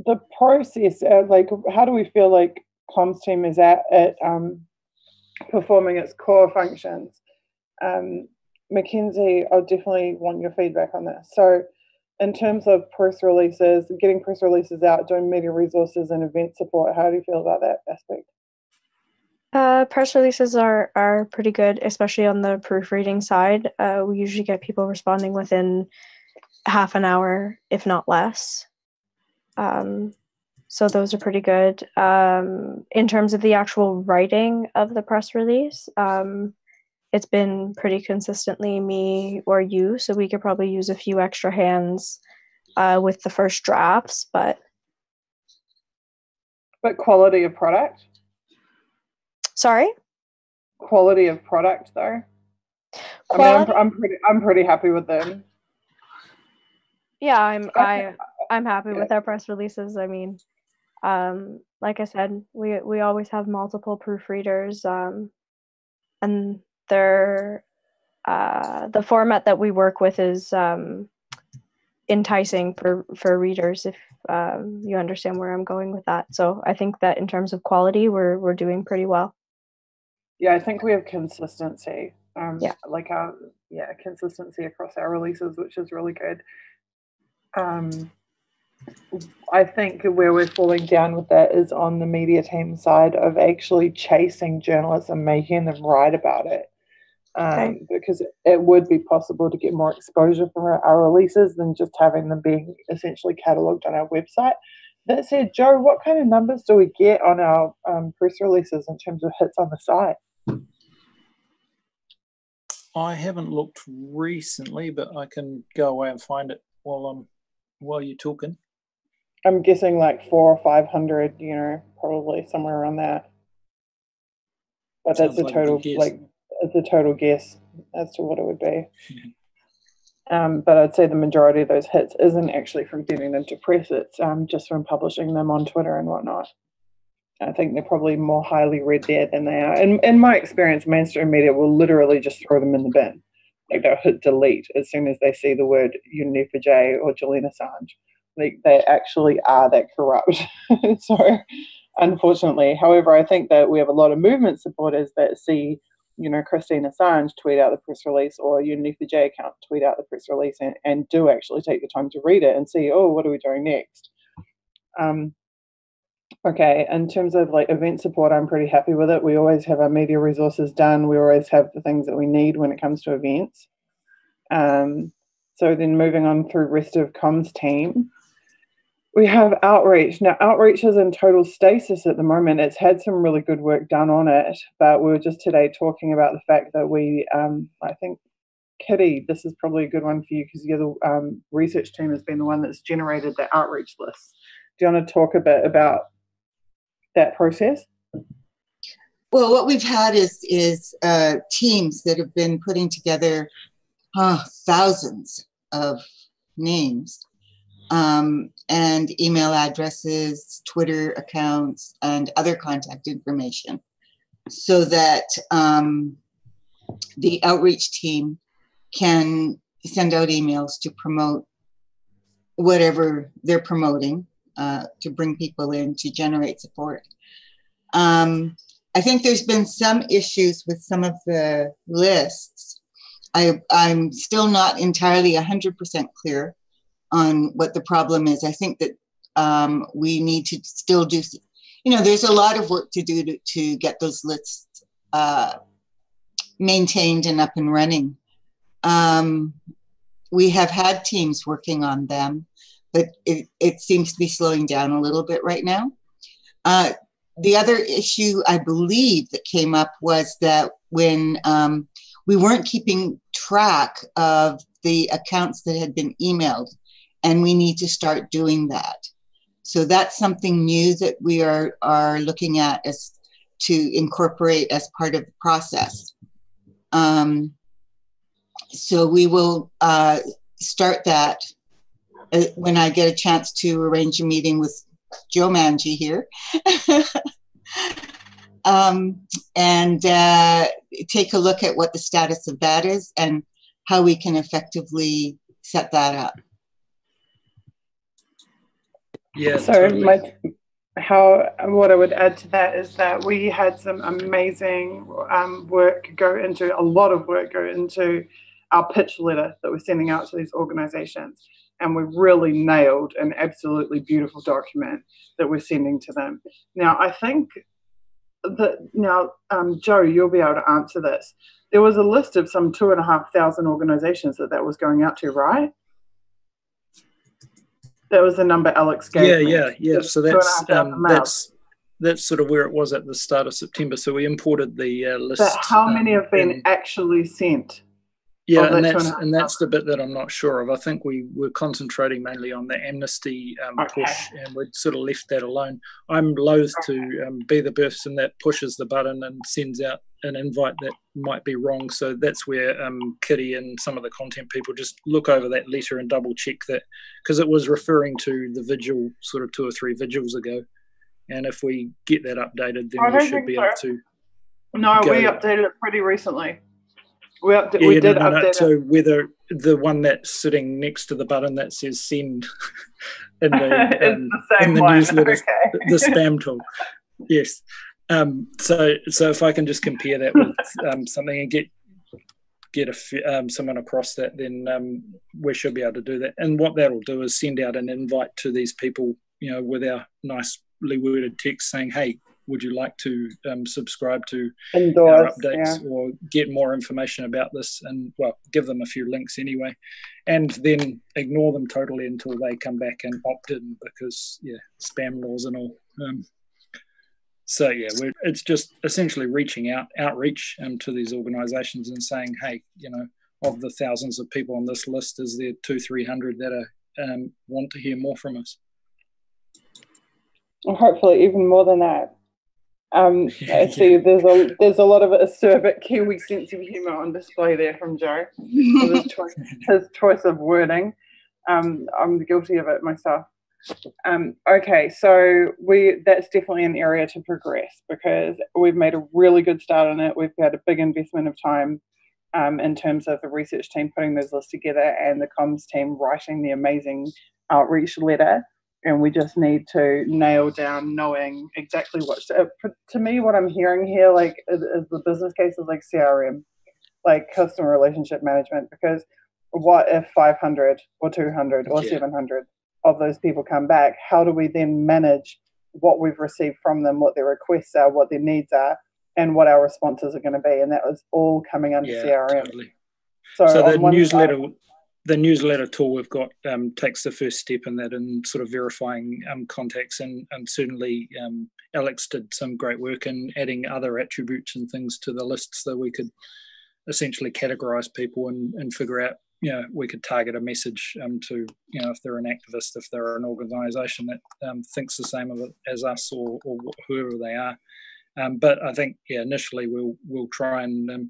[SPEAKER 7] the process, like, how do we feel like comms team is at performing its core functions? Mackenzie, I'll definitely want your feedback on this. So in terms of press releases, getting press releases out, doing media resources and event support, how do you feel about that aspect?
[SPEAKER 13] Press releases are pretty good, especially on the proofreading side. We usually get people responding within half an hour, if not less. So those are pretty good. In terms of the actual writing of the press release, it's been pretty consistently me or you, so we could probably use a few extra hands with the first drafts, but
[SPEAKER 7] quality of product?
[SPEAKER 13] Sorry?
[SPEAKER 7] Quality of product, though.
[SPEAKER 13] Quality?
[SPEAKER 7] I mean, I'm pretty happy with them.
[SPEAKER 13] Yeah, I'm happy with our press releases. I mean, like I said, we always have multiple proofreaders, and they're the format that we work with is enticing for readers, if you understand where I'm going with that. So I think that in terms of quality, we're doing pretty well.
[SPEAKER 7] Yeah, I think we have consistency.
[SPEAKER 13] Yeah.
[SPEAKER 7] Consistency across our releases, which is really good. I think where we're falling down with that is on the media team side of actually chasing journalists and making them write about it. Because it would be possible to get more exposure from our releases than just having them being essentially catalogued on our website. That said, Joe, what kind of numbers do we get on our press releases in terms of hits on the site?
[SPEAKER 12] I haven't looked recently, but I can go away and find it while you're talking.
[SPEAKER 7] I'm guessing like 400 or 500, probably somewhere around that. But
[SPEAKER 12] Sounds
[SPEAKER 7] that's a total it's a total guess as to what it would be. But I'd say the majority of those hits isn't actually from getting them to press, it's just from publishing them on Twitter and whatnot. I think they're probably more highly read there than they are. In my experience, mainstream media will literally just throw them in the bin. Like they'll hit delete as soon as they see the word unplanned or Julian Assange. Like they actually are that corrupt. So unfortunately, however, I think that we have a lot of movement supporters that see, Christine Assange tweet out the press release or unplanned account tweet out the press release and do actually take the time to read it and see, oh, what are we doing next? Okay, in terms of like event support, I'm pretty happy with it. We always have our media resources done. We always have the things that we need when it comes to events. So then moving on through rest of comms team, we have outreach. Now, outreach is in total stasis at the moment. It's had some really good work done on it, but we were just today talking about the fact that we, I think, Kitty, this is probably a good one for you because the research team has been the one that's generated the outreach list. Do you want to talk a bit about that process?
[SPEAKER 8] Well, what we've had is teams that have been putting together thousands of names and email addresses, Twitter accounts, and other contact information so that the outreach team can send out emails to promote whatever they're promoting, to bring people in to generate support. I think there's been some issues with some of the lists. I'm still not entirely 100% clear on what the problem is. I think that we need to still do, there's a lot of work to do to get those lists maintained and up and running. We have had teams working on them, but it seems to be slowing down a little bit right now. The other issue I believe that came up was that when we weren't keeping track of the accounts that had been emailed, and we need to start doing that. So that's something new that we are looking at as to incorporate as part of the process. So we will start that when I get a chance to arrange a meeting with Joe Manji here and take a look at what the status of that is and how we can effectively set that up.
[SPEAKER 12] Yeah.
[SPEAKER 7] So
[SPEAKER 12] totally.
[SPEAKER 7] what I would add to that is that we had some amazing work go into our pitch letter that we're sending out to these organizations. And we really nailed an absolutely beautiful document that we're sending to them. Now, I think Joe, you'll be able to answer this. There was a list of some 2,500 organizations that was going out to, right? That was the number Alex gave me.
[SPEAKER 12] Yeah. So that's sort of where it was at the start of September. So we imported the list.
[SPEAKER 7] But how many have been actually sent?
[SPEAKER 12] Yeah, and that's the bit that I'm not sure of. I think we were concentrating mainly on the amnesty push, and we'd sort of left that alone. I'm loath to be the person that pushes the button and sends out an invite that might be wrong. So that's where Kitty and some of the content people just look over that letter and double check that, because it was referring to the vigil sort of 2 or 3 vigils ago. And if we get that updated, then we should be able to.
[SPEAKER 7] No, we updated it pretty recently. We did update it.
[SPEAKER 12] So whether the one that's sitting next to the button that says send in the, in the newsletter, the spam tool. Yes. So if I can just compare that with something and get someone across that, then we should be able to do that. And what that'll do is send out an invite to these people, with our nicely worded text saying, hey, would you like to subscribe to our updates or get more information about this? And, well, give them a few links anyway. And then ignore them totally until they come back and opt in because, spam laws and all. It's just essentially outreach to these organisations and saying, hey, of the thousands of people on this list, is there 200-300 that want to hear more from us?
[SPEAKER 7] Well, hopefully even more than that. I see there's a lot of acerbic Kiwi sense of humour on display there from Joe. His choice of wording. I'm guilty of it myself. Okay, so that's definitely an area to progress because we've made a really good start on it. We've had a big investment of time in terms of the research team putting those lists together and the comms team writing the amazing outreach letter. And we just need to nail down knowing exactly to me, what I'm hearing here, is the business case is like CRM, like customer relationship management, because what if 500 or 200 or 700 of those people come back? How do we then manage what we've received from them, what their requests are, what their needs are, and what our responses are going to be? And that was all coming under CRM. Totally. So
[SPEAKER 12] the newsletter tool we've got takes the first step in that and sort of verifying contacts and certainly Alex did some great work in adding other attributes and things to the list so we could essentially categorize people and figure out, we could target a message to, if they're an activist, if they're an organization that thinks the same of it as us or whoever they are. But I think, initially we'll try and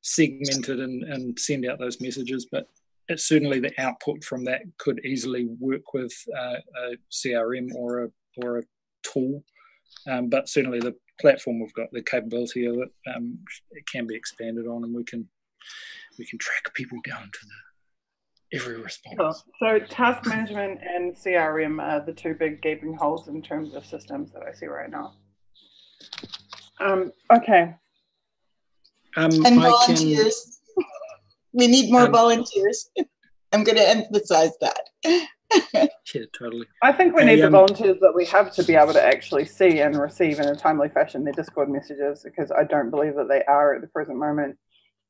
[SPEAKER 12] segment it and send out those messages, but it's certainly the output from that could easily work with a CRM or a tool, but certainly the platform we've got the capability of it. It can be expanded on, and we can track people down to every response.
[SPEAKER 7] Cool. So task management and CRM are the two big gaping holes in terms of systems that I see right now. Okay.
[SPEAKER 8] And volunteers. We need more volunteers. I'm going to emphasize that.
[SPEAKER 12] Yeah, totally.
[SPEAKER 7] I think we need the volunteers that we have to be able to actually see and receive in a timely fashion their Discord messages, because I don't believe that they are at the present moment.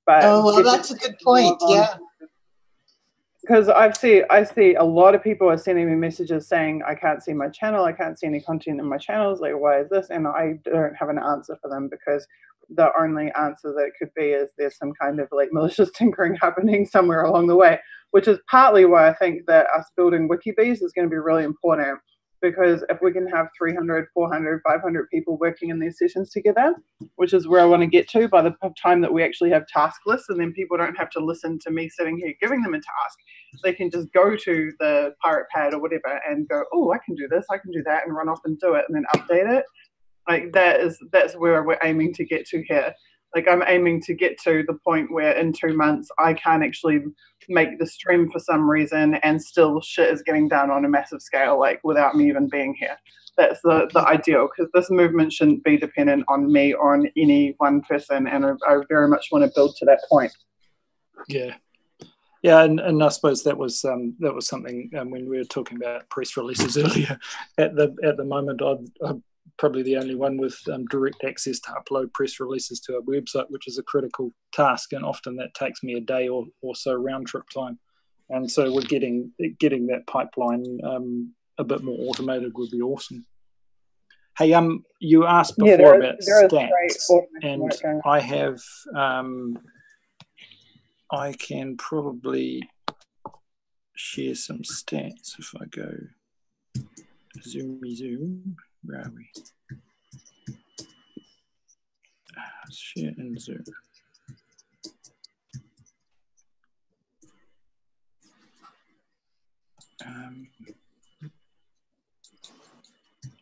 [SPEAKER 7] But
[SPEAKER 8] that's a good point. Yeah.
[SPEAKER 7] Because I see a lot of people are sending me messages saying, I can't see my channel, I can't see any content in my channels, like, why is this? And I don't have an answer for them, because the only answer that could be is there's some kind of malicious tinkering happening somewhere along the way, which is partly why I think that us building WikiBees is going to be really important, because if we can have 300, 400, 500 people working in these sessions together, which is where I want to get to by the time that we actually have task lists, and then people don't have to listen to me sitting here giving them a task. They can just go to the Pirate Pad or whatever and go, oh, I can do this, I can do that, and run off and do it and then update it. That's where we're aiming to get to here. I'm aiming to get to the point where in 2 months I can't actually make the stream for some reason and still shit is getting done on a massive scale, without me even being here. That's the ideal, because this movement shouldn't be dependent on me or on any one person, and I very much want to build to that point.
[SPEAKER 12] Yeah. Yeah, and I suppose that was something when we were talking about press releases earlier. At the moment, I'm probably the only one with direct access to upload press releases to our website, which is a critical task, and often that takes me a day or so round trip time. And so we're getting that pipeline a bit more automated would be awesome. Hey, you asked before about stats, and I have I can probably share some stats if I go zoom. Where are we? Share in Zoom.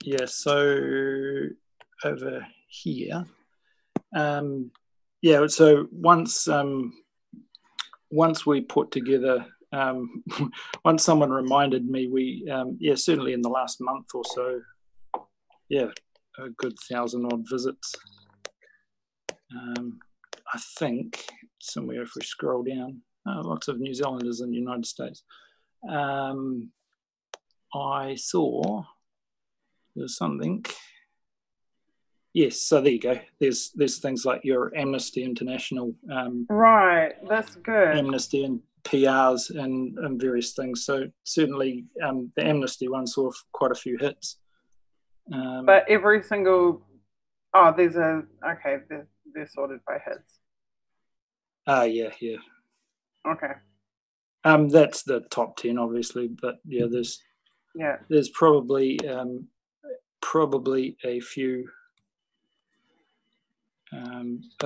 [SPEAKER 12] Yeah, so over here, yeah. So once we put together, once someone reminded me, we yeah, certainly in the last month or so, yeah, a good 1,000 odd visits. I think somewhere if we scroll down, lots of New Zealanders in the United States. I saw there's something. Yes, so there you go. There's things like your Amnesty International,
[SPEAKER 7] right? That's good.
[SPEAKER 12] Amnesty and PRs and various things. So certainly the Amnesty one saw quite a few hits.
[SPEAKER 7] But every single these are okay. They're sorted by hits.
[SPEAKER 12] Yeah.
[SPEAKER 7] Okay.
[SPEAKER 12] That's the top 10, obviously, but yeah, there's probably a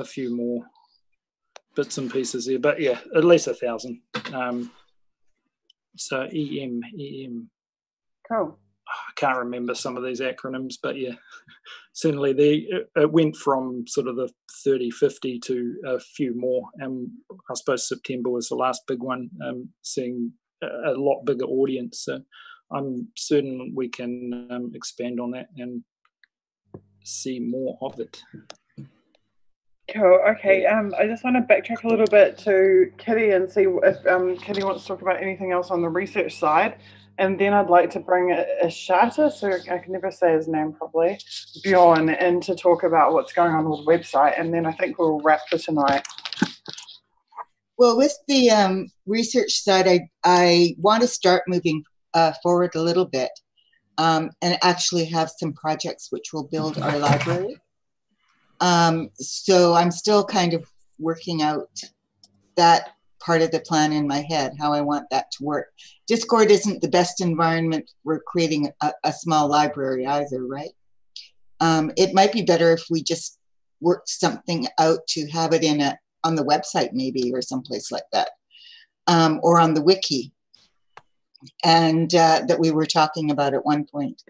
[SPEAKER 12] few more bits and pieces here, but yeah, at least 1,000. So EM.
[SPEAKER 7] Cool.
[SPEAKER 12] I can't remember some of these acronyms, but yeah, certainly it went from sort of the 30, 50 to a few more. And I suppose September was the last big one, seeing a lot bigger audience. So I'm certain we can expand on that and see more of it.
[SPEAKER 7] Cool. Okay. I just want to backtrack a little bit to Kitty and see if Kitty wants to talk about anything else on the research side. And then I'd like to bring Ashata, so I can never say his name properly, Bjorn, in to talk about what's going on with the website. And then I think we'll wrap for tonight.
[SPEAKER 8] Well, with the research side, I want to start moving forward a little bit and actually have some projects which will build our library. So I'm still kind of working out that part of the plan in my head, how I want that to work. Discord isn't the best environment for creating a small library either, right? It might be better if we just worked something out to have it on the website maybe, or someplace like that, or on the wiki, and that we were talking about at one point.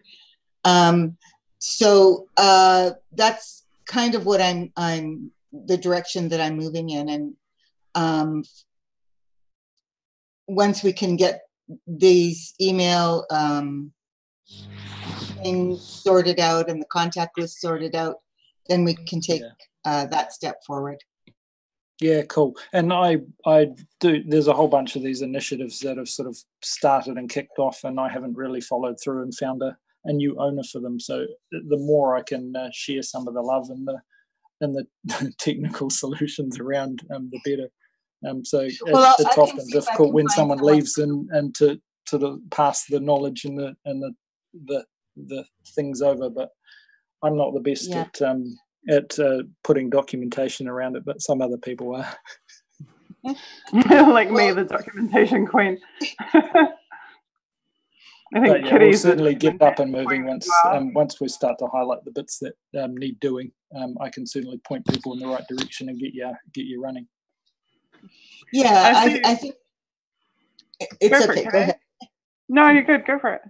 [SPEAKER 8] So that's kind of what I'm the direction that I'm moving in, and once we can get these email things sorted out and the contact list sorted out, then we can take that step forward.
[SPEAKER 12] Yeah, cool. And I do, there's a whole bunch of these initiatives that have sort of started and kicked off, and I haven't really followed through and found a new owner for them. So the more I can share some of the love and the technical solutions around, the better. So it's often difficult when someone leaves and to sort of pass the knowledge and the things over. But I'm not the best at putting documentation around it, but some other people are.
[SPEAKER 7] Like me, the documentation queen. I think
[SPEAKER 12] we'll certainly get up and moving once we start to highlight the bits that need doing. I can certainly point people in the right direction and get you running.
[SPEAKER 8] Yeah, I think it's okay. Go ahead.
[SPEAKER 7] No, you're good. Go for it.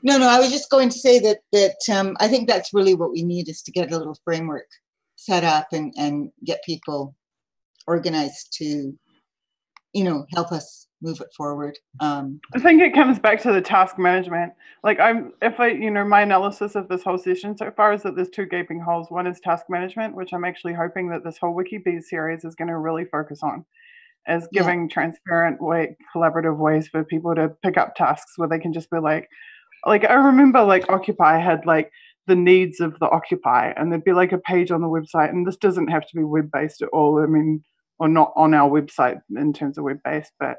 [SPEAKER 8] No, I was just going to say that I think that's really what we need, is to get a little framework set up and get people organized to, help us move it forward. I
[SPEAKER 7] think it comes back to the task management. Like my analysis of this whole session so far is that there's two gaping holes. One is task management, which I'm actually hoping that this whole WikiBees series is going to really focus on. as giving transparent collaborative ways for people to pick up tasks where they can just be like I remember like Occupy had like the needs of the Occupy, and there'd be like a page on the website, and this doesn't have to be web-based at all. I mean, or not on our website in terms of web-based, but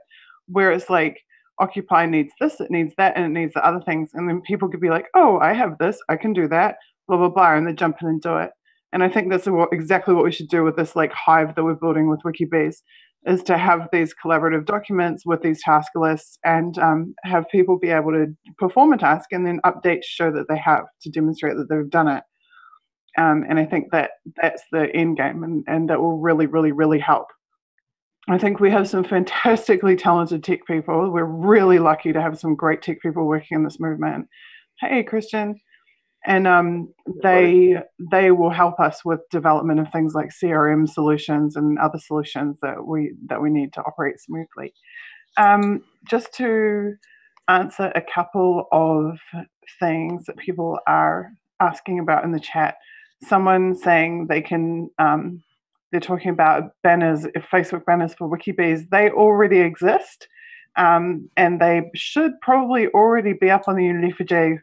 [SPEAKER 7] where it's like Occupy needs this, it needs that, and it needs the other things. And then people could be like, oh, I have this, I can do that, blah, blah, blah, and they jump in and do it. And I think that's exactly what we should do with this like hive that we're building with WikiBees, is to have these collaborative documents with these task lists and have people be able to perform a task and then update to show that they have, to demonstrate that they've done it. And I think that that's the end game, and that will really, really, really help. I think we have some fantastically talented tech people. We're really lucky to have some great tech people working in this movement. Hey, Christian. And they will help us with development of things like CRM solutions and other solutions that we need to operate smoothly. Just to answer a couple of things that people are asking about in the chat. Someone saying they can, they're talking about banners, Facebook banners for WikiBees. They already exist, and they should probably already be up on the Unity4J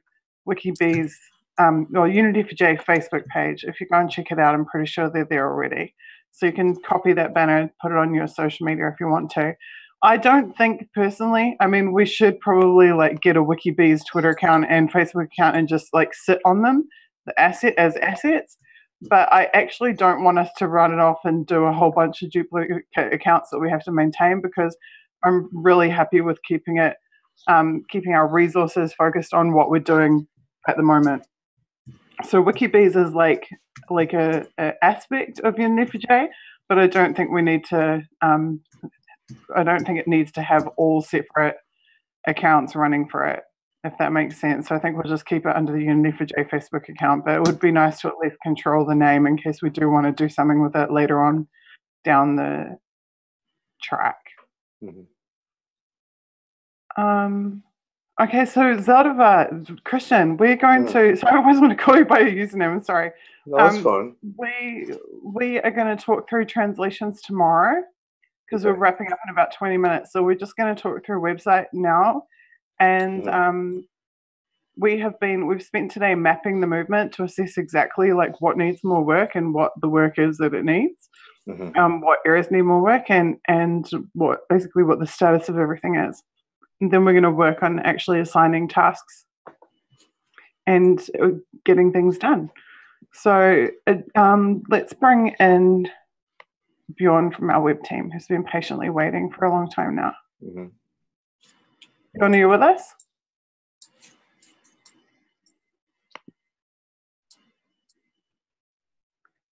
[SPEAKER 7] WikiBees or Unity4J Facebook page. If you go and check it out, I'm pretty sure they're there already. So you can copy that banner and put it on your social media if you want to. I don't think personally, I mean, we should probably like get a WikiBees Twitter account and Facebook account and just like sit on them as assets. But I actually don't want us to run it off and do a whole bunch of duplicate accounts that we have to maintain, because I'm really happy with keeping it, keeping our resources focused on what we're doing at the moment. So WikiBees is like a aspect of Unity4J, but I don't think we need to. I don't think it needs to have all separate accounts running for it, if that makes sense. So I think we'll just keep it under the Unity4J Facebook account, but it would be nice to at least control the name in case we do want to do something with it later on down the track.
[SPEAKER 11] Mm-hmm.
[SPEAKER 7] Okay, so Zaldova, Christian, we're going to, so I always want to call you by your username, I'm sorry.
[SPEAKER 11] No, that's fine.
[SPEAKER 7] We are going to talk through translations tomorrow, because we're wrapping up in about 20 minutes. So we're just going to talk through a website now. And we've spent today mapping the movement to assess exactly like what needs more work and what the work is that it needs, what areas need more work, and what the status of everything is. And then we're going to work on actually assigning tasks and getting things done. So let's bring in Bjorn from our web team, who's been patiently waiting for a long time now. Bjorn, are you with us?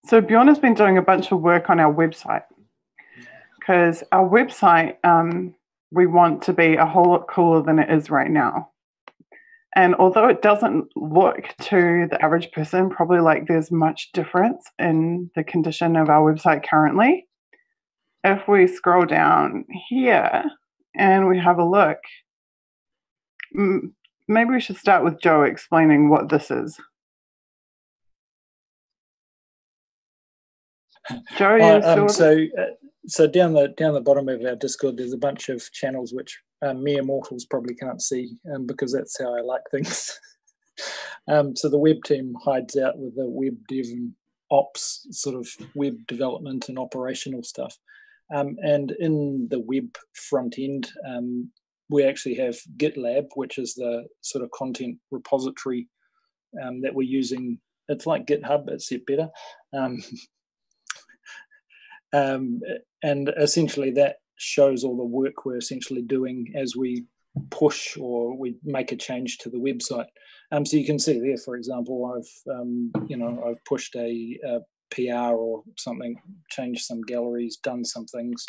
[SPEAKER 7] So Bjorn has been doing a bunch of work on our website, because our website, we want to be a whole lot cooler than it is right now. And although it doesn't look to the average person probably like there's much difference in the condition of our website currently, if we scroll down here and we have a look, maybe we should start with Joe explaining what this is. Joe,
[SPEAKER 12] so down the bottom of our Discord, there's a bunch of channels which mere mortals probably can't see, because that's how I like things. So the web team hides out with the web dev and ops, sort of web development and operational stuff. And in the web front end, we actually have GitLab, which is the sort of content repository that we're using. It's like GitHub, except better. And essentially that shows all the work we're essentially doing as we push or we make a change to the website. So you can see there, for example, I've pushed a PR or something, changed some galleries, done some things,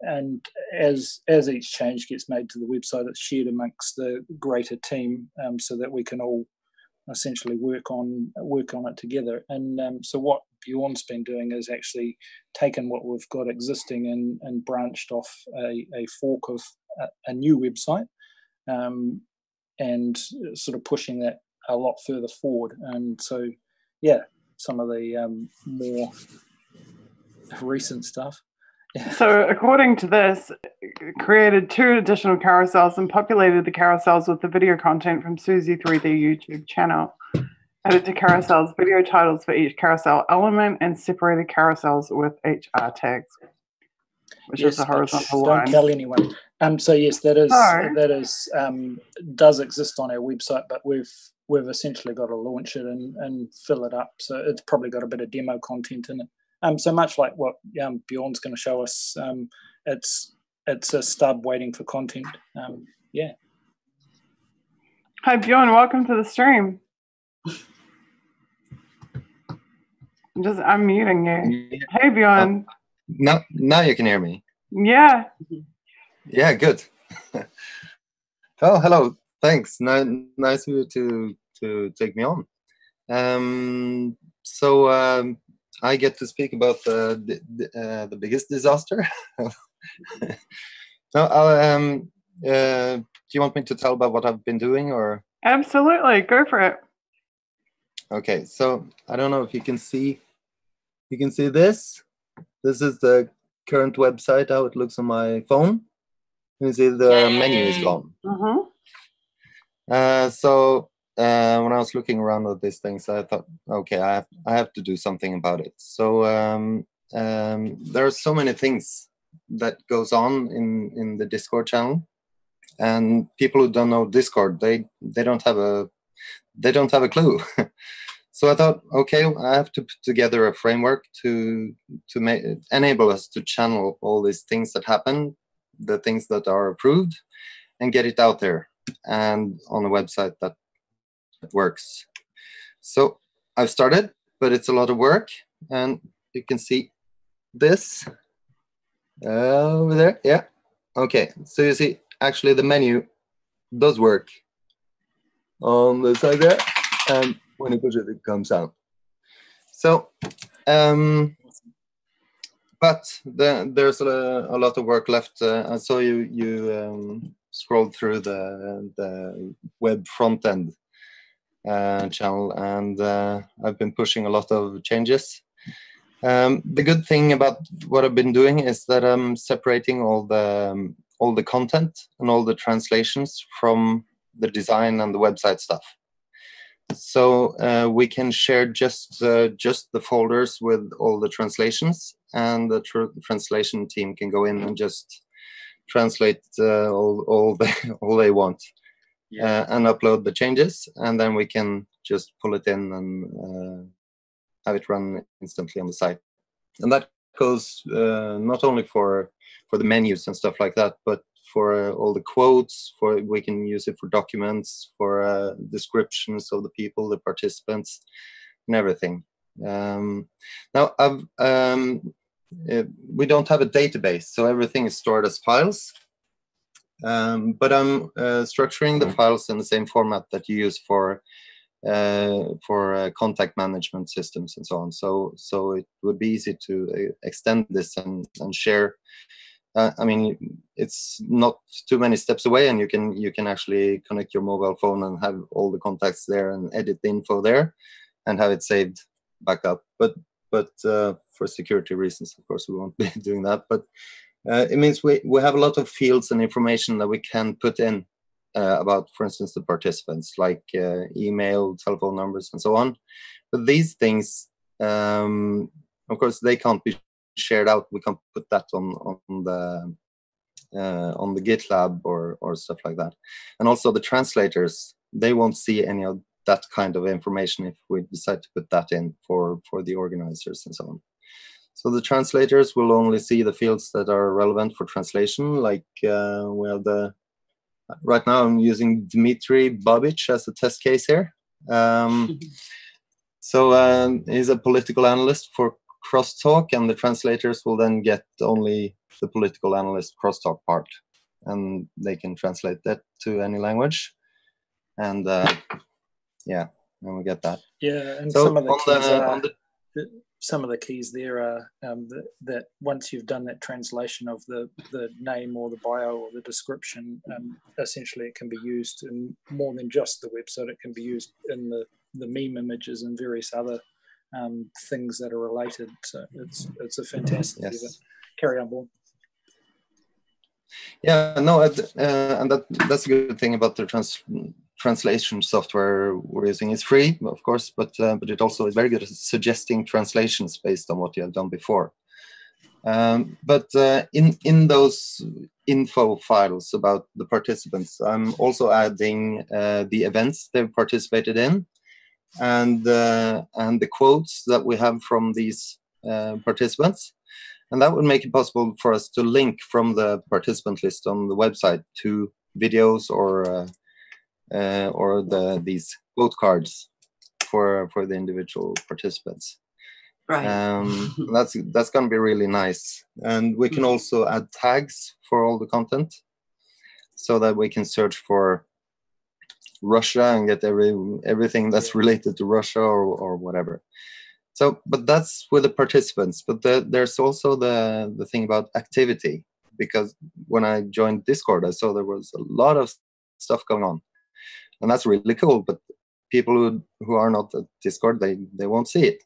[SPEAKER 12] and as each change gets made to the website, it's shared amongst the greater team, so that we can all essentially work on it together. And so what Bjorn's been doing is actually taken what we've got existing and branched off a fork of a new website, and sort of pushing that a lot further forward. And so, yeah, some of the more recent stuff
[SPEAKER 7] So according to this, created 2 additional carousels and populated the carousels with the video content from Susie through their YouTube channel. Added to carousels video titles for each carousel element and separated carousels with HR tags, which is a horizontal line.
[SPEAKER 12] Don't tell anyone. So yes, that is does exist on our website, but we've essentially got to launch it and fill it up. So it's probably got a bit of demo content in it. So much like what Bjorn's going to show us, it's a stub waiting for content. Yeah.
[SPEAKER 7] Hi Bjorn, welcome to the stream. I'm just unmuting you. Hey Bjorn.
[SPEAKER 14] Now you can hear me.
[SPEAKER 7] Yeah.
[SPEAKER 14] Yeah, good. Oh, hello. Thanks. Nice of you to take me on. I get to speak about the biggest disaster. No, do you want me to tell about what I've been doing, or?
[SPEAKER 7] Absolutely, go for it.
[SPEAKER 14] Okay, so I don't know if you can see. You can see this. This is the current website, how it looks on my phone. You can see the menu is gone. When I was looking around at these things, I thought, okay, I have to do something about it. So there are so many things that goes on in the Discord channel, and people who don't know Discord, they don't have a clue. So I thought, okay, I have to put together a framework to enable us to channel all these things that happen, the things that are approved, and get it out there and on a website that works. So I've started, but it's a lot of work, and you can see this over there. Yeah. Okay. So you see, actually, the menu does work on the side there, and when you push it, it comes out. So, but there's a lot of work left. I saw you scrolled through the web front end channel, and I've been pushing a lot of changes. The good thing about what I've been doing is that I'm separating all the content and all the translations from the design and the website stuff. So we can share just the folders with all the translations, and the translation team can go in and just translate all they want. And upload the changes, and then we can just pull it in and have it run instantly on the site. And that goes not only for the menus and stuff like that, but for all the quotes. We can use it for documents, for descriptions of the people, the participants, and everything. Now, we don't have a database, so everything is stored as files. But I'm structuring the files in the same format that you use for contact management systems and so on. So it would be easy to extend this and share. I mean, it's not too many steps away, and you can actually connect your mobile phone and have all the contacts there and edit the info there, and have it saved back up. But for security reasons, of course, we won't be doing that. But it means we have a lot of fields and information that we can put in about, for instance, the participants, like email, telephone numbers, and so on. But these things, of course, they can't be shared out. We can't put that on the GitLab or stuff like that. And also the translators, they won't see any of that kind of information if we decide to put that in for the organizers and so on. So the translators will only see the fields that are relevant for translation, like we have right now I'm using Dmitry Babic as a test case here. So he's a political analyst for Crosstalk, and the translators will then get only the political analyst Crosstalk part, and they can translate that to any language. And yeah, and we get that.
[SPEAKER 12] Yeah, and
[SPEAKER 14] so
[SPEAKER 12] some of the keys some of the keys there are that once you've done that translation of the name or the bio or the description, essentially it can be used in more than just the website. It can be used in the meme images and various other things that are related. So it's a fantastic
[SPEAKER 14] Yes.
[SPEAKER 12] effort. Carry on, Bourne.
[SPEAKER 14] Yeah, no, and that's a good thing about the translation software we're using. It's free, of course, but it also is very good at suggesting translations based on what you have done before. But in those info files about the participants, I'm also adding the events they've participated in, and the quotes that we have from these participants. And that would make it possible for us to link from the participant list on the website to videos or these quote cards for the individual participants.
[SPEAKER 10] Right.
[SPEAKER 14] That's going to be really nice. And we can also add tags for all the content, so that we can search for Russia and get everything that's related to Russia or whatever. So, but that's with the participants. But there's also the thing about activity, because when I joined Discord, I saw there was a lot of stuff going on, and that's really cool. But people who are not at Discord, they won't see it.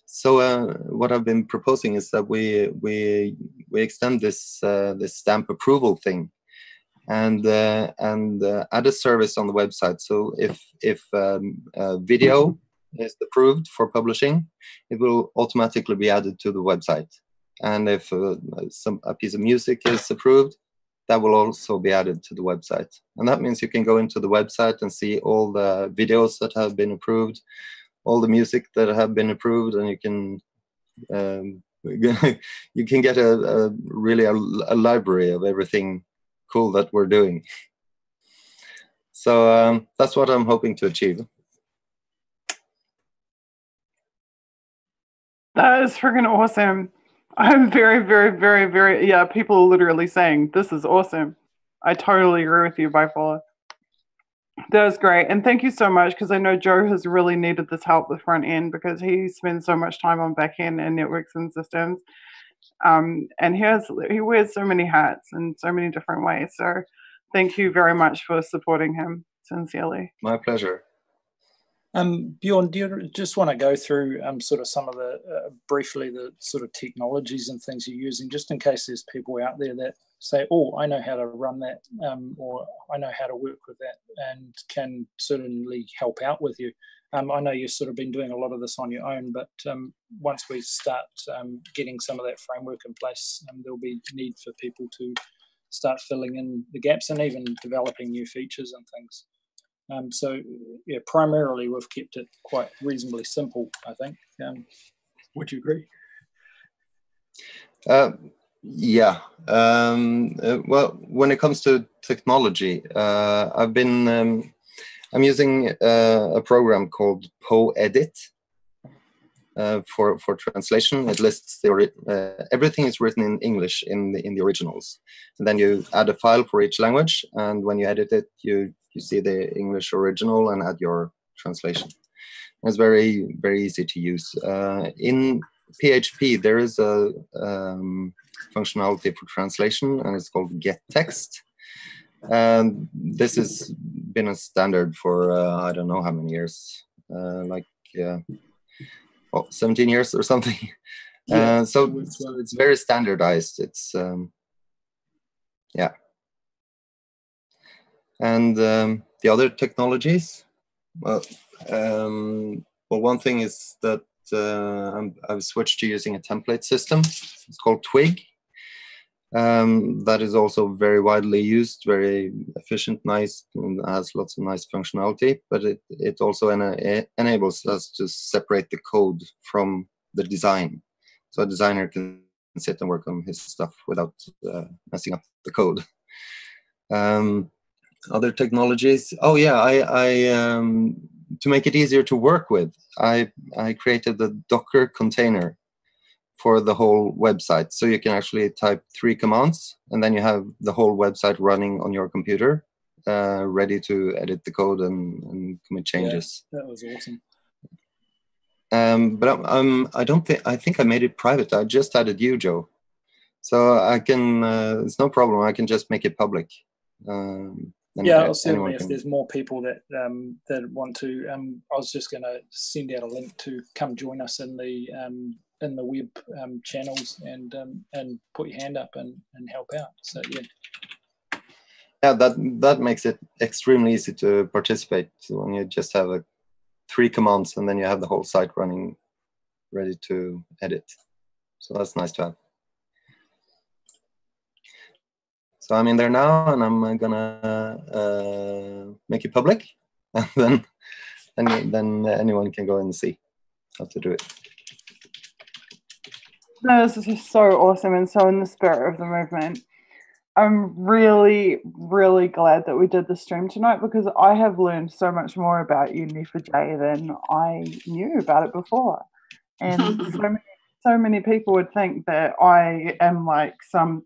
[SPEAKER 14] So what I've been proposing is that we extend this stamp approval thing, and add a service on the website. So if a video is approved for publishing, it will automatically be added to the website. And if a piece of music is approved, that will also be added to the website. And that means you can go into the website and see all the videos that have been approved, all the music that have been approved, and you can get a library of everything cool that we're doing. So that's what I'm hoping to achieve.
[SPEAKER 7] That is freaking awesome. I'm very, very, very, very, yeah, people are literally saying, this is awesome. I totally agree with you, Bipolar. That was great. And thank you so much, because I know Joe has really needed this help with front end, because he spends so much time on back end and networks and systems. And he wears so many hats in so many different ways. So thank you very much for supporting him, sincerely.
[SPEAKER 14] My pleasure.
[SPEAKER 12] Bjorn, do you just want to go through sort of some of the, briefly, the sort of technologies and things you're using, just in case there's people out there that say, oh, I know how to run that, or I know how to work with that, and can certainly help out with you. I know you've sort of been doing a lot of this on your own, but once we start getting some of that framework in place, there'll be need for people to start filling in the gaps and even developing new features and things. So, yeah, primarily we've kept it quite reasonably simple, I think. Would you agree?
[SPEAKER 14] Yeah. Well, when it comes to technology, I'm using a program called PoEdit for translation. It lists everything is written in English in the originals, and then you add a file for each language, and when you edit it, you see the English original and add your translation. It's very, very easy to use. In PHP, there is a functionality for translation, and it's called getText. And this has been a standard for I don't know how many years, 17 years or something.
[SPEAKER 12] Yeah.
[SPEAKER 14] So it's very standardized. It's yeah. And the other technologies, well, one thing is that I've switched to using a template system. It's called Twig. That is also very widely used, very efficient, nice, and has lots of nice functionality. But it also enables us to separate the code from the design, so a designer can sit and work on his stuff without messing up the code. Other technologies. Oh yeah, I to make it easier to work with, I created the Docker container for the whole website. So you can actually type 3 commands, and then you have the whole website running on your computer, ready to edit the code and commit changes.
[SPEAKER 12] Yeah, that was awesome.
[SPEAKER 14] But I think I made it private. I just added you, Joe. So I can, it's no problem. I can just make it public.
[SPEAKER 12] Yeah, certainly. If there's more people that that want to, I was just going to send out a link to come join us in the web channels and put your hand up and help out. So yeah.
[SPEAKER 14] Yeah, that makes it extremely easy to participate when you just have 3 commands and then you have the whole site running, ready to edit. So that's nice to have. So I'm in there now, and I'm gonna make it public, and then anyone can go and see how to do it.
[SPEAKER 7] No, this is just so awesome and so in the spirit of the movement. I'm really, really glad that we did the stream tonight, because I have learned so much more about Nef4j than I knew about it before. And so many people would think that I am like some,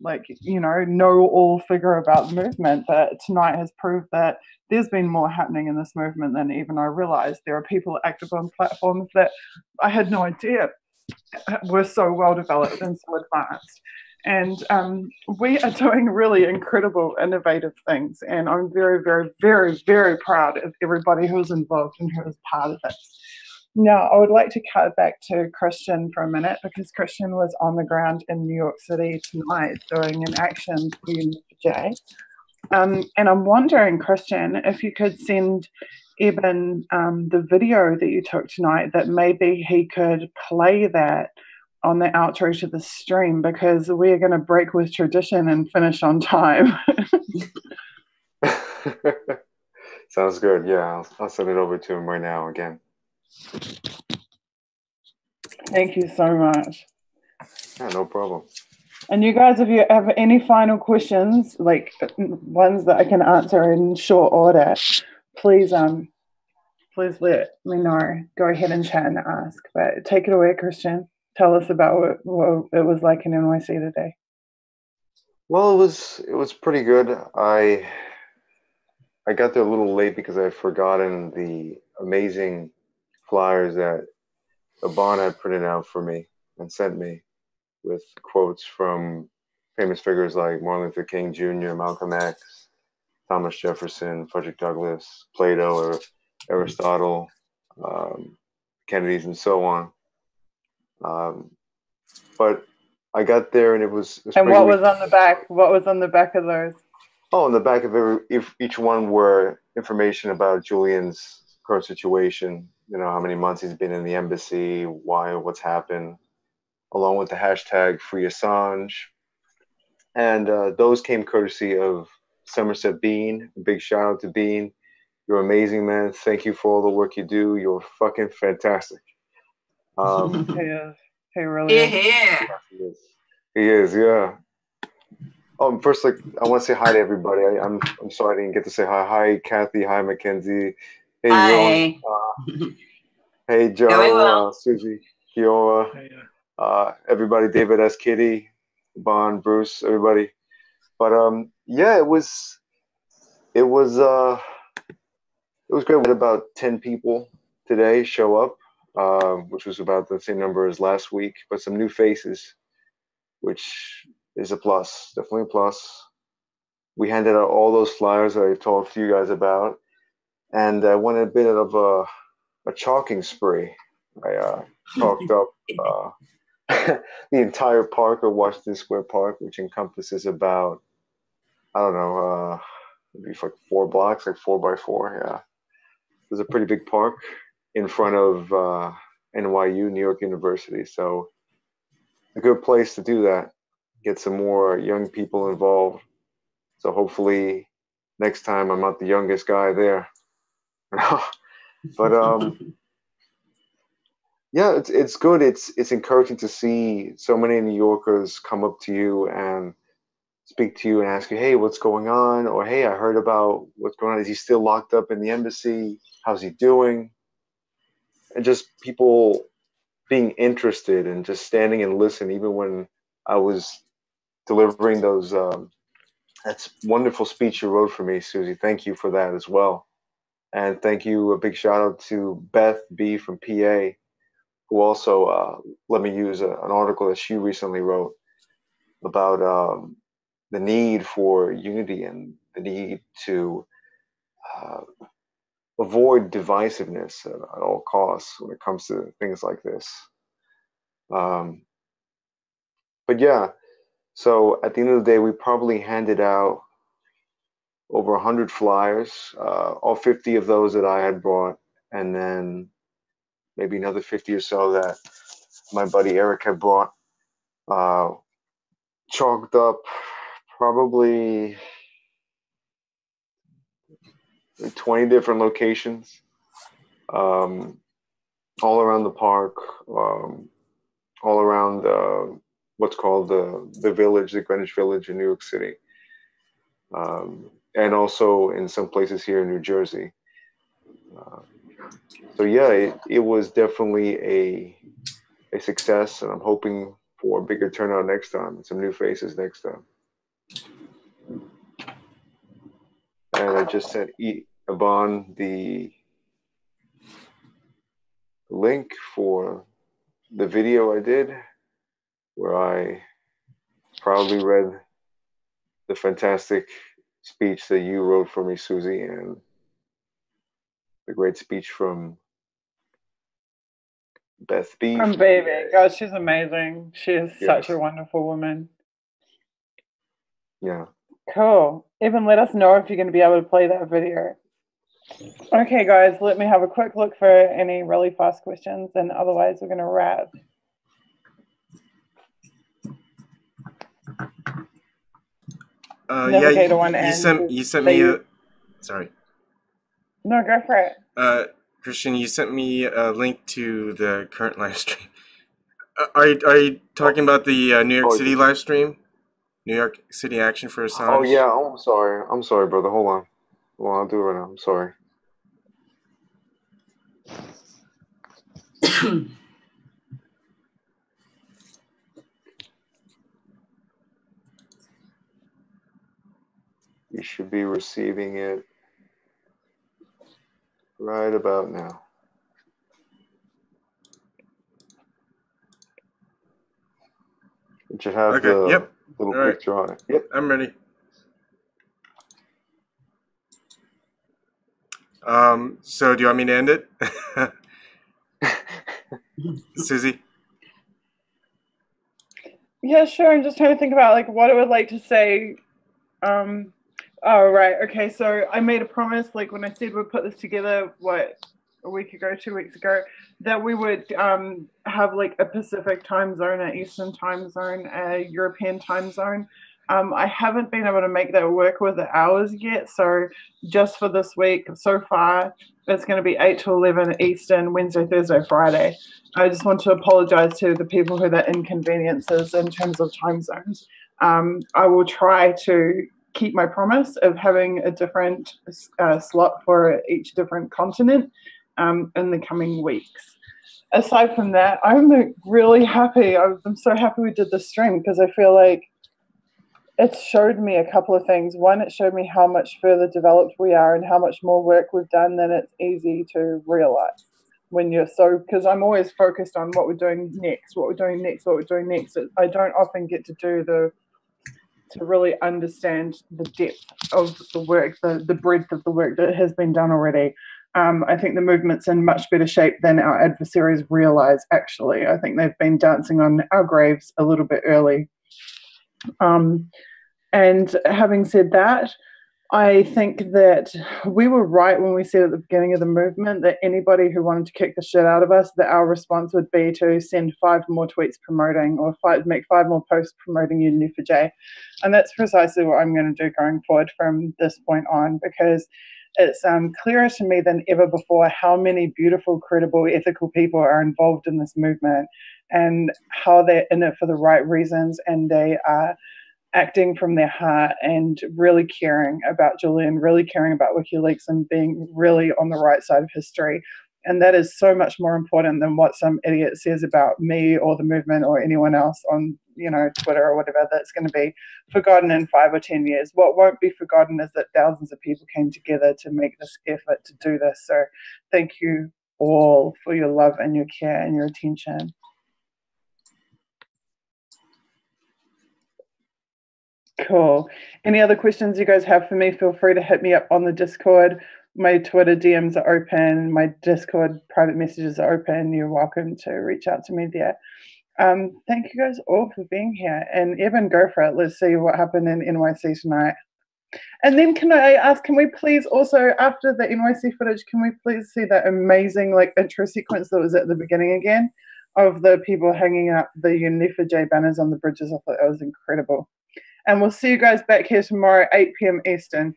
[SPEAKER 7] know-all figure about the movement, but tonight has proved that there's been more happening in this movement than even I realized. There are people active on platforms that I had no idea were so well developed and so advanced. And we are doing really incredible, innovative things. And I'm very, very, very, very proud of everybody who's involved and who is part of this. Now, I would like to cut back to Christian for a minute, because Christian was on the ground in New York City tonight doing an action for Nef4j. And I'm wondering, Christian, if you could send Eben the video that you took tonight, that maybe he could play that on the outro to the stream, because we are going to break with tradition and finish on time.
[SPEAKER 1] Sounds good. Yeah, I'll send it over to him right now again.
[SPEAKER 7] Thank you so much.
[SPEAKER 1] Yeah, no problem.
[SPEAKER 7] And you guys, if you have any final questions, like ones that I can answer in short order, please let me know. Go ahead and chat and ask. But take it away, Christian. Tell us about what it was like in NYC today.
[SPEAKER 1] Well, it was pretty good. I got there a little late because I had forgotten the amazing flyers that Abon had printed out for me and sent me, with quotes from famous figures like Martin Luther King Jr., Malcolm X, Thomas Jefferson, Frederick Douglass, Plato, or Aristotle, Kennedys, and so on. But I got there, and it was
[SPEAKER 7] and what was on the back? What was on the back of those?
[SPEAKER 1] Oh, on the back of each one were information about Julian's current situation. You know, how many months he's been in the embassy, why, what's happened, along with the hashtag Free Assange. And those came courtesy of Somerset Bean. A big shout out to Bean. You're amazing, man. Thank you for all the work you do. You're fucking fantastic.
[SPEAKER 7] He is. He really is.
[SPEAKER 1] He is, yeah. First, I want to say hi to everybody. I'm sorry I didn't get to say hi. Hi, Kathy. Hi, Mackenzie. Hey,
[SPEAKER 15] hi.
[SPEAKER 1] Hey, Joe, Susie, Kiowa, everybody, David S. Kitty, Bon, Bruce, everybody. But yeah, it was great. We had about 10 people today show up, which was about the same number as last week, but some new faces, which is a plus, definitely a plus. We handed out all those flyers that I talked to you guys about, and I went a bit of a chalking spree. I chalked up the entire park of Washington Square Park, which encompasses about, I don't know, maybe like 4 blocks, like 4 by 4. Yeah, it was a pretty big park in front of NYU, New York University. So a good place to do that. Get some more young people involved. So hopefully next time I'm not the youngest guy there. But yeah, it's good. It's encouraging to see so many New Yorkers come up to you and speak to you and ask you, hey, what's going on? Or, hey, I heard about what's going on. Is he still locked up in the embassy? How's he doing? And just people being interested and just standing and listening, even when I was delivering those, that's wonderful speech you wrote for me, Susie. Thank you for that as well. And thank you, a big shout out to Beth B from PA, who also let me use an article that she recently wrote about the need for unity and
[SPEAKER 15] the need to avoid divisiveness at all costs when it comes to things like this. But yeah, so at the end of the day, we probably handed out over 100 flyers, all 50 of those that I had brought, and then maybe another 50 or so that my buddy Eric had brought, chalked up probably 20 different locations, all around the park, all around what's called the Village, the Greenwich Village in New York City, and also in some places here in New Jersey. So yeah, it was definitely a success, and I'm hoping for a bigger turnout next time and some new faces next time. And I just sent Iban the link for the video I did, where I proudly read the fantastic speech that you wrote for me, Susie, and the great speech from Beth B.
[SPEAKER 7] From Baby. God, she's amazing. She is such a wonderful woman.
[SPEAKER 15] Yeah.
[SPEAKER 7] Cool. Even let us know if you're going to be able to play that video. Okay, guys, let me have a quick look for any really fast questions, and otherwise we're going to wrap.
[SPEAKER 11] Yeah, you sent me a... Sorry.
[SPEAKER 7] No, go for it.
[SPEAKER 11] Christian, you sent me a link to the current live stream. Are you talking about the New York City live stream? New York City Action for Assange?
[SPEAKER 15] Oh, yeah. Oh, I'm sorry. I'm sorry, brother. Hold on. Well, I'll do it right now. I'm sorry. You should be receiving it right about now. It should have the little picture on it. Yep.
[SPEAKER 11] I'm ready. So do you want me to end it? Susie?
[SPEAKER 7] Yeah, sure. I'm just trying to think about like what I would like to say. Oh, right. Okay. So I made a promise, like when I said we'd put this together, a week ago, 2 weeks ago, that we would have like a Pacific time zone, an Eastern time zone, a European time zone. I haven't been able to make that work with the hours yet. So just for this week, so far, it's going to be 8 to 11 Eastern, Wednesday, Thursday, Friday. I just want to apologize to the people who that inconveniences in terms of time zones. I will try to keep my promise of having a different slot for each different continent in the coming weeks. Aside from that, I'm really happy. I'm so happy we did this stream because I feel like it showed me a couple of things. One, it showed me how much further developed we are and how much more work we've done than it's easy to realize when you're because I'm always focused on what we're doing next, what we're doing next, what we're doing next. I don't often get to do to really understand the depth of the work, the breadth of the work that has been done already. I think the movement's in much better shape than our adversaries realize, actually. I think they've been dancing on our graves a little bit early. And having said that, I think that we were right when we said at the beginning of the movement that anybody who wanted to kick the shit out of us, that our response would be to send 5 more tweets promoting or make 5 more posts promoting UNFJ. And that's precisely what I'm going to do going forward from this point on, because it's clearer to me than ever before how many beautiful, credible, ethical people are involved in this movement and how they're in it for the right reasons, and they are acting from their heart and really caring about Julian, really caring about WikiLeaks and being really on the right side of history. And that is so much more important than what some idiot says about me or the movement or anyone else on, Twitter or whatever, that's going to be forgotten in 5 or 10 years. What won't be forgotten is that thousands of people came together to make this effort to do this. So thank you all for your love and your care and your attention. Cool. Any other questions you guys have for me, feel free to hit me up on the Discord. My Twitter DMs are open. My Discord private messages are open. You're welcome to reach out to me there. Thank you guys all for being here. And Evan, go for it. Let's see what happened in NYC tonight. And then can I ask, can we please also, after the NYC footage, can we please see that amazing intro sequence that was at the beginning again of the people hanging up the Unity for J banners on the bridges? I thought that was incredible. And we'll see you guys back here tomorrow, 8 p.m. Eastern.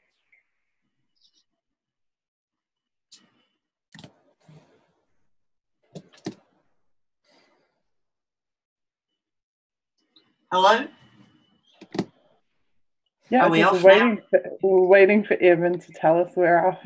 [SPEAKER 10] Hello?
[SPEAKER 7] Yeah,
[SPEAKER 10] are we off
[SPEAKER 7] we're waiting for Evan to tell us we're off.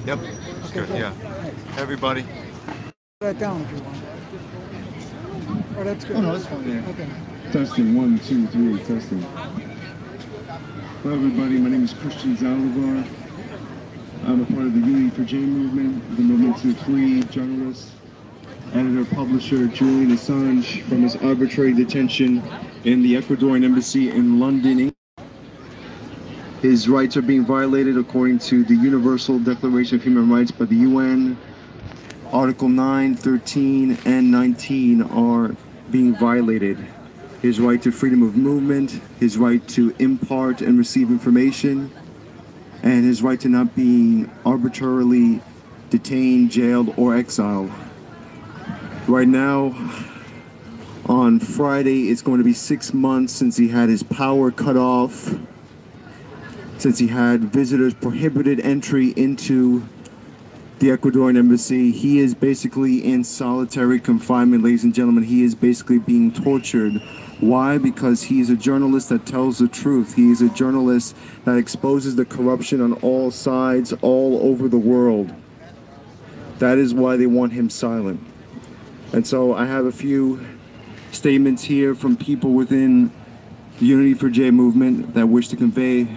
[SPEAKER 16] Yep, that's good, yeah. Everybody.
[SPEAKER 17] Write that down if you want. Oh, that's good.
[SPEAKER 16] Oh, no, that's fine, yeah.
[SPEAKER 17] Okay.
[SPEAKER 18] Testing, 1, 2, 3, testing. Hello everybody, my name is Christian Zalavar. I'm a part of the Unity for J movement, the movement to free journalist, editor, publisher Julian Assange from his arbitrary detention in the Ecuadorian embassy in London, England. His rights are being violated according to the Universal Declaration of Human Rights by the UN. Article 9, 13, and 19 are being violated. His right to freedom of movement, his right to impart and receive information, and his right to not being arbitrarily detained, jailed, or exiled. Right now, on Friday, it's going to be 6 months since he had his power cut off, since he had visitors prohibited entry into the Ecuadorian embassy. He is basically in solitary confinement, ladies and gentlemen. He is basically being tortured. Why? Because he is a journalist that tells the truth. He is a journalist that exposes the corruption on all sides, all over the world. That is why they want him silent. And so I have a few statements here from people within the Unity for J movement that wish to convey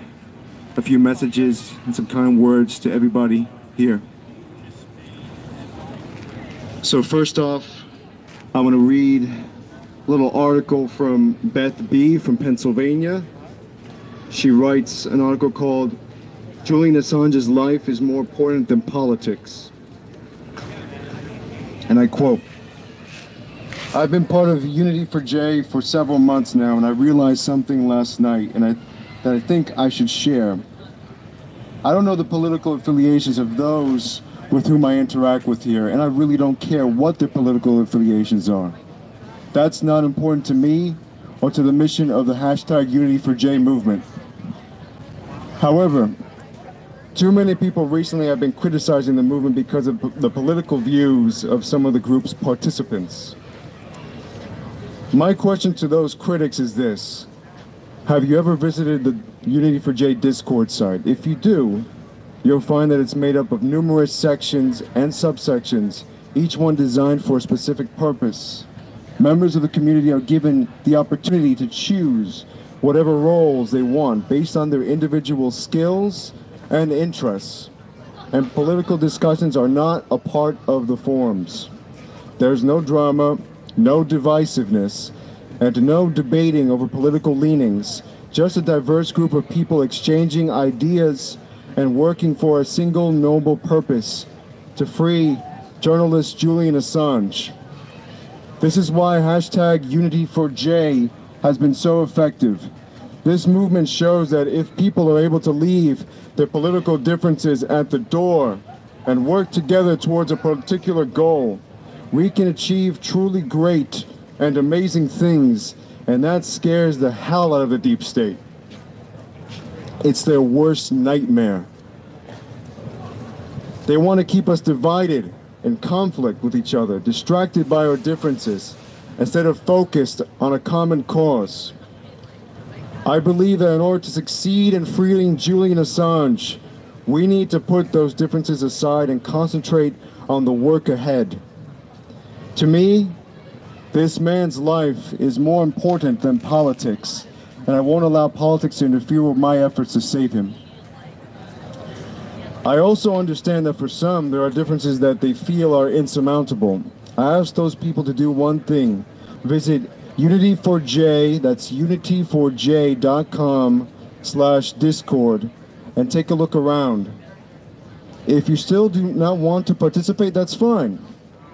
[SPEAKER 18] a few messages and some kind words to everybody here. So first off, I want to read a little article from Beth B. from Pennsylvania. She writes an article called "Julian Assange's Life is More Important Than Politics." And I quote, "I've been part of Unity for J for several months now, and I realized something last night that I think I should share. I don't know the political affiliations of those with whom I interact with here, and I really don't care what their political affiliations are. That's not important to me or to the mission of the hashtag Unity for J movement. However, too many people recently have been criticizing the movement because of the political views of some of the group's participants. My question to those critics is this: have you ever visited the Unity for J Discord site? If you do, you'll find that it's made up of numerous sections and subsections, each one designed for a specific purpose. Members of the community are given the opportunity to choose whatever roles they want based on their individual skills and interests. And political discussions are not a part of the forums. There's no drama, no divisiveness, and no debating over political leanings, just a diverse group of people exchanging ideas and working for a single noble purpose: to free journalist Julian Assange. This is why hashtag Unity4J has been so effective. This movement shows that if people are able to leave their political differences at the door and work together towards a particular goal, we can achieve truly great and amazing things, and that scares the hell out of the deep state. It's their worst nightmare. They want to keep us divided, in conflict with each other, distracted by our differences, instead of focused on a common cause. I believe that in order to succeed in freeing Julian Assange, we need to put those differences aside and concentrate on the work ahead. To me, this man's life is more important than politics, and I won't allow politics to interfere with my efforts to save him. I also understand that for some, there are differences that they feel are insurmountable. I ask those people to do one thing. Visit Unity4J, that's unity4j.com/Discord, and take a look around. If you still do not want to participate, that's fine.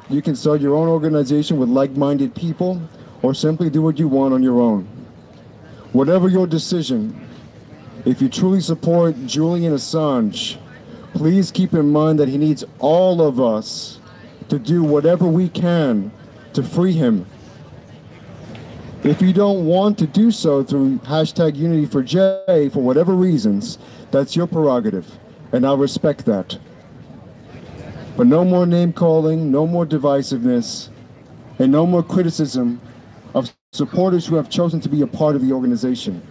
[SPEAKER 18] You can start your own organization with like-minded people, or simply do what you want on your own. Whatever your decision, if you truly support Julian Assange, please keep in mind that he needs all of us to do whatever we can to free him. If you don't want to do so through hashtag Unity4J for whatever reasons, that's your prerogative, and I'll respect that. But no more name-calling, no more divisiveness, and no more criticism of supporters who have chosen to be a part of the organization.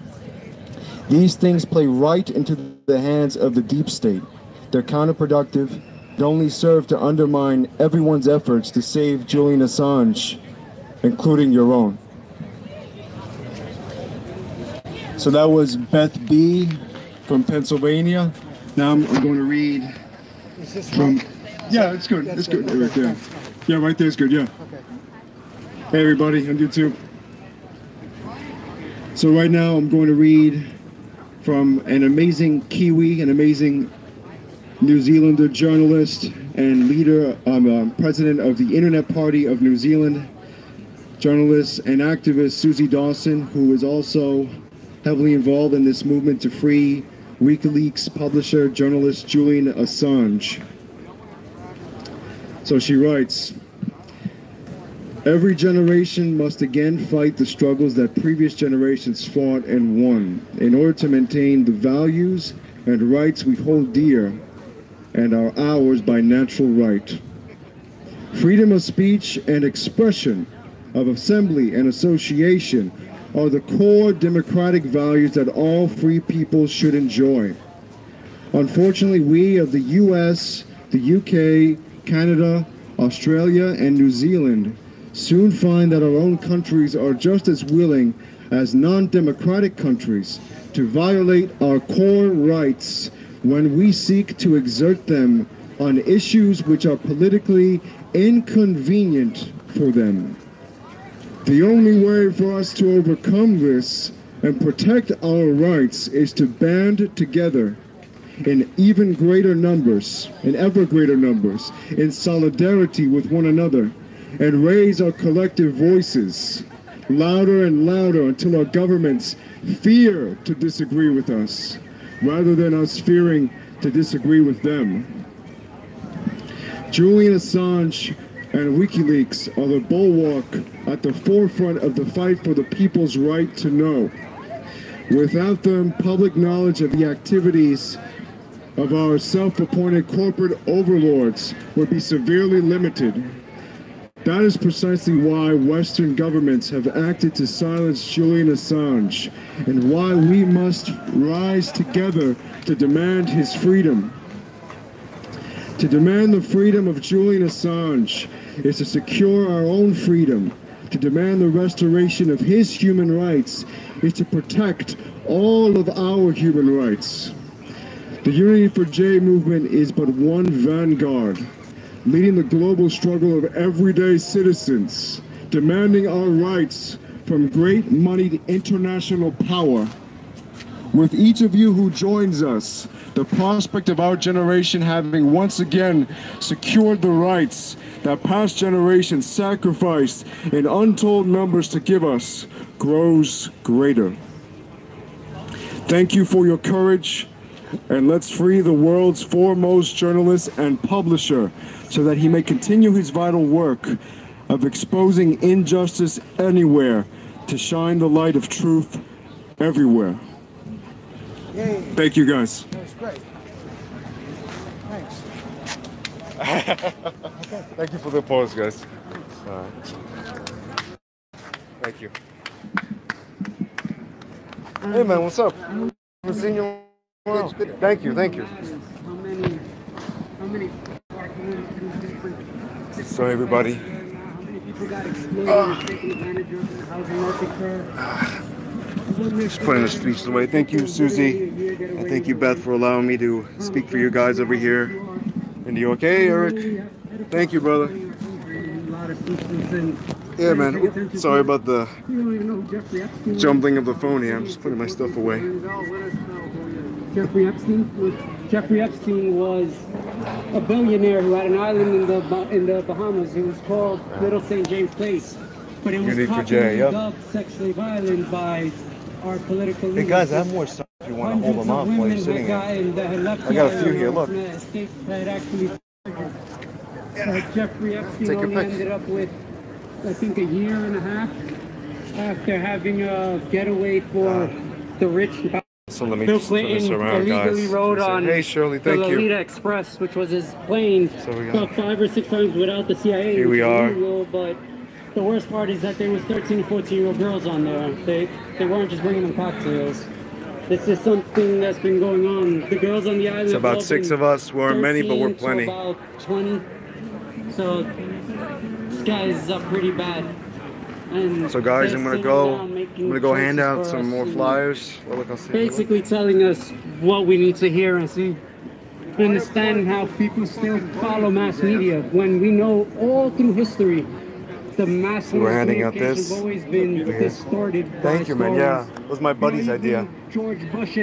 [SPEAKER 18] These things play right into the hands of the deep state. They're counterproductive. They only serve to undermine everyone's efforts to save Julian Assange, including your own. So that was Beth B. from Pennsylvania. Now I'm going to read from... Yeah, it's good. It's good. Right there. Yeah, right there is good. Yeah. Hey, everybody on YouTube. So right now I'm going to read from an amazing Kiwi, an amazing New Zealander journalist and leader, president of the Internet Party of New Zealand, journalist and activist Susie Dawson, who is also heavily involved in this movement to free WikiLeaks publisher, journalist Julian Assange. So she writes, "Every generation must again fight the struggles that previous generations fought and won in order to maintain the values and rights we hold dear and are ours by natural right. Freedom of speech and expression, of assembly and association are the core democratic values that all free people should enjoy. Unfortunately, we of the US, the UK, Canada, Australia, and New Zealand soon find that our own countries are just as willing as non-democratic countries to violate our core rights when we seek to exert them on issues which are politically inconvenient for them. The only way for us to overcome this and protect our rights is to band together in ever greater numbers, in solidarity with one another, and raise our collective voices louder and louder until our governments fear to disagree with us, rather than us fearing to disagree with them. Julian Assange and WikiLeaks are the bulwark at the forefront of the fight for the people's right to know. Without them, public knowledge of the activities of our self-appointed corporate overlords would be severely limited. That is precisely why Western governments have acted to silence Julian Assange, and why we must rise together to demand his freedom. To demand the freedom of Julian Assange is to secure our own freedom. To demand the restoration of his human rights is to protect all of our human rights. The Unity4J movement is but one vanguard, leading the global struggle of everyday citizens, demanding our rights from great moneyed international power. With each of you who joins us, The prospect of our generation having once again secured the rights that past generations sacrificed in untold numbers to give us grows greater. Thank you for your courage, and let's free the world's foremost journalist and publisher so that he may continue his vital work of exposing injustice anywhere to shine the light of truth everywhere.
[SPEAKER 17] Yay.
[SPEAKER 18] Thank you, guys.
[SPEAKER 17] That was great. Thanks.
[SPEAKER 18] Thank you for the applause, guys. Thank you. Hey, man, what's up? Haven't seen you in a while. Thank you, thank you. So, everybody. Just putting the speech away. Thank you, Susie. And thank you, Beth, for allowing me to speak for you guys over here. And you okay, Eric? Thank you, brother. Yeah, man. Oops, sorry about the jumbling of the phone here. I'm just putting my stuff away.
[SPEAKER 19] Jeffrey Epstein was a billionaire who had an island in the Bahamas. It was called Little St. James Place, but it was popularly dubbed sexually violent by our political leaders.
[SPEAKER 18] Hey guys, I have more stuff if you want to hold them up while you're sitting here. I got a few here. Look.
[SPEAKER 19] Jeffrey Epstein only ended up with, I think, a year and a half after having a getaway for the rich.
[SPEAKER 18] So let me
[SPEAKER 19] Bill
[SPEAKER 18] just turn this
[SPEAKER 19] Clinton
[SPEAKER 18] around,
[SPEAKER 19] illegally
[SPEAKER 18] guys.
[SPEAKER 19] rode on
[SPEAKER 18] Hey, Shirley,
[SPEAKER 19] the
[SPEAKER 18] thank you.
[SPEAKER 19] Lolita Express, which was his plane,
[SPEAKER 18] So we
[SPEAKER 19] about 5 or 6 times without the CIA.
[SPEAKER 18] Here we are.
[SPEAKER 19] Illegal, but the worst part is that there was 13 and 14-year-old girls on there. They weren't just bringing them cocktails. This is something that's been going on. The girls on the island.
[SPEAKER 18] It's about 6 of us. We're many, but we're plenty.
[SPEAKER 19] About 20. So this guy is up pretty bad. And
[SPEAKER 18] So guys, I'm gonna go hand out some more flyers. Oh, look, I'll see.
[SPEAKER 19] Basically telling us what we need to hear and see. Understand how people still follow mass media when we know all through history the mass
[SPEAKER 18] we're handing out
[SPEAKER 19] communication
[SPEAKER 18] this.
[SPEAKER 19] has always been distorted.
[SPEAKER 18] Thank you, man. Yeah, it was my buddy's idea.
[SPEAKER 19] George Bush